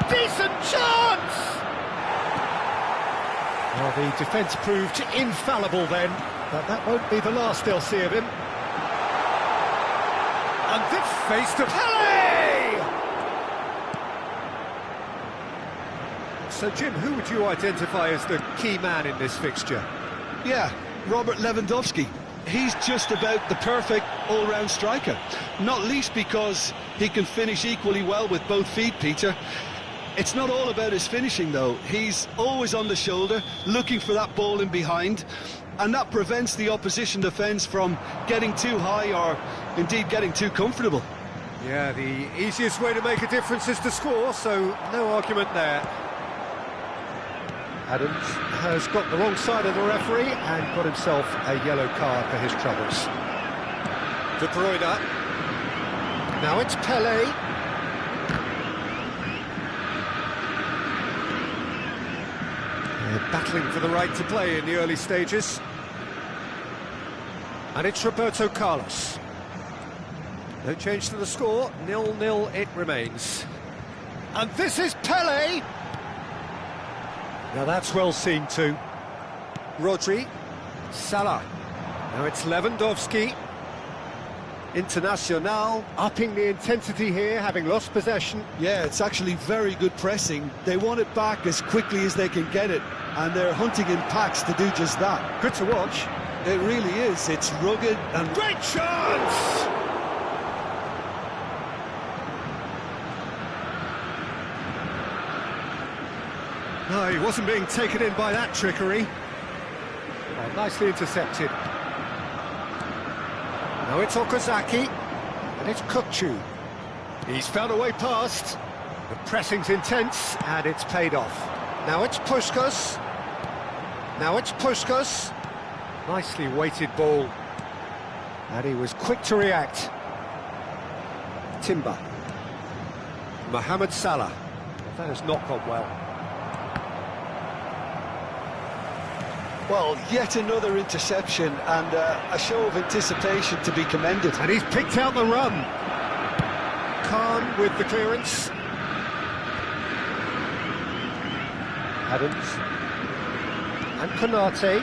Decent chance! Well, the defence proved infallible then, but that won't be the last they'll see of him. And the face to Pele! So, Jim, who would you identify as the key man in this fixture? Yeah, Robert Lewandowski. He's just about the perfect all-round striker. Not least because he can finish equally well with both feet, Peter. It's not all about his finishing, though. He's always on the shoulder, looking for that ball in behind, and that prevents the opposition defence from getting too high or, indeed, getting too comfortable. Yeah, the easiest way to make a difference is to score, so no argument there. Adams has got the wrong side of the referee and got himself a yellow card for his troubles. De Bruyne. Now it's Pele. They're battling for the right to play in the early stages. And it's Roberto Carlos. No change to the score, 0-0 it remains. And this is Pele. Now that's well seen too. Rodri, Salah. Now it's Lewandowski. Internacional, upping the intensity here, having lost possession. Yeah, it's actually very good pressing. They want it back as quickly as they can get it, and they're hunting in packs to do just that. Good to watch. It really is. It's rugged and... Great chance! No, he wasn't being taken in by that trickery. Oh, nicely intercepted. Now it's Okazaki, and it's Kukçu. He's found a way past. The pressing's intense, and it's paid off. Now it's Puskás. Now it's Puskás. Nicely weighted ball. And he was quick to react. Timber. Mohamed Salah. That has not gone well. Well, yet another interception and a show of anticipation to be commended. And he's picked out the run. Khan with the clearance. Adams. And Konate.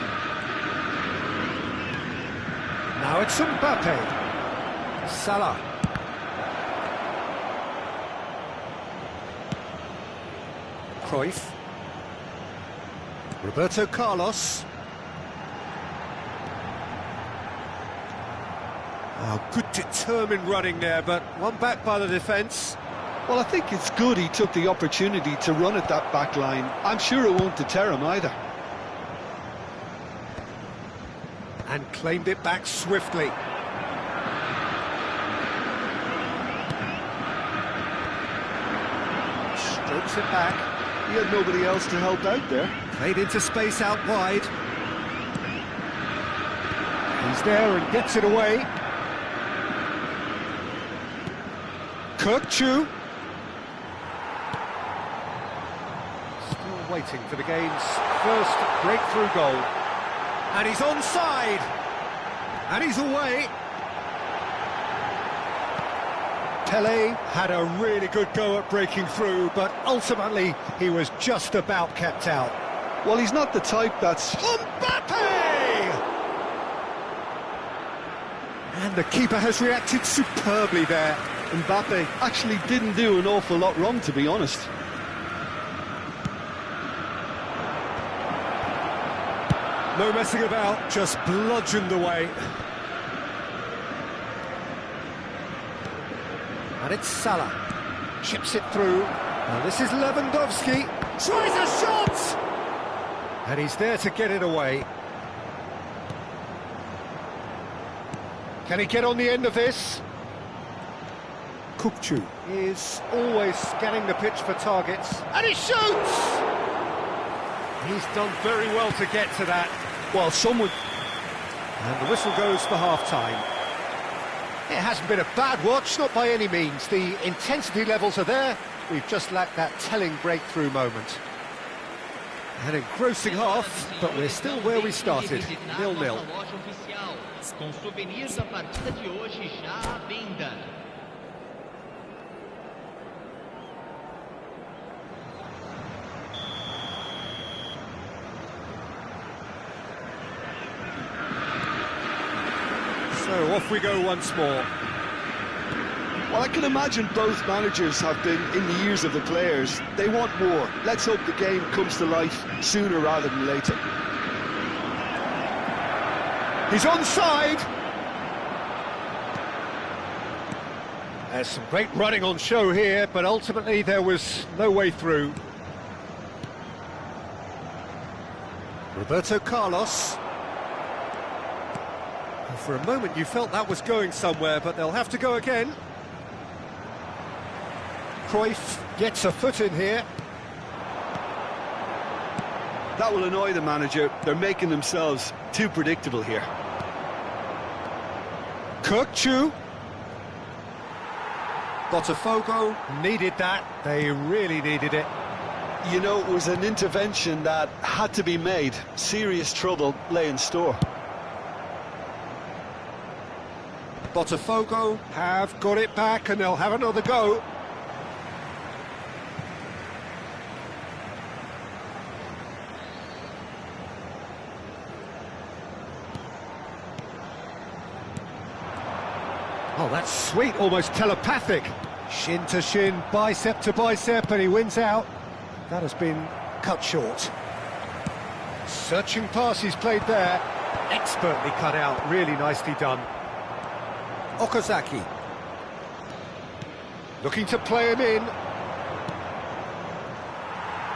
Now it's Mbappe. Salah. Cruyff. Roberto Carlos. Oh, good determined running there, but one back by the defence. Well, I think it's good he took the opportunity to run at that back line. I'm sure it won't deter him either. And claimed it back swiftly. Strokes it back. He had nobody else to help out there. Played into space out wide. He's there and gets it away. Kukçu. Still waiting for the game's first breakthrough goal. And he's onside. And he's away. Pele had a really good go at breaking through, but ultimately he was just about kept out. Well, he's not the type that's... Mbappe! And the keeper has reacted superbly there. Mbappe actually didn't do an awful lot wrong, to be honest. No messing about, just bludgeoned away. And it's Salah. Chips it through. Now this is Lewandowski. Tries a shot! And he's there to get it away. Can he get on the end of this? Kukçu is always scanning the pitch for targets. And he shoots! He's done very well to get to that. Well, someone... And the whistle goes for half-time. It hasn't been a bad watch, not by any means. The intensity levels are there. We've just lacked that telling breakthrough moment. An engrossing half, but we're still where we started, 0-0. Com souvenirs da partida de hoje já à venda. So off we go once more. Well, I can imagine both managers have been in the ears of the players. They want more. Let's hope the game comes to life sooner rather than later. He's onside. There's some great running on show here, but ultimately there was no way through. Roberto Carlos. And for a moment you felt that was going somewhere, but they'll have to go again. Cruyff gets a foot in here. That will annoy the manager. They're making themselves too predictable here. Kukçu. BOTAFOGO needed that. They really needed it. You know, it was an intervention that had to be made. Serious trouble lay in store. BOTAFOGO have got it back and they'll have another go. Oh, that's sweet, almost telepathic. Shin to shin, bicep to bicep, and he wins out. That has been cut short. Searching pass he's played there. Expertly cut out, really nicely done. Okazaki. Looking to play him in.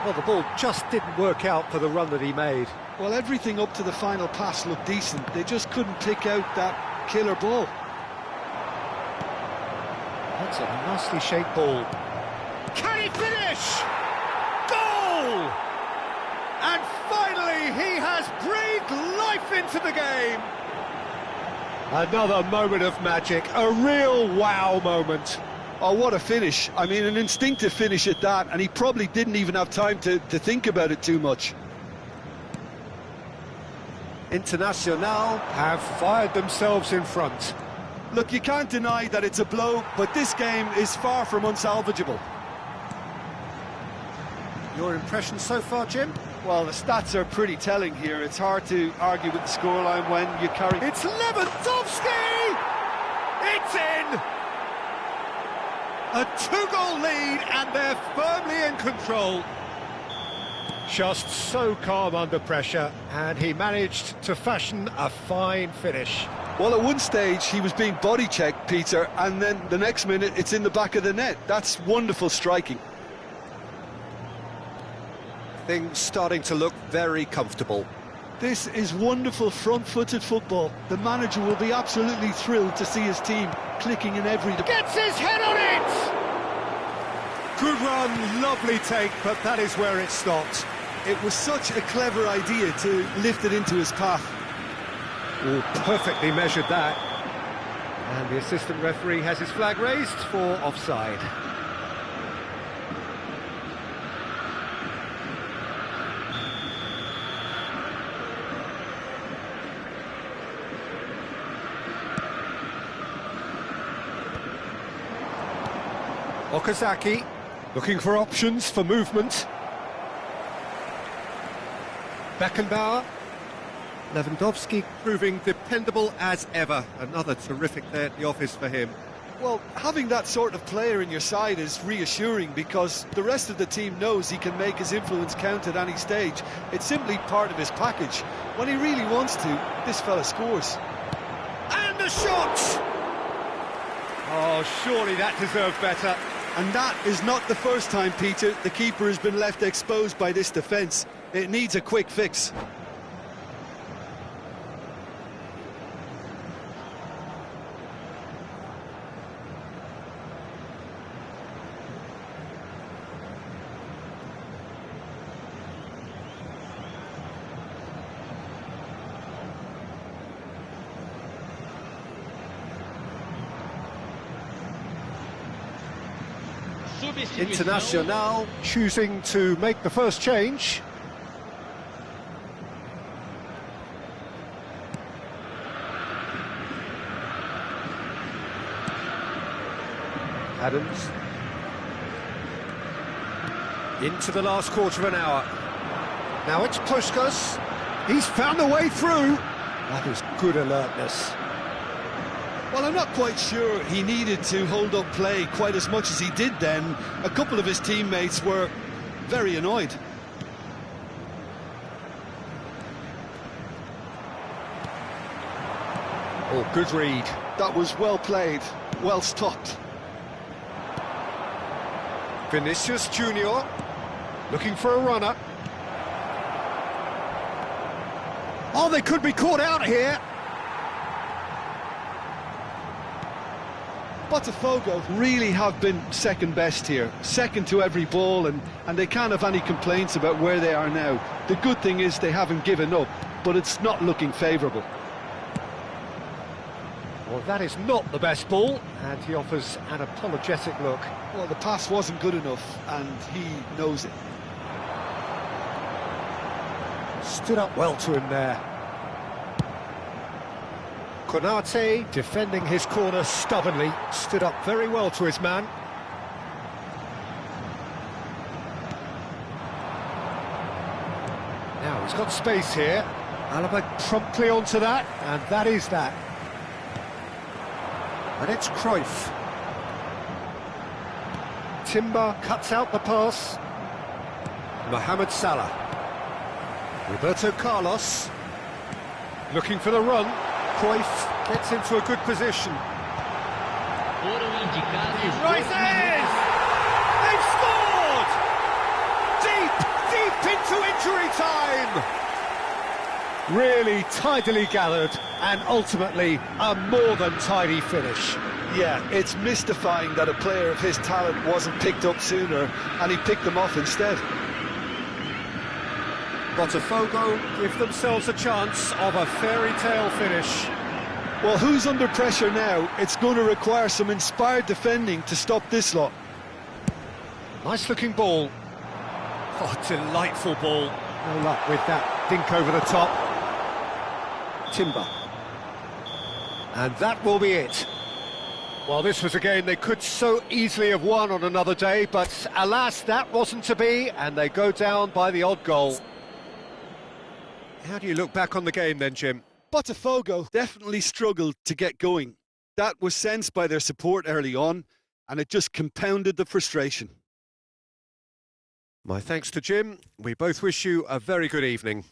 Well, the ball just didn't work out for the run that he made. Well, everything up to the final pass looked decent. They just couldn't pick out that killer ball. That's a nicely shaped ball. Can he finish? Goal! And finally, he has breathed life into the game. Another moment of magic, a real wow moment. Oh, what a finish. I mean, an instinctive finish at that, and he probably didn't even have time to think about it too much. Internacional have fired themselves in front. Look, you can't deny that it's a blow, but this game is far from unsalvageable. Your impression so far, Jim? Well, the stats are pretty telling here. It's hard to argue with the scoreline when you carry... It's Lewandowski! It's in! A two-goal lead, and they're firmly in control. Just so calm under pressure, and he managed to fashion a fine finish. Well, at one stage, he was being body-checked, Peter, and then the next minute, it's in the back of the net. That's wonderful striking. Things starting to look very comfortable. This is wonderful front-footed football. The manager will be absolutely thrilled to see his team clicking in every... Gets his head on it! Good run, lovely take, but that is where it stopped. It was such a clever idea to lift it into his path. Oh, perfectly measured that. And the assistant referee has his flag raised for offside. Okazaki, looking for options for movement. Beckenbauer. Lewandowski proving dependable as ever. Another terrific day at the office for him. Well, having that sort of player in your side is reassuring because the rest of the team knows he can make his influence count at any stage. It's simply part of his package. When he really wants to, this fella scores. And a shot! Oh, surely that deserved better. And that is not the first time, Peter, the keeper has been left exposed by this defence. It needs a quick fix. Internacional choosing to make the first change. Adams. Into the last quarter of an hour. Now it's Puskas. He's found a way through. That is good alertness. Well, I'm not quite sure he needed to hold up play quite as much as he did then. A couple of his teammates were very annoyed. Oh, good read. That was well played, well stopped. Vinicius Junior looking for a runner. Oh, they could be caught out here. BOTAFOGO really have been second best here, second to every ball, and they can't have any complaints about where they are now. The good thing is they haven't given up, but it's not looking favourable. Well, that is not the best ball, and he offers an apologetic look. Well, the pass wasn't good enough, and he knows it. Stood up well to him there. Konate defending his corner stubbornly, stood up very well to his man. Now he's got space here. Alaba promptly onto that, and that is that. And it's Cruyff. Timber cuts out the pass. Mohamed Salah. Roberto Carlos. Looking for the run. Cruyff gets into a good position. Rises! They've scored! Deep into injury time! Really tidily gathered, and ultimately a more than tidy finish. Yeah, it's mystifying that a player of his talent wasn't picked up sooner, and he picked them off instead. BOTAFOGO give themselves a chance of a fairy tale finish. Well, who's under pressure now? It's going to require some inspired defending to stop this lot. Nice looking ball. Oh, delightful ball. No luck with that dink over the top. Timber. And that will be it. Well, this was a game they could so easily have won on another day, but alas, that wasn't to be, and they go down by the odd goal. How do you look back on the game then, Jim? BOTAFOGO definitely struggled to get going. That was sensed by their support early on, and it just compounded the frustration. My thanks to Jim. We both wish you a very good evening.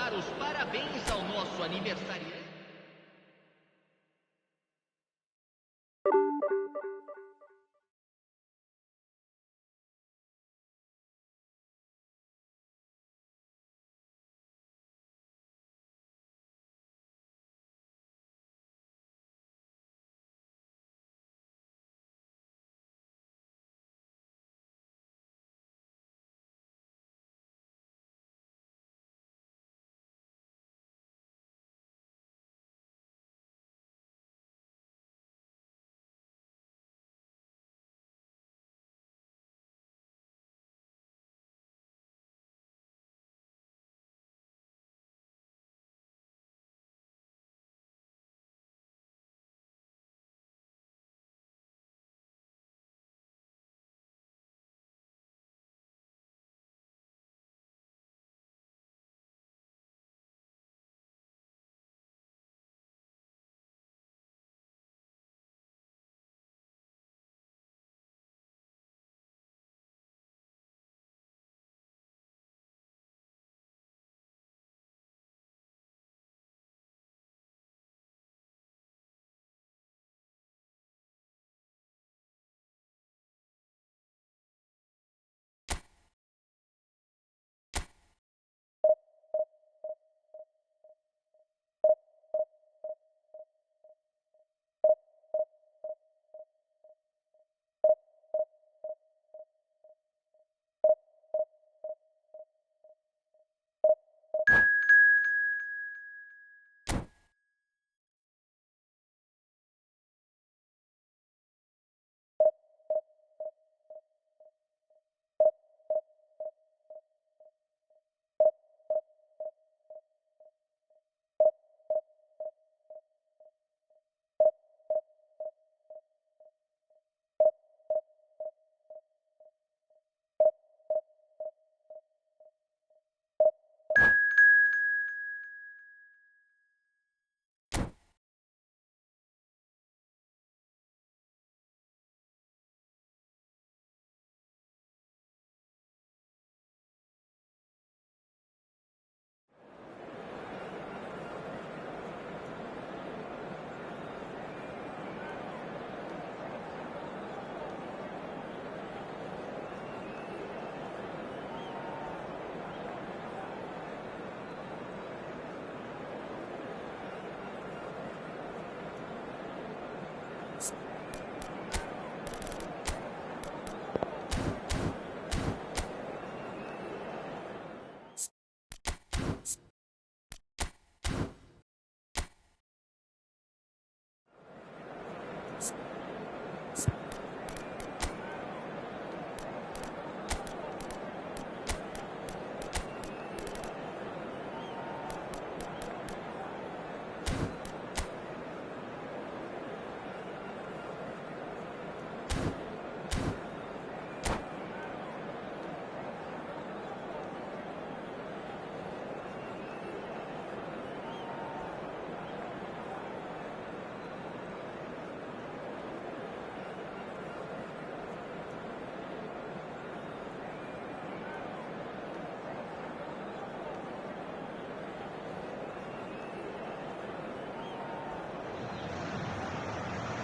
dar os parabéns ao nosso aniversário.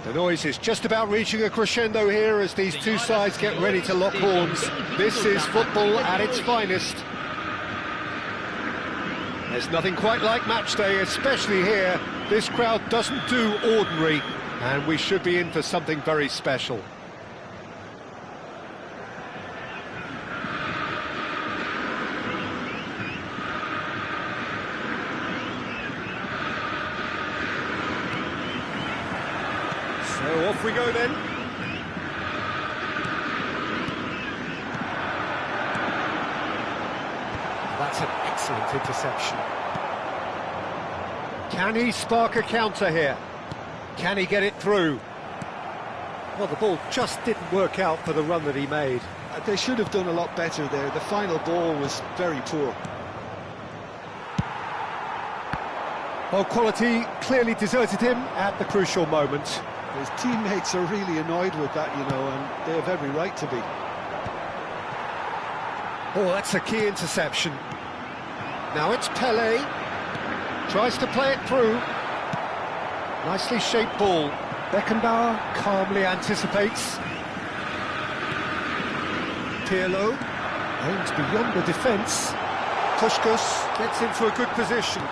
The noise is just about reaching a crescendo here as these two sides get ready to lock horns. This is football at its finest. There's nothing quite like match day, especially here. This crowd doesn't do ordinary, and we should be in for something very special. So off we go then. That's an excellent interception. Can he spark a counter here? Can he get it through? Well, the ball just didn't work out for the run that he made. They should have done a lot better there. The final ball was very poor. Well, quality clearly deserted him at the crucial moment. His teammates are really annoyed with that, you know, and they have every right to be. Oh, that's a key interception. Now it's Pele. Tries to play it through. Nicely shaped ball. Beckenbauer calmly anticipates. Pirlo aims beyond the defence. Puskás gets into a good position.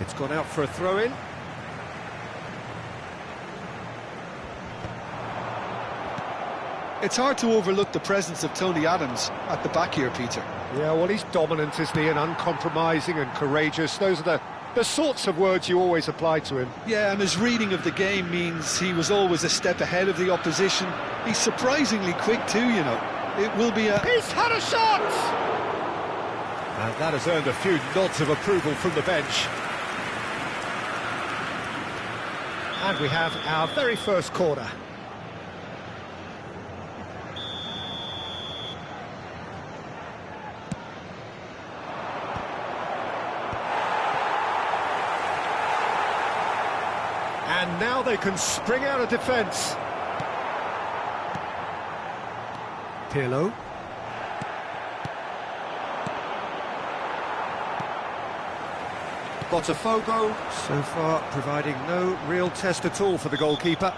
It's gone out for a throw-in. It's hard to overlook the presence of Tony Adams at the back here, Peter. Yeah, well, he's dominant, isn't he, and uncompromising and courageous. Those are the sorts of words you always apply to him. Yeah, and his reading of the game means he was always a step ahead of the opposition. He's surprisingly quick too, you know. It will be a... He's had a shot! And that has earned a few nods of approval from the bench. And we have our very first corner. And now they can spring out of defence. Pirlo. BOTAFOGO, so far providing no real test at all for the goalkeeper.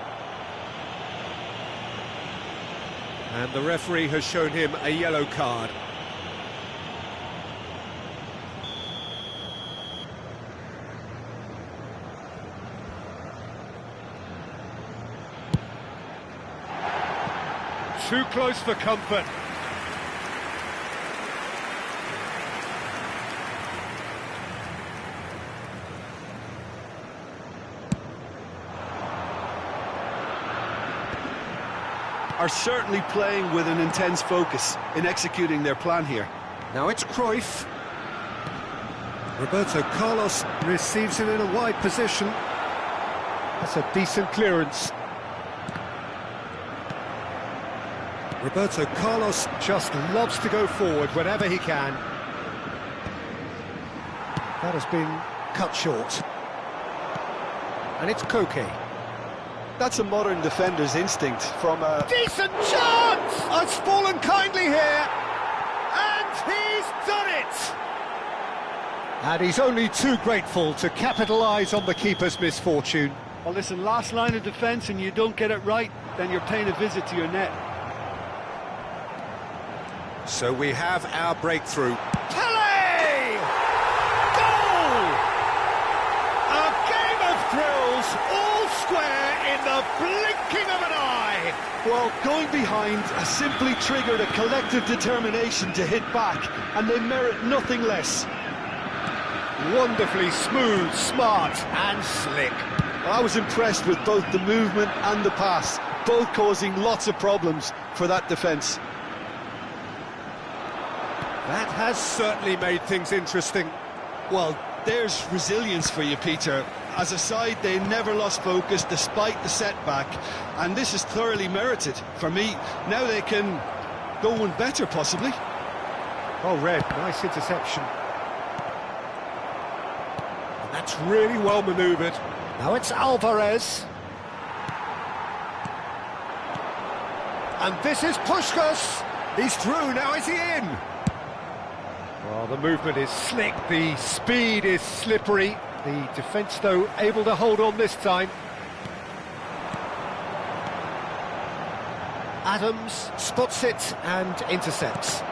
And the referee has shown him a yellow card. Too close for comfort. Are certainly playing with an intense focus in executing their plan here. Now it's Cruyff. Roberto Carlos receives it in a wide position. That's a decent clearance. Roberto Carlos just loves to go forward whenever he can. That has been cut short. And it's Koke. That's a modern defender's instinct from a... Decent chance! It's fallen kindly here. And he's done it! And he's only too grateful to capitalise on the keeper's misfortune. Well, listen, last line of defence and you don't get it right, then you're paying a visit to your net. So we have our breakthrough. Pele! Goal! A game of thrills, all square in the blinking of an eye. Well, going behind has simply triggered a collective determination to hit back, and they merit nothing less. Wonderfully smooth, smart and slick. I was impressed with both the movement and the pass, both causing lots of problems for that defence. That has certainly made things interesting. Well, there's resilience for you, Peter. As a side, they never lost focus despite the setback, and this is thoroughly merited for me. Now they can go one better, possibly. Oh, Red, nice interception. And that's really well manoeuvred. Now it's Alvarez. And this is Puskás. He's through, now is he in? Well, the movement is slick, the speed is slippery. The defence, though, able to hold on this time. Adams spots it and intercepts.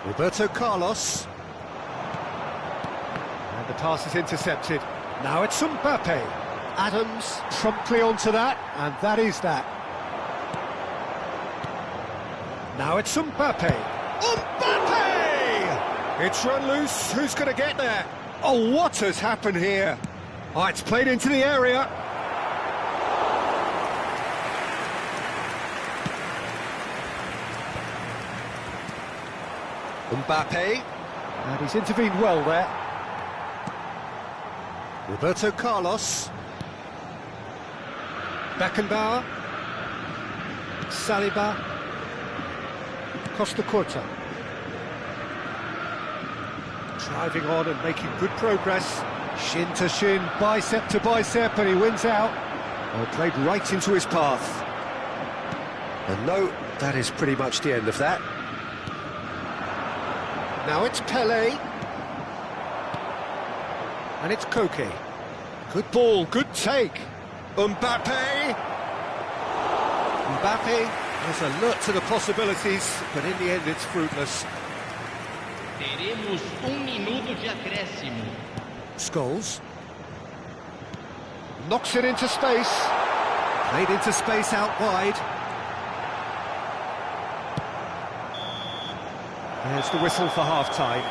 Roberto Carlos. And the pass is intercepted. Now it's Mbappe. Adams promptly onto that, and that is that. Now it's Mbappe. Mbappe! It's run loose. Who's going to get there? Oh, what has happened here? Oh, it's played into the area. Mbappe. And he's intervened well there. Roberto Carlos. Beckenbauer. Saliba. Costa Curta. Driving on and making good progress. Shin to shin, bicep to bicep, and he wins out. Well, played right into his path. And no, that is pretty much the end of that. Now it's Pelé. And it's Koke. Good ball, good take. Mbappe. Mbappe is alert to the possibilities, but in the end it's fruitless. Teremos minuto de acréscimo. Scholes. Knocks it into space. Played into space out wide. There's the whistle for half-time.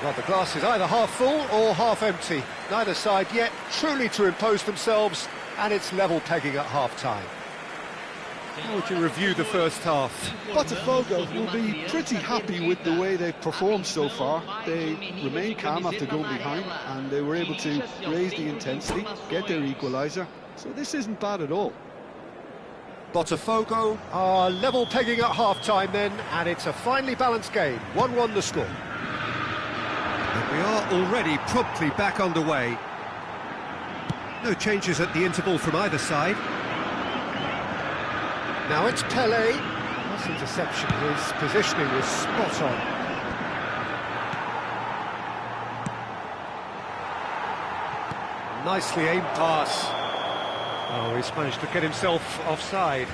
Well, the glass is either half full or half empty. Neither side yet truly to impose themselves, and it's level pegging at half-time. How would you review the first half? BOTAFOGO will be pretty happy with the way they've performed so far. They remain calm after going behind, and they were able to raise the intensity, get their equaliser. So this isn't bad at all. BOTAFOGO are level pegging at half-time then, and it's a finely balanced game. 1-1 the score. And we are already promptly back underway. No changes at the interval from either side. Now it's Pelé. Nice interception, his positioning was spot on. Nicely aimed pass. Oh, he's managed to get himself offside.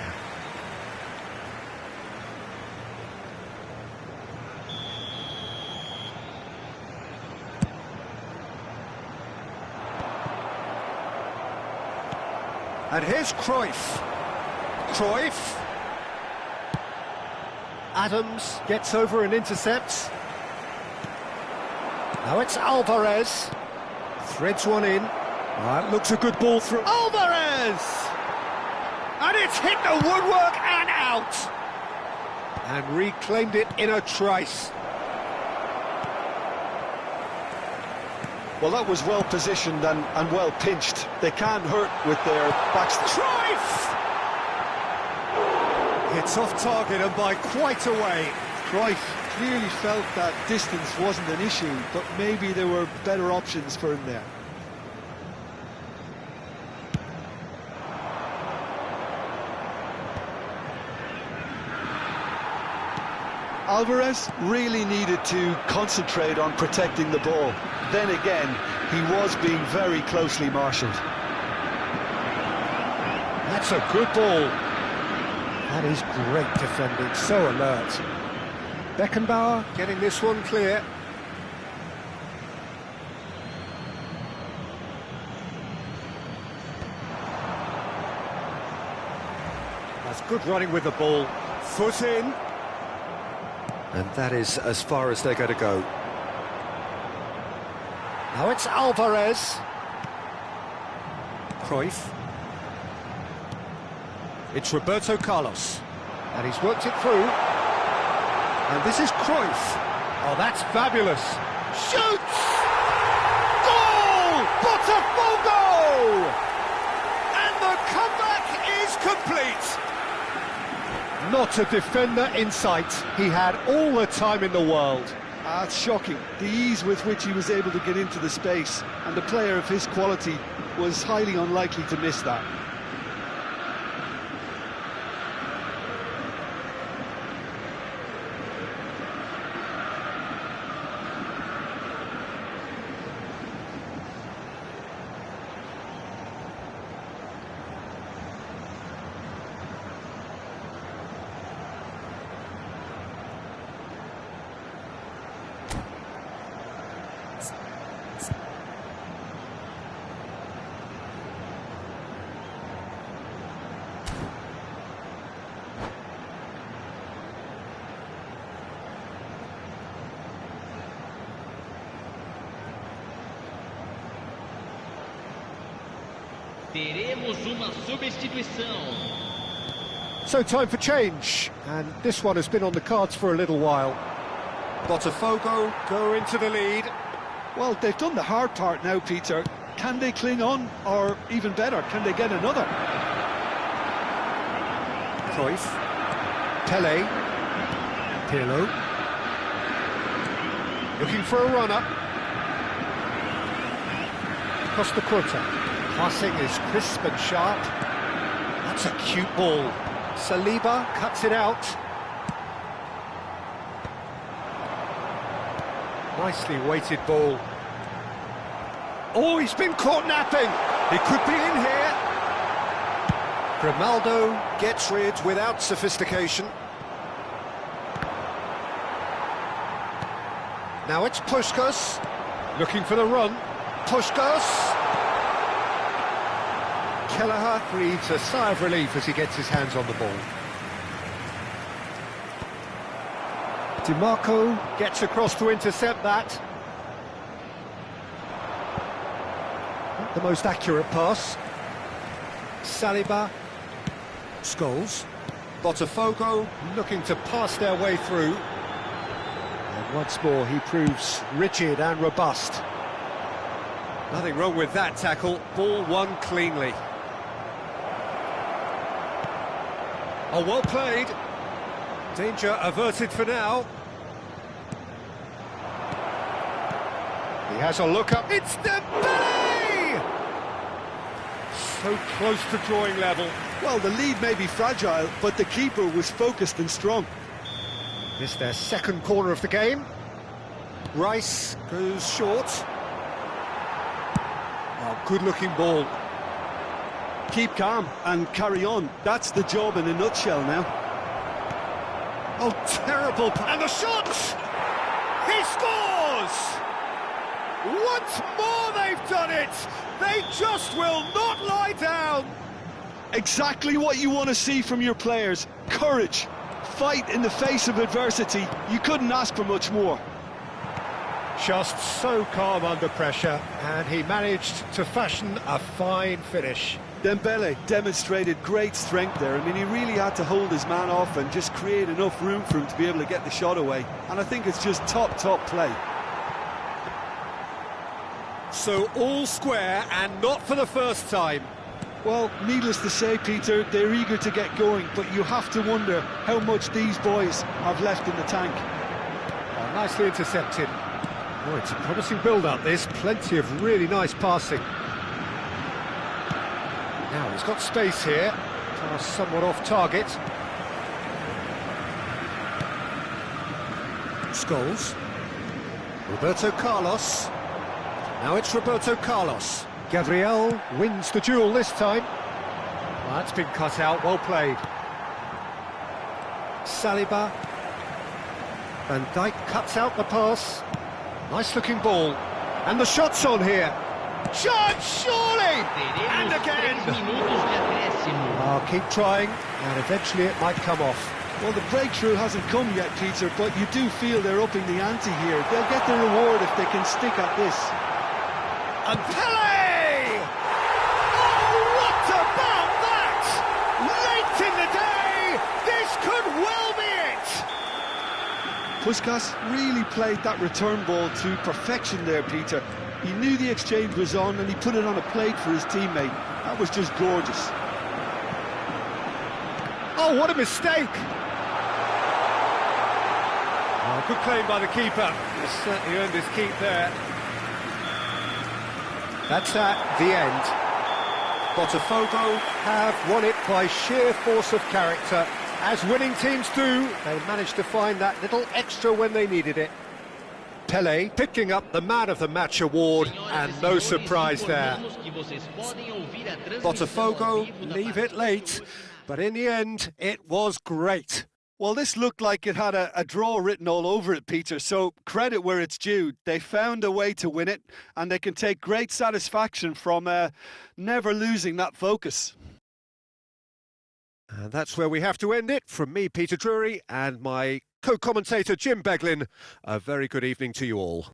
And here's Cruyff. Cruyff. Adams gets over and intercepts. Now it's Alvarez. Threads one in. That looks a good ball through. Alvarez! And it's hit the woodwork and out. And reclaimed it in a trice. Well, that was well positioned and well pinched. They can't hurt with their backs. Cruyff! It's off target and by quite a way. Cruyff clearly felt that distance wasn't an issue, but maybe there were better options for him there. Alvarez really needed to concentrate on protecting the ball. Then again, he was being very closely marshalled. That's a good ball. That is great defending, so alert. Beckenbauer getting this one clear. That's good running with the ball. Foot in. And that is as far as they're going to go. Now it's Alvarez. Cruyff. It's Roberto Carlos. And he's worked it through. And this is Cruyff. Oh, that's fabulous. Shoots! Goal! BOTAFOGO! And the comeback is complete. Not a defender in sight. He had all the time in the world. It's shocking, the ease with which he was able to get into the space, and a player of his quality was highly unlikely to miss that. Teremos uma substituição. So time for change, and this one has been on the cards for a little while. BOTAFOGO go into the lead. Well, they've done the hard part now, Peter. Can they cling on, or even better, can they get another? Cruyff. Pelé. Pirlo. Looking for a run-up. Costa Curta. Passing is crisp and sharp. That's a cute ball. Saliba cuts it out. Nicely weighted ball. Oh, he's been caught napping. He could be in here. Grimaldo gets rid without sophistication. Now it's Puskás, looking for the run. Puskás. Kelleher breathes a sigh of relief as he gets his hands on the ball. DiMarco gets across to intercept that. Not the most accurate pass. Saliba. Scholes. BOTAFOGO looking to pass their way through. And once more he proves rigid and robust. Nothing wrong with that tackle. Ball won cleanly. Oh, well played. Danger averted for now. He has a look up. It's Dembele! So close to drawing level. Well, the lead may be fragile, but the keeper was focused and strong. This their second corner of the game. Rice goes short. Oh, good-looking ball. Keep calm and carry on. That's the job in a nutshell now. Oh, terrible. And the shot! He scores! Once more they've done it! They just will not lie down! Exactly what you want to see from your players. Courage. Fight in the face of adversity. You couldn't ask for much more. Just so calm under pressure, and he managed to fashion a fine finish. Dembele demonstrated great strength there. I mean, he really had to hold his man off and just create enough room for him to be able to get the shot away. And I think it's just top play. So all square, and not for the first time. Well, needless to say, Peter, they're eager to get going, but you have to wonder how much these boys have left in the tank. Oh, nicely intercepted. Oh, it's a promising build-up, this. Plenty of really nice passing. Now, he's got space here. Pass somewhat off target. Scholes. Roberto Carlos. Now it's Roberto Carlos. Gabriel wins the duel this time. Well, that's been cut out, well played. Saliba. Van Dijk cuts out the pass. Nice looking ball. And the shot's on here. Shot, surely! And again! Oh, keep trying, and eventually it might come off. Well, the breakthrough hasn't come yet, Peter, but you do feel they're upping the ante here. They'll get the reward if they can stick at this. And Pele! Oh, what about that? Late in the day, this could well be it! Puskás really played that return ball to perfection there, Peter. He knew the exchange was on and he put it on a plate for his teammate. That was just gorgeous. Oh, what a mistake! Oh, good claim by the keeper. He certainly earned his keep there. That's at the end. BOTAFOGO have won it by sheer force of character. As winning teams do, they managed to find that little extra when they needed it. Pele picking up the Man of the Match award, and no surprise there. BOTAFOGO leave it late, but in the end, it was great. Well, this looked like it had a draw written all over it, Peter, so credit where it's due. They found a way to win it, and they can take great satisfaction from never losing that focus. And that's where we have to end it. From me, Peter Drury, and my co-commentator, Jim Beglin, a very good evening to you all.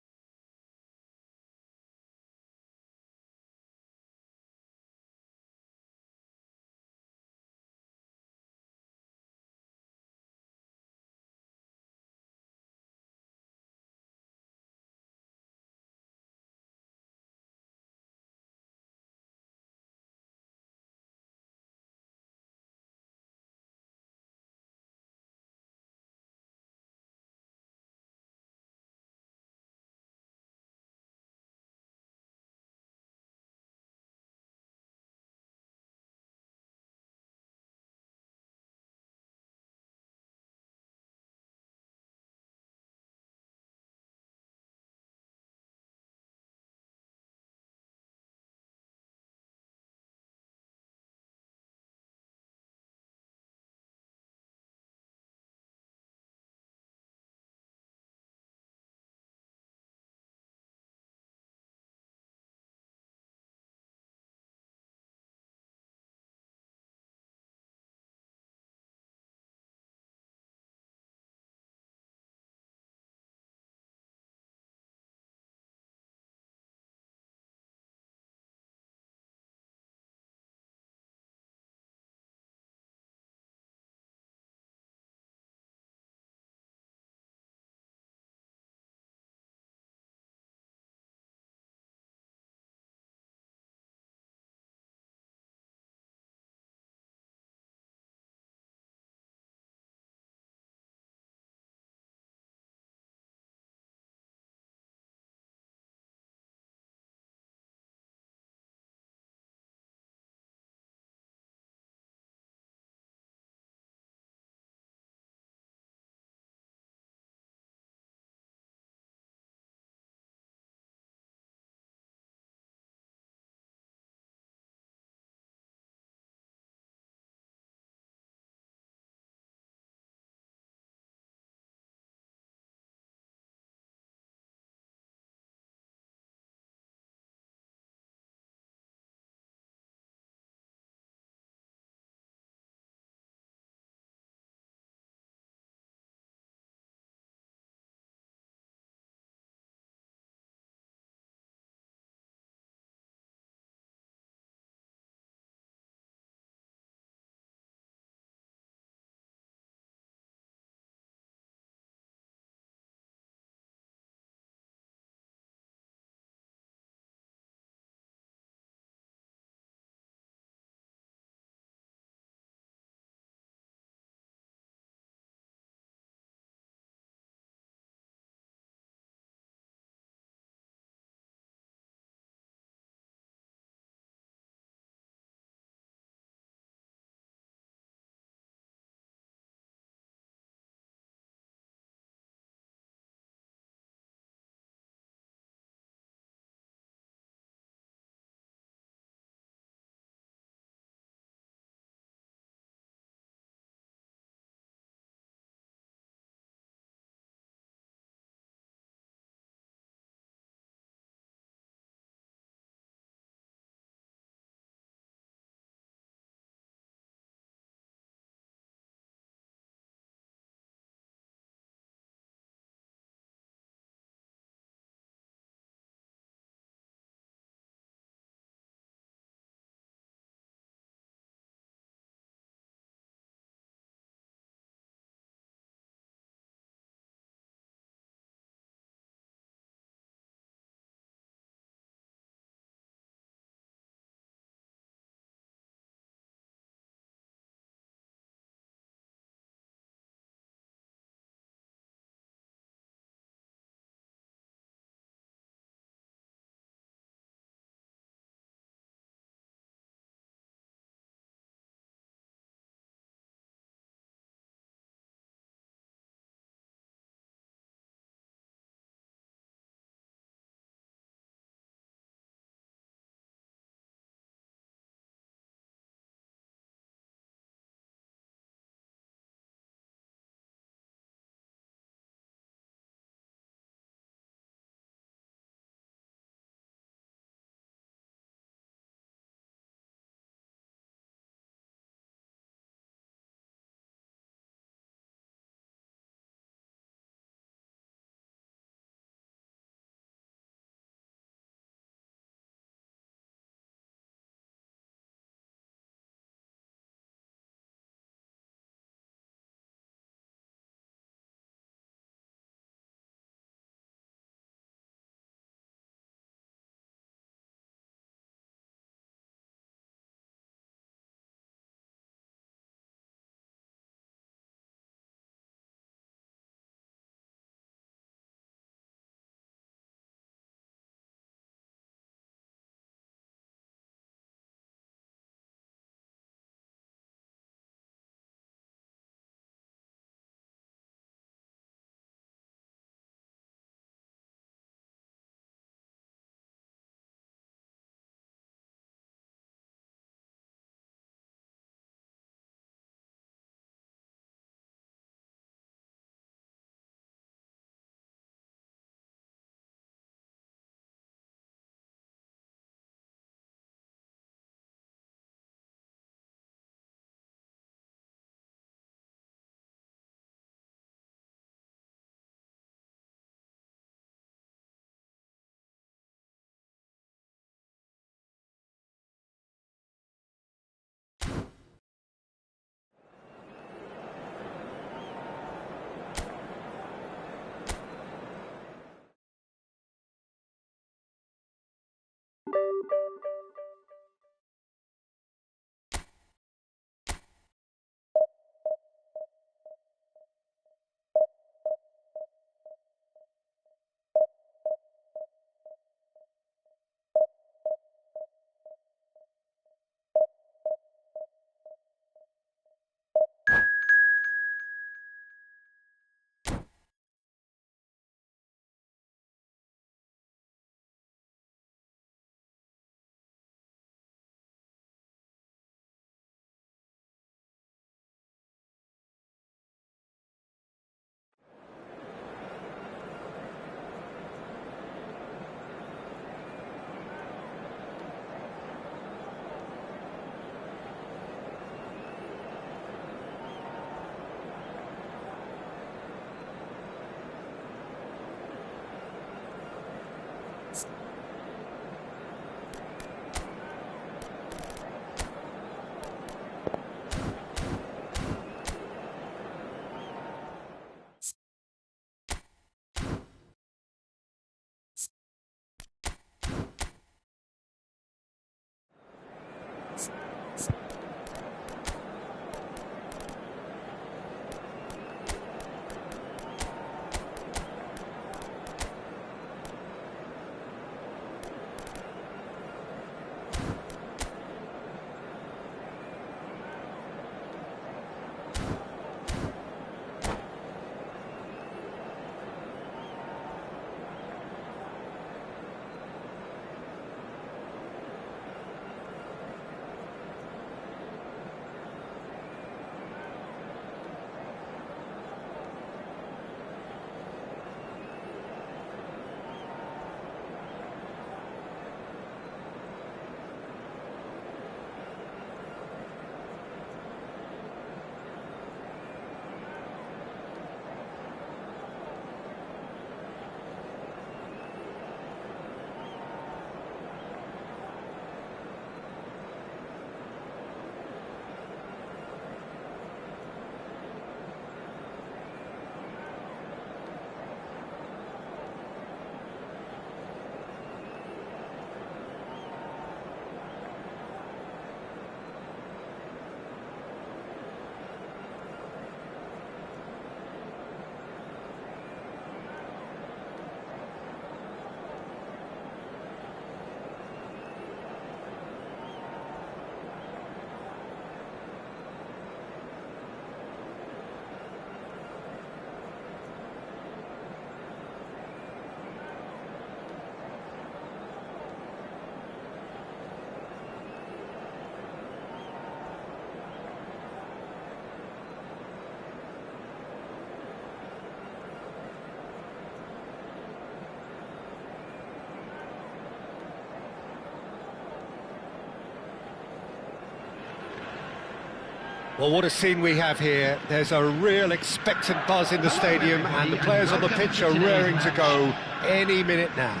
Well, what a scene we have here. There's a real expectant buzz in the stadium, and the players on the pitch are raring to go any minute now.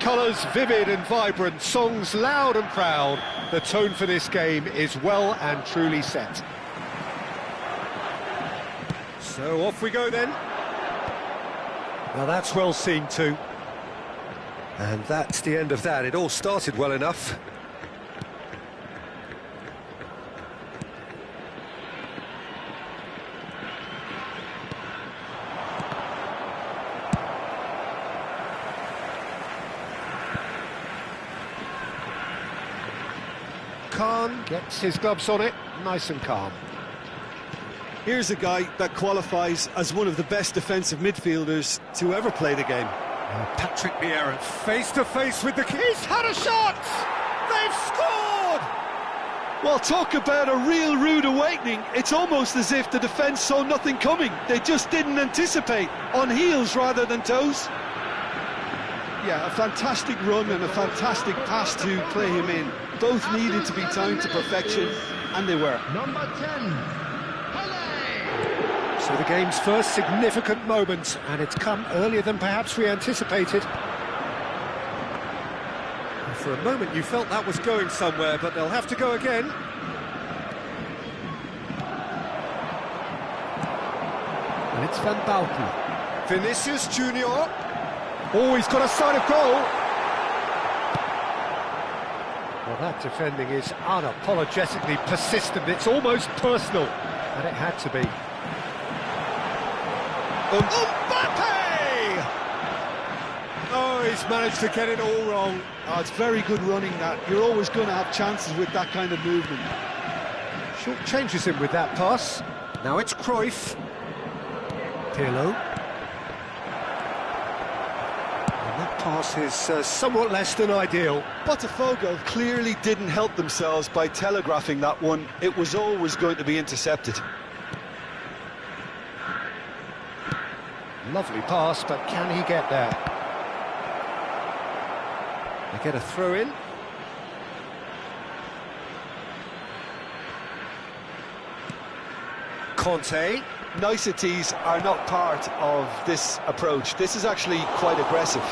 Colours vivid and vibrant, songs loud and proud. The tone for this game is well and truly set. So off we go then. Now that's well seen too. And that's the end of that. It all started well enough. Khan gets his gloves on it, nice and calm. Here's a guy that qualifies as one of the best defensive midfielders to ever play the game. Patrick Vieira face to face with the... He's had a shot! They've scored! Well, talk about a real rude awakening. It's almost as if the defence saw nothing coming. They just didn't anticipate, on heels rather than toes. Yeah, a fantastic run and a fantastic pass to play him in. Both needed to be timed to perfection, and they were. Number 10. So the game's first significant moment, and it's come earlier than perhaps we anticipated. For a moment you felt that was going somewhere, but they'll have to go again. And it's Van Basten. Vinicius Junior. Oh, he's got a sign of goal. Well, that defending is unapologetically persistent. It's almost personal, and it had to be. Mbappe! Oh, he's managed to get it all wrong. Oh, it's very good running, that. You're always going to have chances with that kind of movement. Short changes him with that pass. Now it's Cruyff. Pirlo. And that pass is somewhat less than ideal. BOTAFOGO clearly didn't help themselves by telegraphing that one. It was always going to be intercepted. Lovely pass, but can he get there? They get a throw in. Conte. Niceties are not part of this approach. This is actually quite aggressive.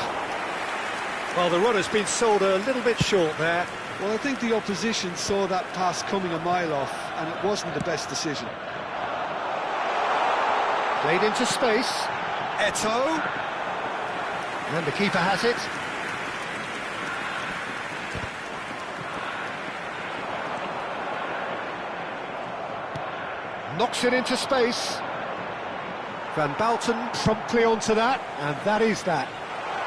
Well, the runner's been sold a little bit short there. Well, I think the opposition saw that pass coming a mile off, and it wasn't the best decision. Played into space. Eto'o. And the keeper has it. Knocks it into space. Van Basten promptly onto that, and that is that.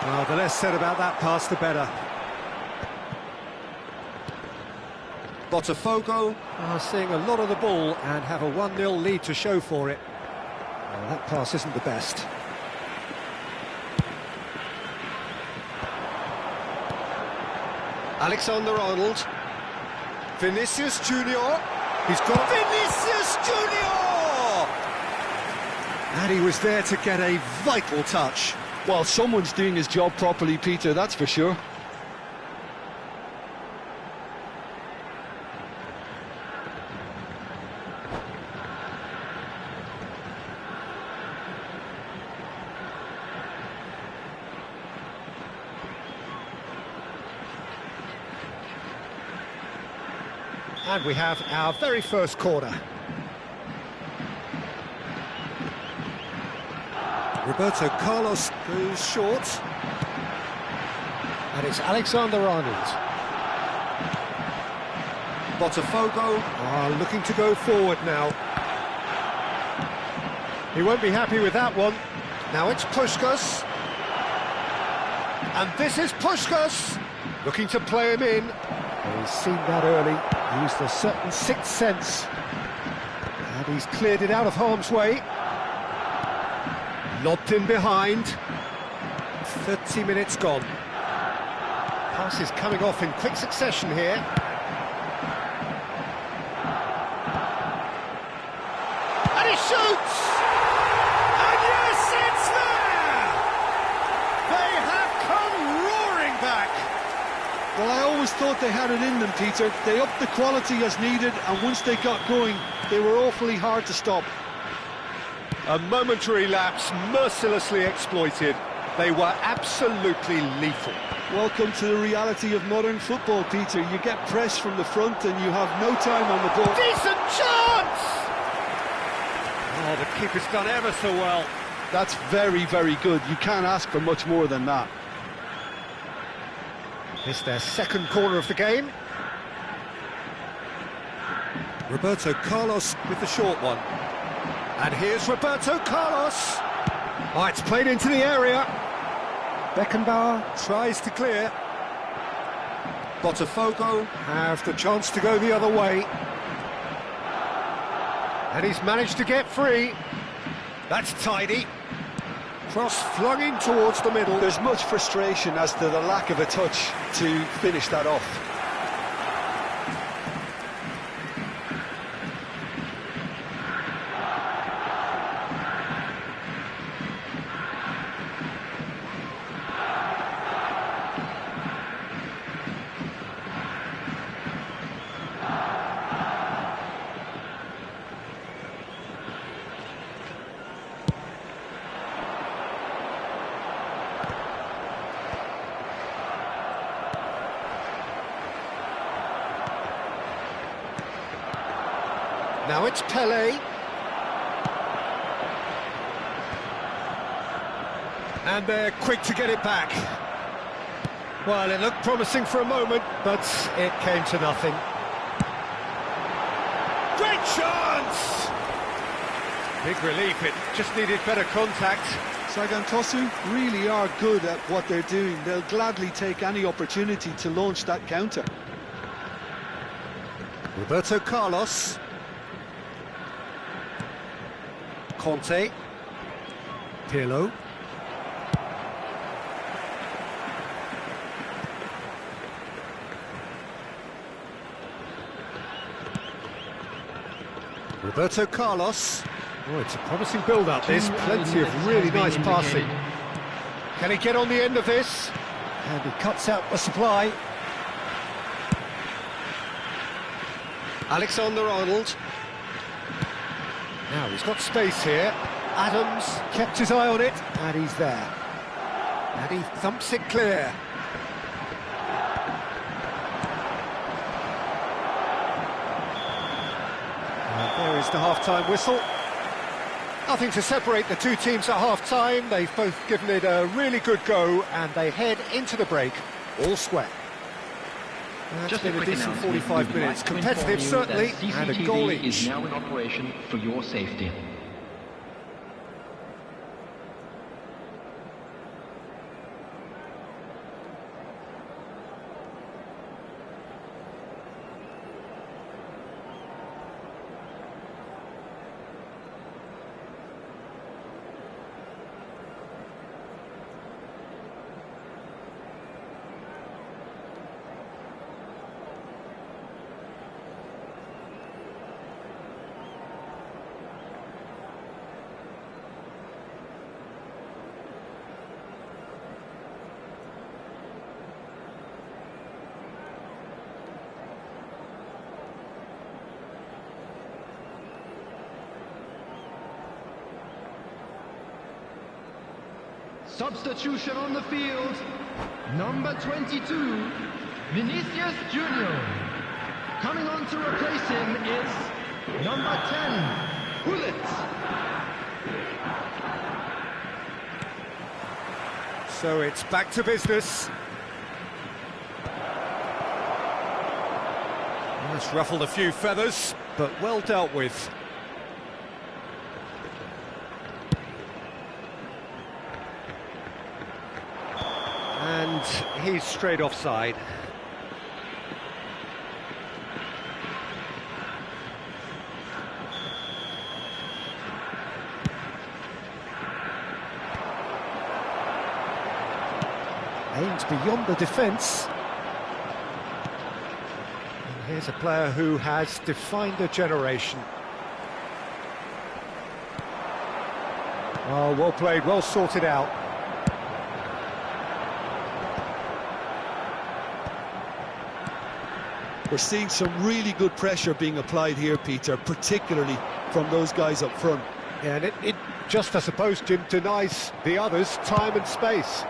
Well, the less said about that pass, the better. BOTAFOGO are seeing a lot of the ball and have a 1-0 lead to show for it. Well, that pass isn't the best. Alexander-Arnold. Vinicius Junior. He's got Vinicius Junior! And he was there to get a vital touch. Well, someone's doing his job properly, Peter, that's for sure. And we have our very first corner. Roberto Carlos goes short. And it's Alexander-Arnold. BOTAFOGO are looking to go forward now. He won't be happy with that one. Now it's Puskás. And this is Puskás looking to play him in. He's seen that early. He used a certain sixth sense. And he's cleared it out of harm's way. Lobbed in behind. 30 minutes gone. Passes coming off in quick succession here. And he shoots! And yes, it's there! They have come roaring back! Well, I always thought thought they had it in them, Peter. They upped the quality as needed, and once they got going, they were awfully hard to stop. A momentary lapse, mercilessly exploited. They were absolutely lethal. Welcome to the reality of modern football, Peter. You get pressed from the front and you have no time on the ball. Decent chance! Oh, the keeper's done ever so well. That's very, very good. You can't ask for much more than that. It's their second corner of the game. Roberto Carlos with the short one. And here's Roberto Carlos. Oh, it's played into the area. Beckenbauer tries to clear. Botafogo have the chance to go the other way. And he's managed to get free. That's tidy. Cross flung in towards the middle. There's much frustration as to the lack of a touch to finish that off. Now it's Pelé. And they're quick to get it back. Well, it looked promising for a moment, but it came to nothing. Great chance! Big relief, it just needed better contact. Sagan Tosu really are good at what they're doing. They'll gladly take any opportunity to launch that counter. Roberto Carlos. Conte. Pirlo. Roberto Carlos. Oh, it's a promising build-up. There's plenty of really nice passing. Can he get on the end of this? And he cuts out the supply. Alexander-Arnold. Now he's got space here. Adams kept his eye on it, and he's there. And he thumps it clear. And there is the half-time whistle. Nothing to separate the two teams at half-time. They've both given it a really good go, and they head into the break all square. That's Just been a decent announcement, 45 we would minutes, like to competitive inform you certainly, that and a CCTV goal is each. now in operation for your safety. Substitution on the field. Number 22, Vinicius Junior. Coming on to replace him is number 10, Hullet. So it's back to business. That's ruffled a few feathers, but well dealt with. And he's straight offside. Aims beyond the defence. And here's a player who has defined a generation. Oh, well played, well sorted out. We're seeing some really good pressure being applied here, Peter, particularly from those guys up front. Yeah, and it just, I suppose, Jim, denies the others time and space.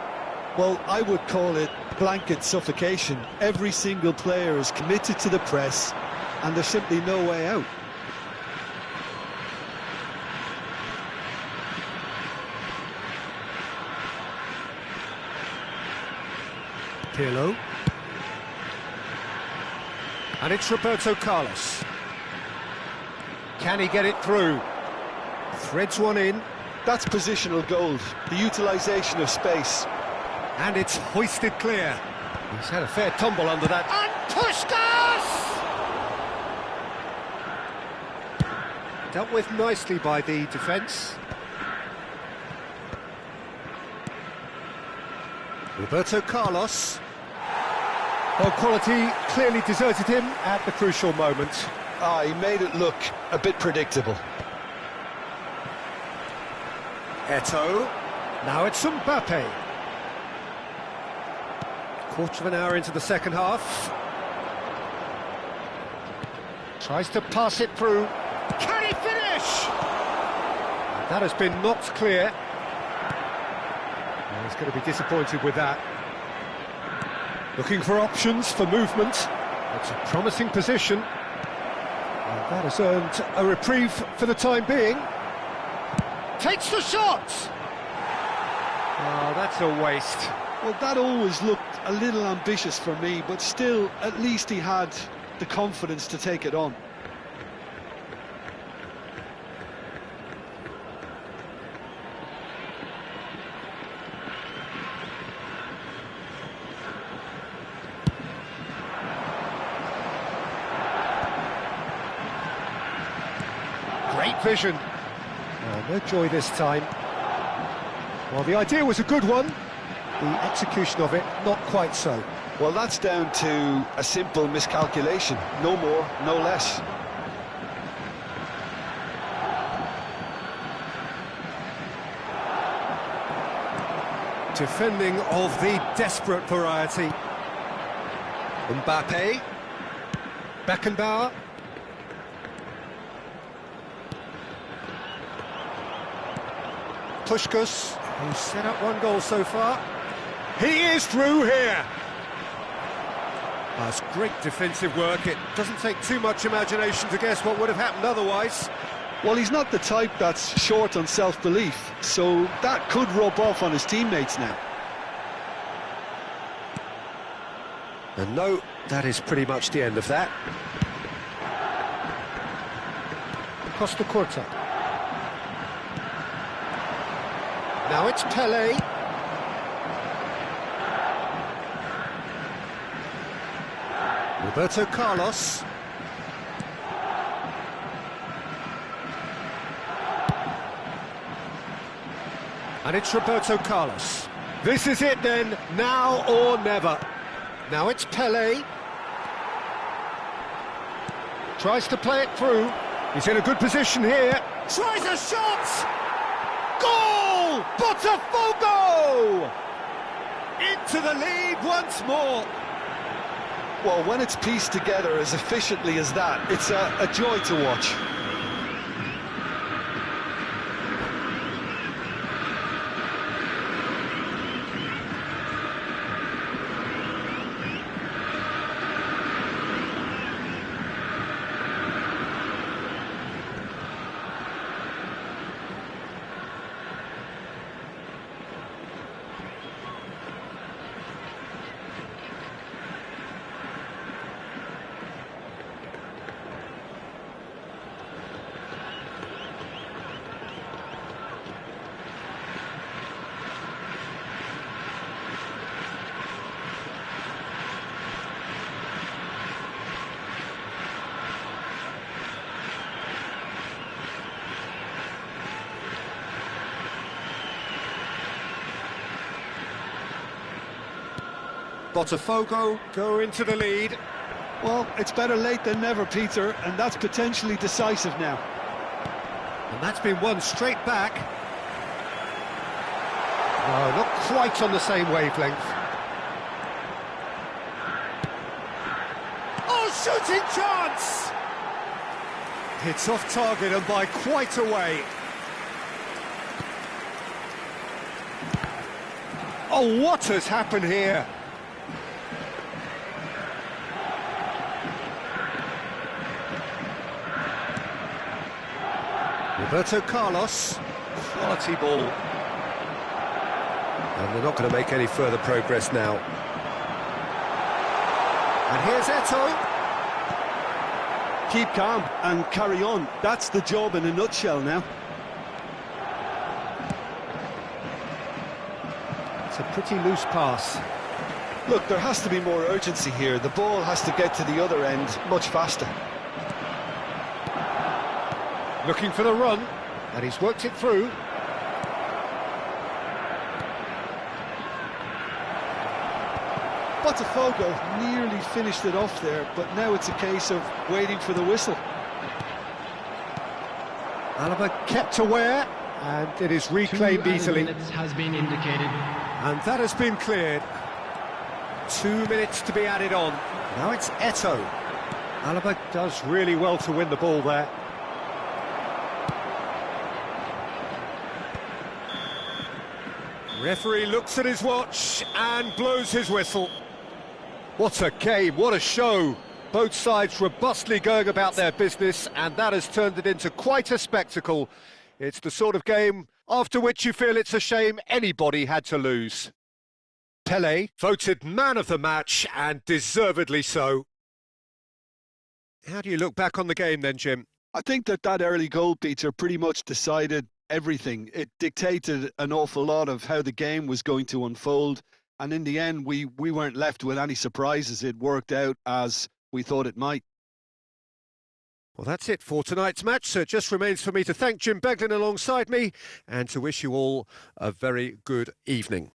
Well, I would call it blanket suffocation. Every single player is committed to the press, and there's simply no way out. Pirlo. And it's Roberto Carlos. Can he get it through? Threads one in. That's positional gold, the utilisation of space. And it's hoisted clear. He's had a fair tumble under that. And Puskas! Dealt with nicely by the defence. Roberto Carlos. Well, quality clearly deserted him at the crucial moment. He made it look a bit predictable. Eto'o. Now it's Mbappe. Quarter of an hour into the second half. Tries to pass it through. Can he finish? That has been knocked clear. He's going to be disappointed with that. Looking for options for movement. It's a promising position. And that has earned a reprieve for the time being. Takes the shot! Oh, that's a waste. Well, that always looked a little ambitious for me, but still, at least he had the confidence to take it on. Great vision. No joy this time. Well, the idea was a good one. The execution of it, not quite so. Well, that's down to a simple miscalculation. No more, no less. Defending of the desperate variety. Mbappe. Beckenbauer. Puskas, who's set up one goal so far. He is through here. That's great defensive work. It doesn't take too much imagination to guess what would have happened otherwise. Well, he's not the type that's short on self-belief, so that could rub off on his teammates now. And no, that is pretty much the end of that. Costa Curta. Now it's Pelé. Roberto Carlos. And it's Roberto Carlos. This is it then, now or never. Now it's Pelé. Tries to play it through. He's in a good position here. Tries a shot! Goal! BOTAFOGO! Into the lead once more. Well, when it's pieced together as efficiently as that, it's a joy to watch. BOTAFOGO go into the lead. Well, it's better late than never, Peter, and that's potentially decisive now. And that's been won straight back. No, not quite on the same wavelength. Oh, shooting chance! It's off target and by quite a way. Oh, what has happened here? Roberto Carlos, quality ball. And they're not going to make any further progress now. And here's Eto'o. Keep calm and carry on. That's the job in a nutshell now. It's a pretty loose pass. Look, there has to be more urgency here. The ball has to get to the other end much faster. Looking for the run, and he's worked it through. BOTAFOGO nearly finished it off there, but now it's a case of waiting for the whistle. Alaba kept aware, and it is reclaimed easily. 2 minutes has been indicated. And that has been cleared. 2 minutes to be added on. Now it's Eto'o. Alaba does really well to win the ball there. Referee looks at his watch and blows his whistle. What a game, what a show. Both sides robustly going about their business, and that has turned it into quite a spectacle. It's the sort of game after which you feel it's a shame anybody had to lose. Pelé voted man of the match, and deservedly so. How do you look back on the game then, Jim? I think that early goal, Peter, pretty much decided everything. It dictated an awful lot of how the game was going to unfold, and in the end we weren't left with any surprises. It worked out as we thought it might. Well, that's it for tonight's match, so it just remains for me to thank Jim Beglin alongside me and to wish you all a very good evening.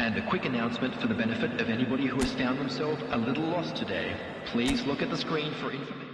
And a quick announcement for the benefit of anybody who has found themselves a little lost today. Please look at the screen for information.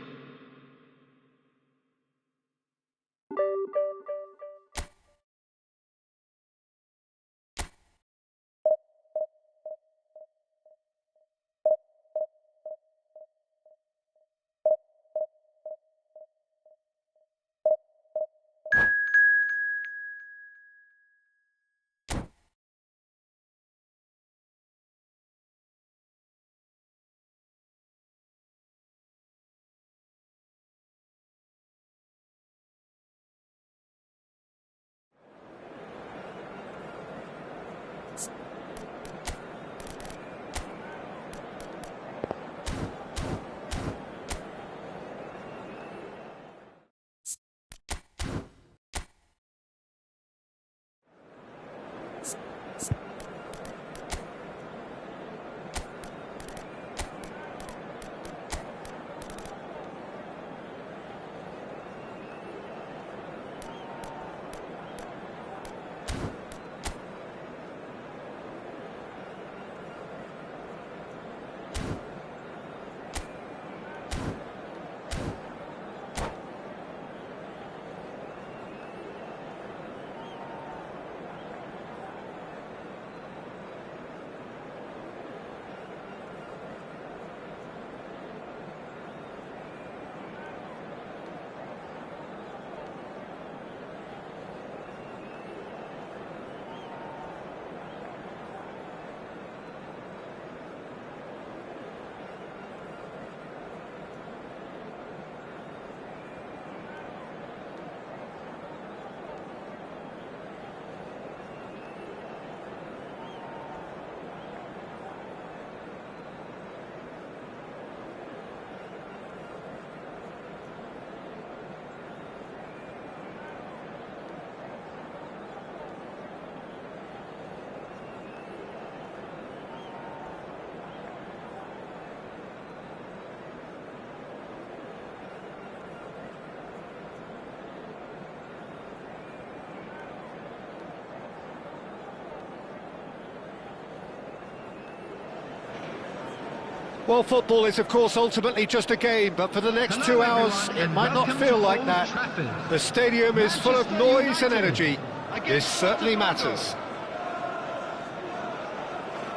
Well, football is, of course, ultimately just a game, but for the next Hello, 2 hours, everyone, it and might not welcome feel to like Old that. Trafford. The stadium is full of Manchester noise and United energy. against This certainly BOTAFOGO. matters.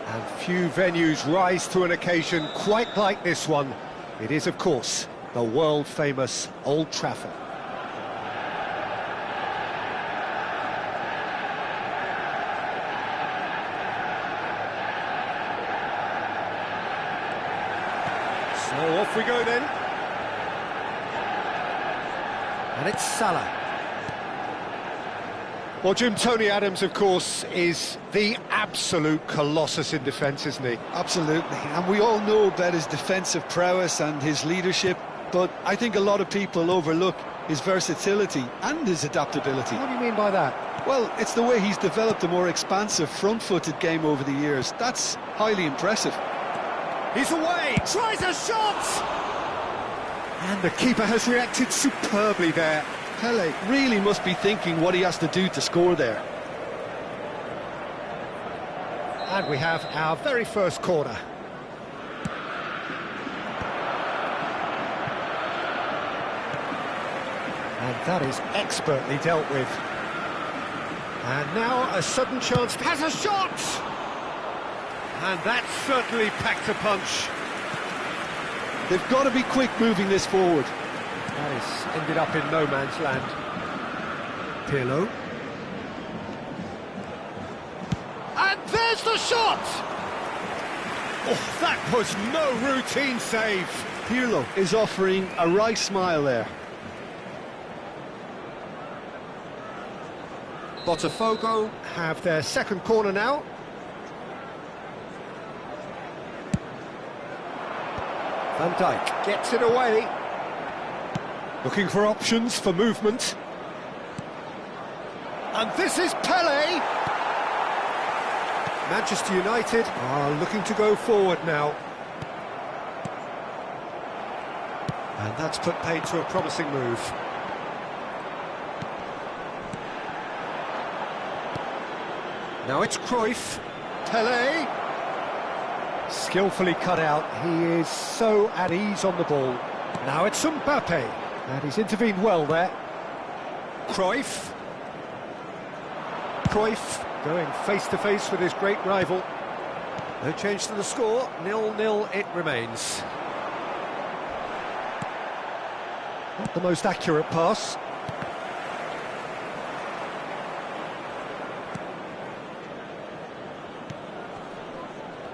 And few venues rise to an occasion quite like this one. It is, of course, the world-famous Old Trafford. So off we go then. And it's Salah. Well, Jim, Tony Adams, of course, is the absolute colossus in defence, isn't he? Absolutely, and we all know about his defensive prowess and his leadership, but I think a lot of people overlook his versatility and his adaptability. What do you mean by that? Well, it's the way he's developed a more expansive front-footed game over the years. That's highly impressive. He's away, tries a shot! And the keeper has reacted superbly there. Pele really must be thinking what he has to do to score there. And we have our very first corner. And that is expertly dealt with. And now a sudden chance, has a shot! And that certainly packed a punch. They've got to be quick moving this forward. That has ended up in no man's land. Pirlo. And there's the shot! Oh, that was no routine save. Pirlo is offering a wry smile there. BOTAFOGO have their second corner now. Van Dijk gets it away. Looking for options for movement. And this is Pele. Manchester United are looking to go forward now. And that's put paid to a promising move. Now it's Cruyff. Pele. Skillfully cut out. He is so at ease on the ball. Now it's Mbappe, and he's intervened well there. Cruyff. Cruyff going face-to-face with his great rival. No change to the score, 0-0 it remains. Not the most accurate pass.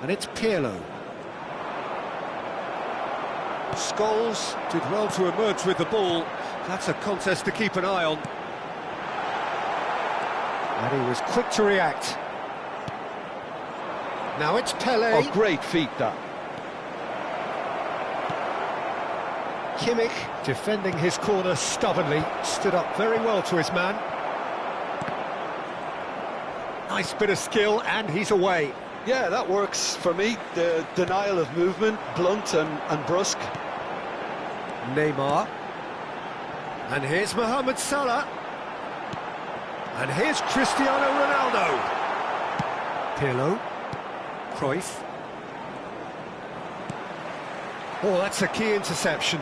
And it's Pirlo. Scholes did well to emerge with the ball. That's a contest to keep an eye on. And he was quick to react. Now it's Pele. Oh, great feat, that. Kimmich, defending his corner stubbornly, stood up very well to his man. Nice bit of skill, and he's away. Yeah, that works for me. The denial of movement, blunt and brusque. Neymar. And here's Mohamed Salah. And here's Cristiano Ronaldo. Pirlo. Cruyff. Oh, that's a key interception.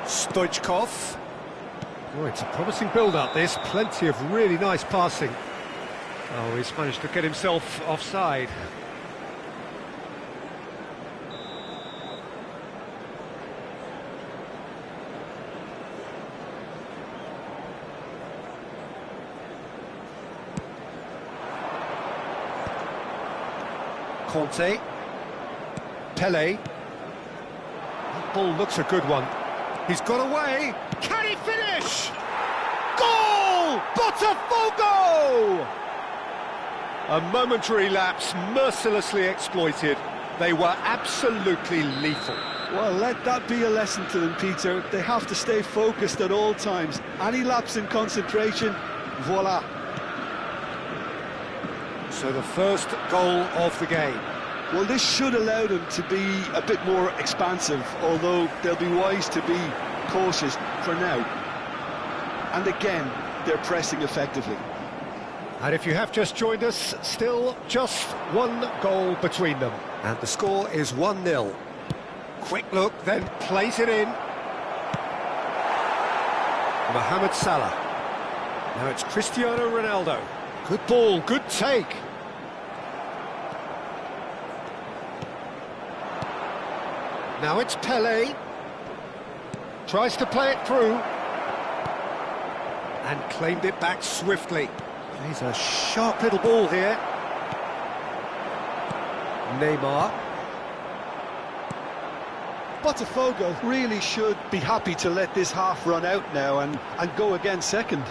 Stoichkov. Oh, it's a promising build-up, this. Plenty of really nice passing. Oh, he's managed to get himself offside. Conte. Pele. That ball looks a good one. He's got away. Can he finish? Goal! BOTAFOGO! A momentary lapse, mercilessly exploited. They were absolutely lethal. Well, let that be a lesson to them, Peter. They have to stay focused at all times. Any lapse in concentration, voila. So the first goal of the game. Well, this should allow them to be a bit more expansive, although they'll be wise to be cautious for now. And again, they're pressing effectively. And if you have just joined us, still just one goal between them. And the score is 1-0. Quick look, then plays it in. Mohamed Salah. Now it's Cristiano Ronaldo. Good ball, good take. Now it's Pele. Tries to play it through. And claimed it back swiftly. He's a sharp little ball here. Neymar. BOTAFOGO really should be happy to let this half run out now and go again second.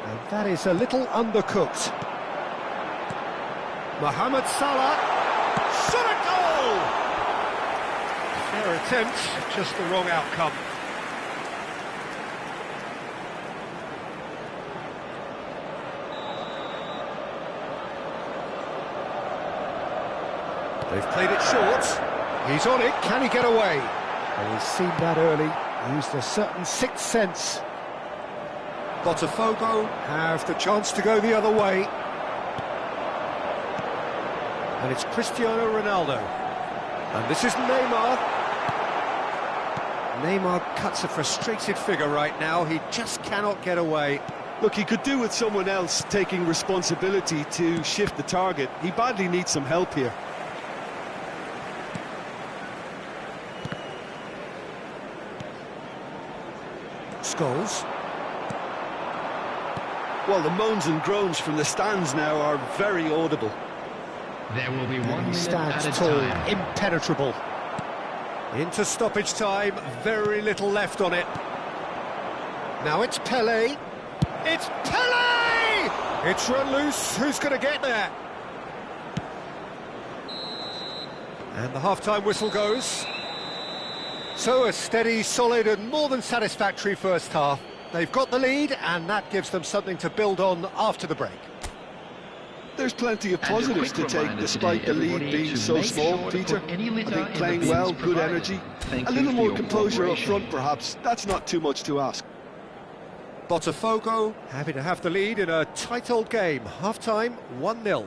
And that is a little undercooked. Mohamed Salah. Shot a goal! Fair attempt, just the wrong outcome. They've played it short. He's on it. Can he get away? Well, he's seen that early. Used a certain sixth sense. BOTAFOGO have the chance to go the other way. And it's Cristiano Ronaldo. And this is Neymar. Neymar cuts a frustrated figure right now. He just cannot get away. Look, he could do with someone else taking responsibility to shift the target. He badly needs some help here. Scholes. Well, the moans and groans from the stands now are very audible. There will be 1 He minute stands at a tall, time. impenetrable. Into stoppage time, very little left on it. Now it's Pele. It's Pele! It's run loose. Who's going to get there? And the half-time whistle goes. So a steady, solid and more than satisfactory first half. They've got the lead and that gives them something to build on after the break. There's plenty of positives to take despite the lead being so small, Peter. I think playing well, good energy, a little more composure up front perhaps. That's not too much to ask. Botafogo happy to have the lead in a tight old game. Half-time, 1-0.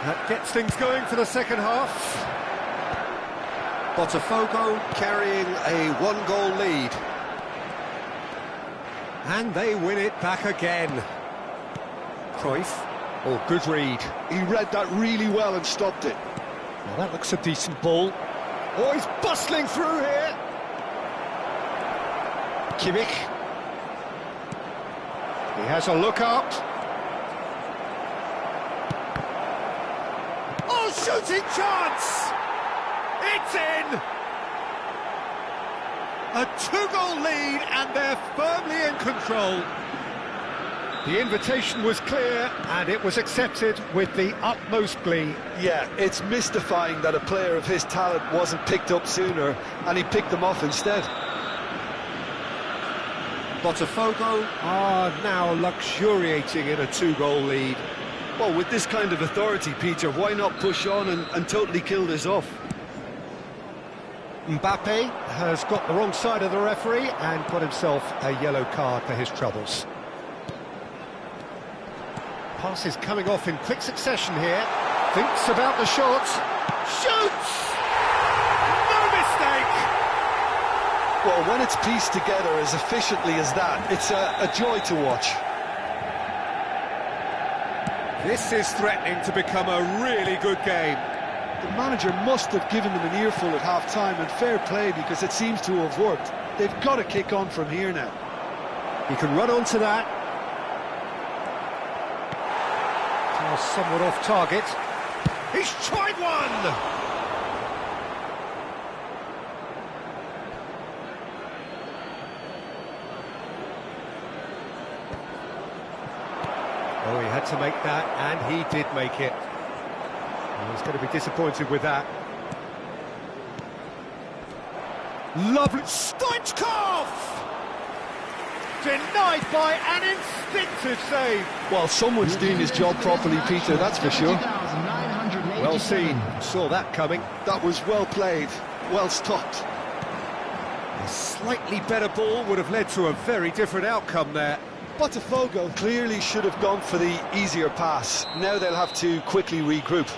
That gets things going for the second half. Botafogo carrying a one-goal lead. And they win it back again. Cruyff, oh, good read. He read that really well and stopped it. Well, that looks a decent ball. Oh, he's bustling through here. Kimmich. He has a look up. Oh, shooting chance! It's in! A two-goal lead, and they're firmly in control. The invitation was clear, and it was accepted with the utmost glee. Yeah, it's mystifying that a player of his talent wasn't picked up sooner, and he picked them off instead. Botafogo are now luxuriating in a two-goal lead. Well, with this kind of authority, Peter, why not push on and totally kill this off? Mbappe has got the wrong side of the referee and got himself a yellow card for his troubles. Passes coming off in quick succession here. Thinks about the shot. Shoots! No mistake! Well, when it's pieced together as efficiently as that, it's a joy to watch. This is threatening to become a really good game. The manager must have given them an earful at half-time, and fair play, because it seems to have worked. They've got to kick on from here now. He can run onto that. Somewhat off target. He's tried one! Oh, he had to make that, and he did make it. He's going to be disappointed with that. Lovely. Stoichkov! Denied by an instinctive save. Well, someone's doing his job properly, Peter, that's for sure. Well seen. Saw that coming. That was well played, well stopped. A slightly better ball would have led to a very different outcome there. Botafogo clearly should have gone for the easier pass. Now they'll have to quickly regroup.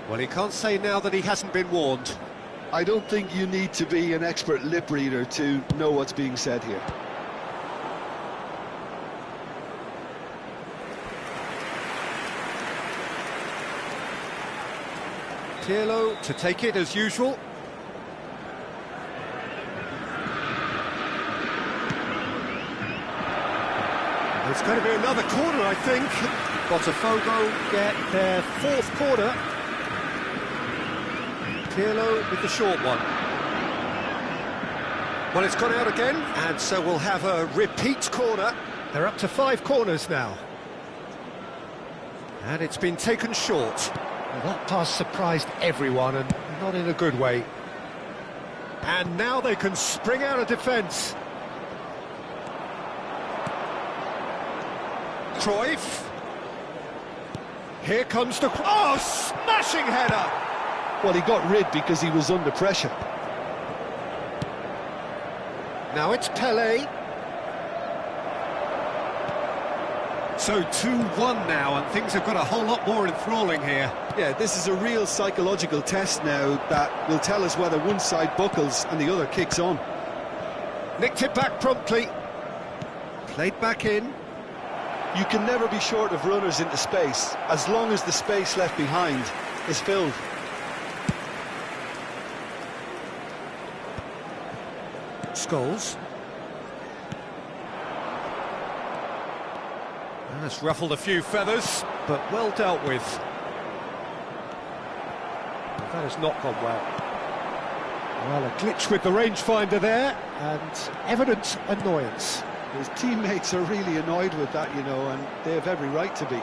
Well, he can't say now that he hasn't been warned. I don't think you need to be an expert lip reader to know what's being said here. Pirlo to take it as usual. It's going to be another corner, I think. Botafogo get their fourth corner. Pirlo with the short one. Well, it's gone out again, and so we'll have a repeat corner. They're up to 5 corners now. And it's been taken short. Well, that pass surprised everyone, and not in a good way. And now they can spring out of defence. Cruyff. Here comes the... Oh, smashing header! Well, he got rid because he was under pressure. Now it's Pelé. So 2-1 now, and things have got a whole lot more enthralling here. Yeah, this is a real psychological test now that will tell us whether one side buckles and the other kicks on. Nicked it back promptly. Played back in. You can never be short of runners into space, as long as the space left behind is filled. Scholes. That's ruffled a few feathers, but well dealt with. That has not gone well. Well, a glitch with the rangefinder there, and evident annoyance. His teammates are really annoyed with that, you know, and they have every right to be.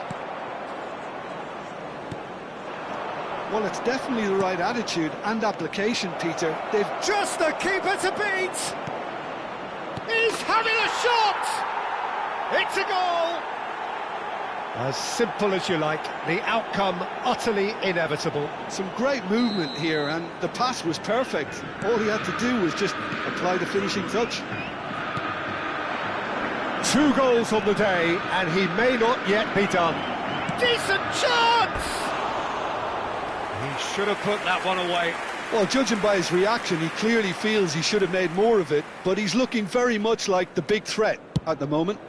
Well, it's definitely the right attitude and application, Peter. They've Just the keeper to beat! He's having a shot! It's a goal! As simple as you like, the outcome utterly inevitable. some great movement here, and the pass was perfect. All he had to do was just apply the finishing touch. 2 goals on the day, and he may not yet be done. Decent chance! He should have put that one away. Well, judging by his reaction, he clearly feels he should have made more of it, but he's looking very much like the big threat at the moment.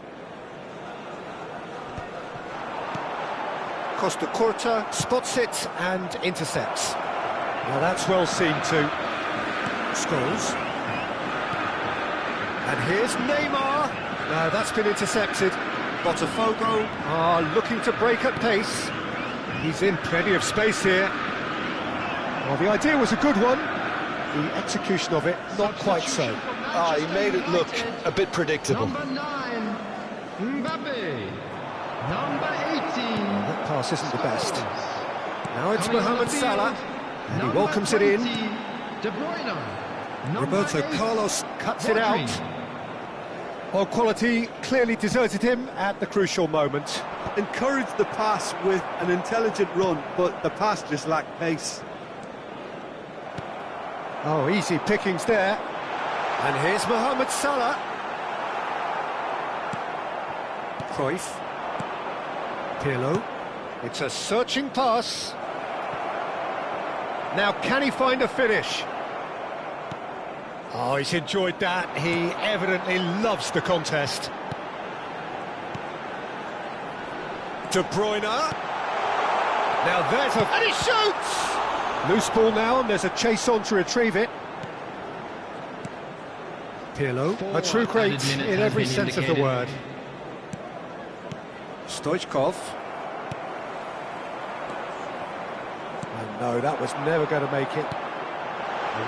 Costa Curta spots it and intercepts. Now that's well seen too. Scholes. And here's Neymar. Now that's been intercepted. Botafogo are looking to break at pace. He's in plenty of space here. Well, the idea was a good one. The execution of it, not quite so. He made it look a bit predictable. Number 9, Mbappe. Number 18. That pass isn't the best. Now it's Coming on Mohamed the field, Salah. And he number welcomes it in. 20, De Bruyne. Number Roberto 8, Carlos cuts it Rodri. out. Well, quality clearly deserted him at the crucial moment. Encouraged the pass with an intelligent run, but the pass just lacked pace. Oh, easy pickings there. And here's Mohamed Salah. Cruyff. Pirlo. It's a searching pass. Now, can he find a finish? Oh, he's enjoyed that. He evidently loves the contest. De Bruyne. Now there's a... And he shoots! Loose ball now, and there's a chase on to retrieve it. Pirlo, a true great in every sense of the word. Stoichkov. Oh no, that was never going to make it.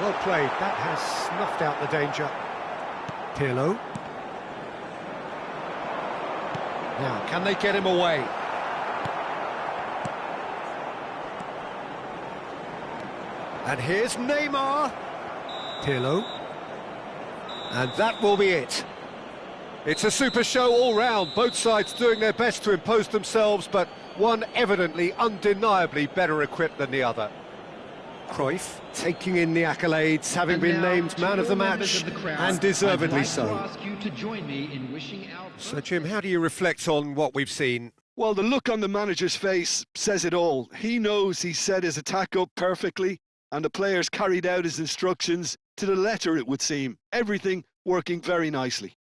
Well played, that has snuffed out the danger. Pirlo. Now, can they get him away? And here's Neymar. Pirlo. And that will be it. It's a super show all round, both sides doing their best to impose themselves, but one evidently, undeniably better equipped than the other. Cruyff taking in the accolades, having been named man of the match, and deservedly so. So, Jim, how do you reflect on what we've seen? Well, the look on the manager's face says it all. He knows he set his attack up perfectly, and the players carried out his instructions to the letter, it would seem. Everything working very nicely.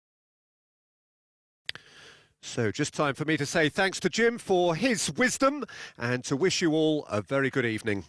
So just time for me to say thanks to Jim for his wisdom and to wish you all a very good evening.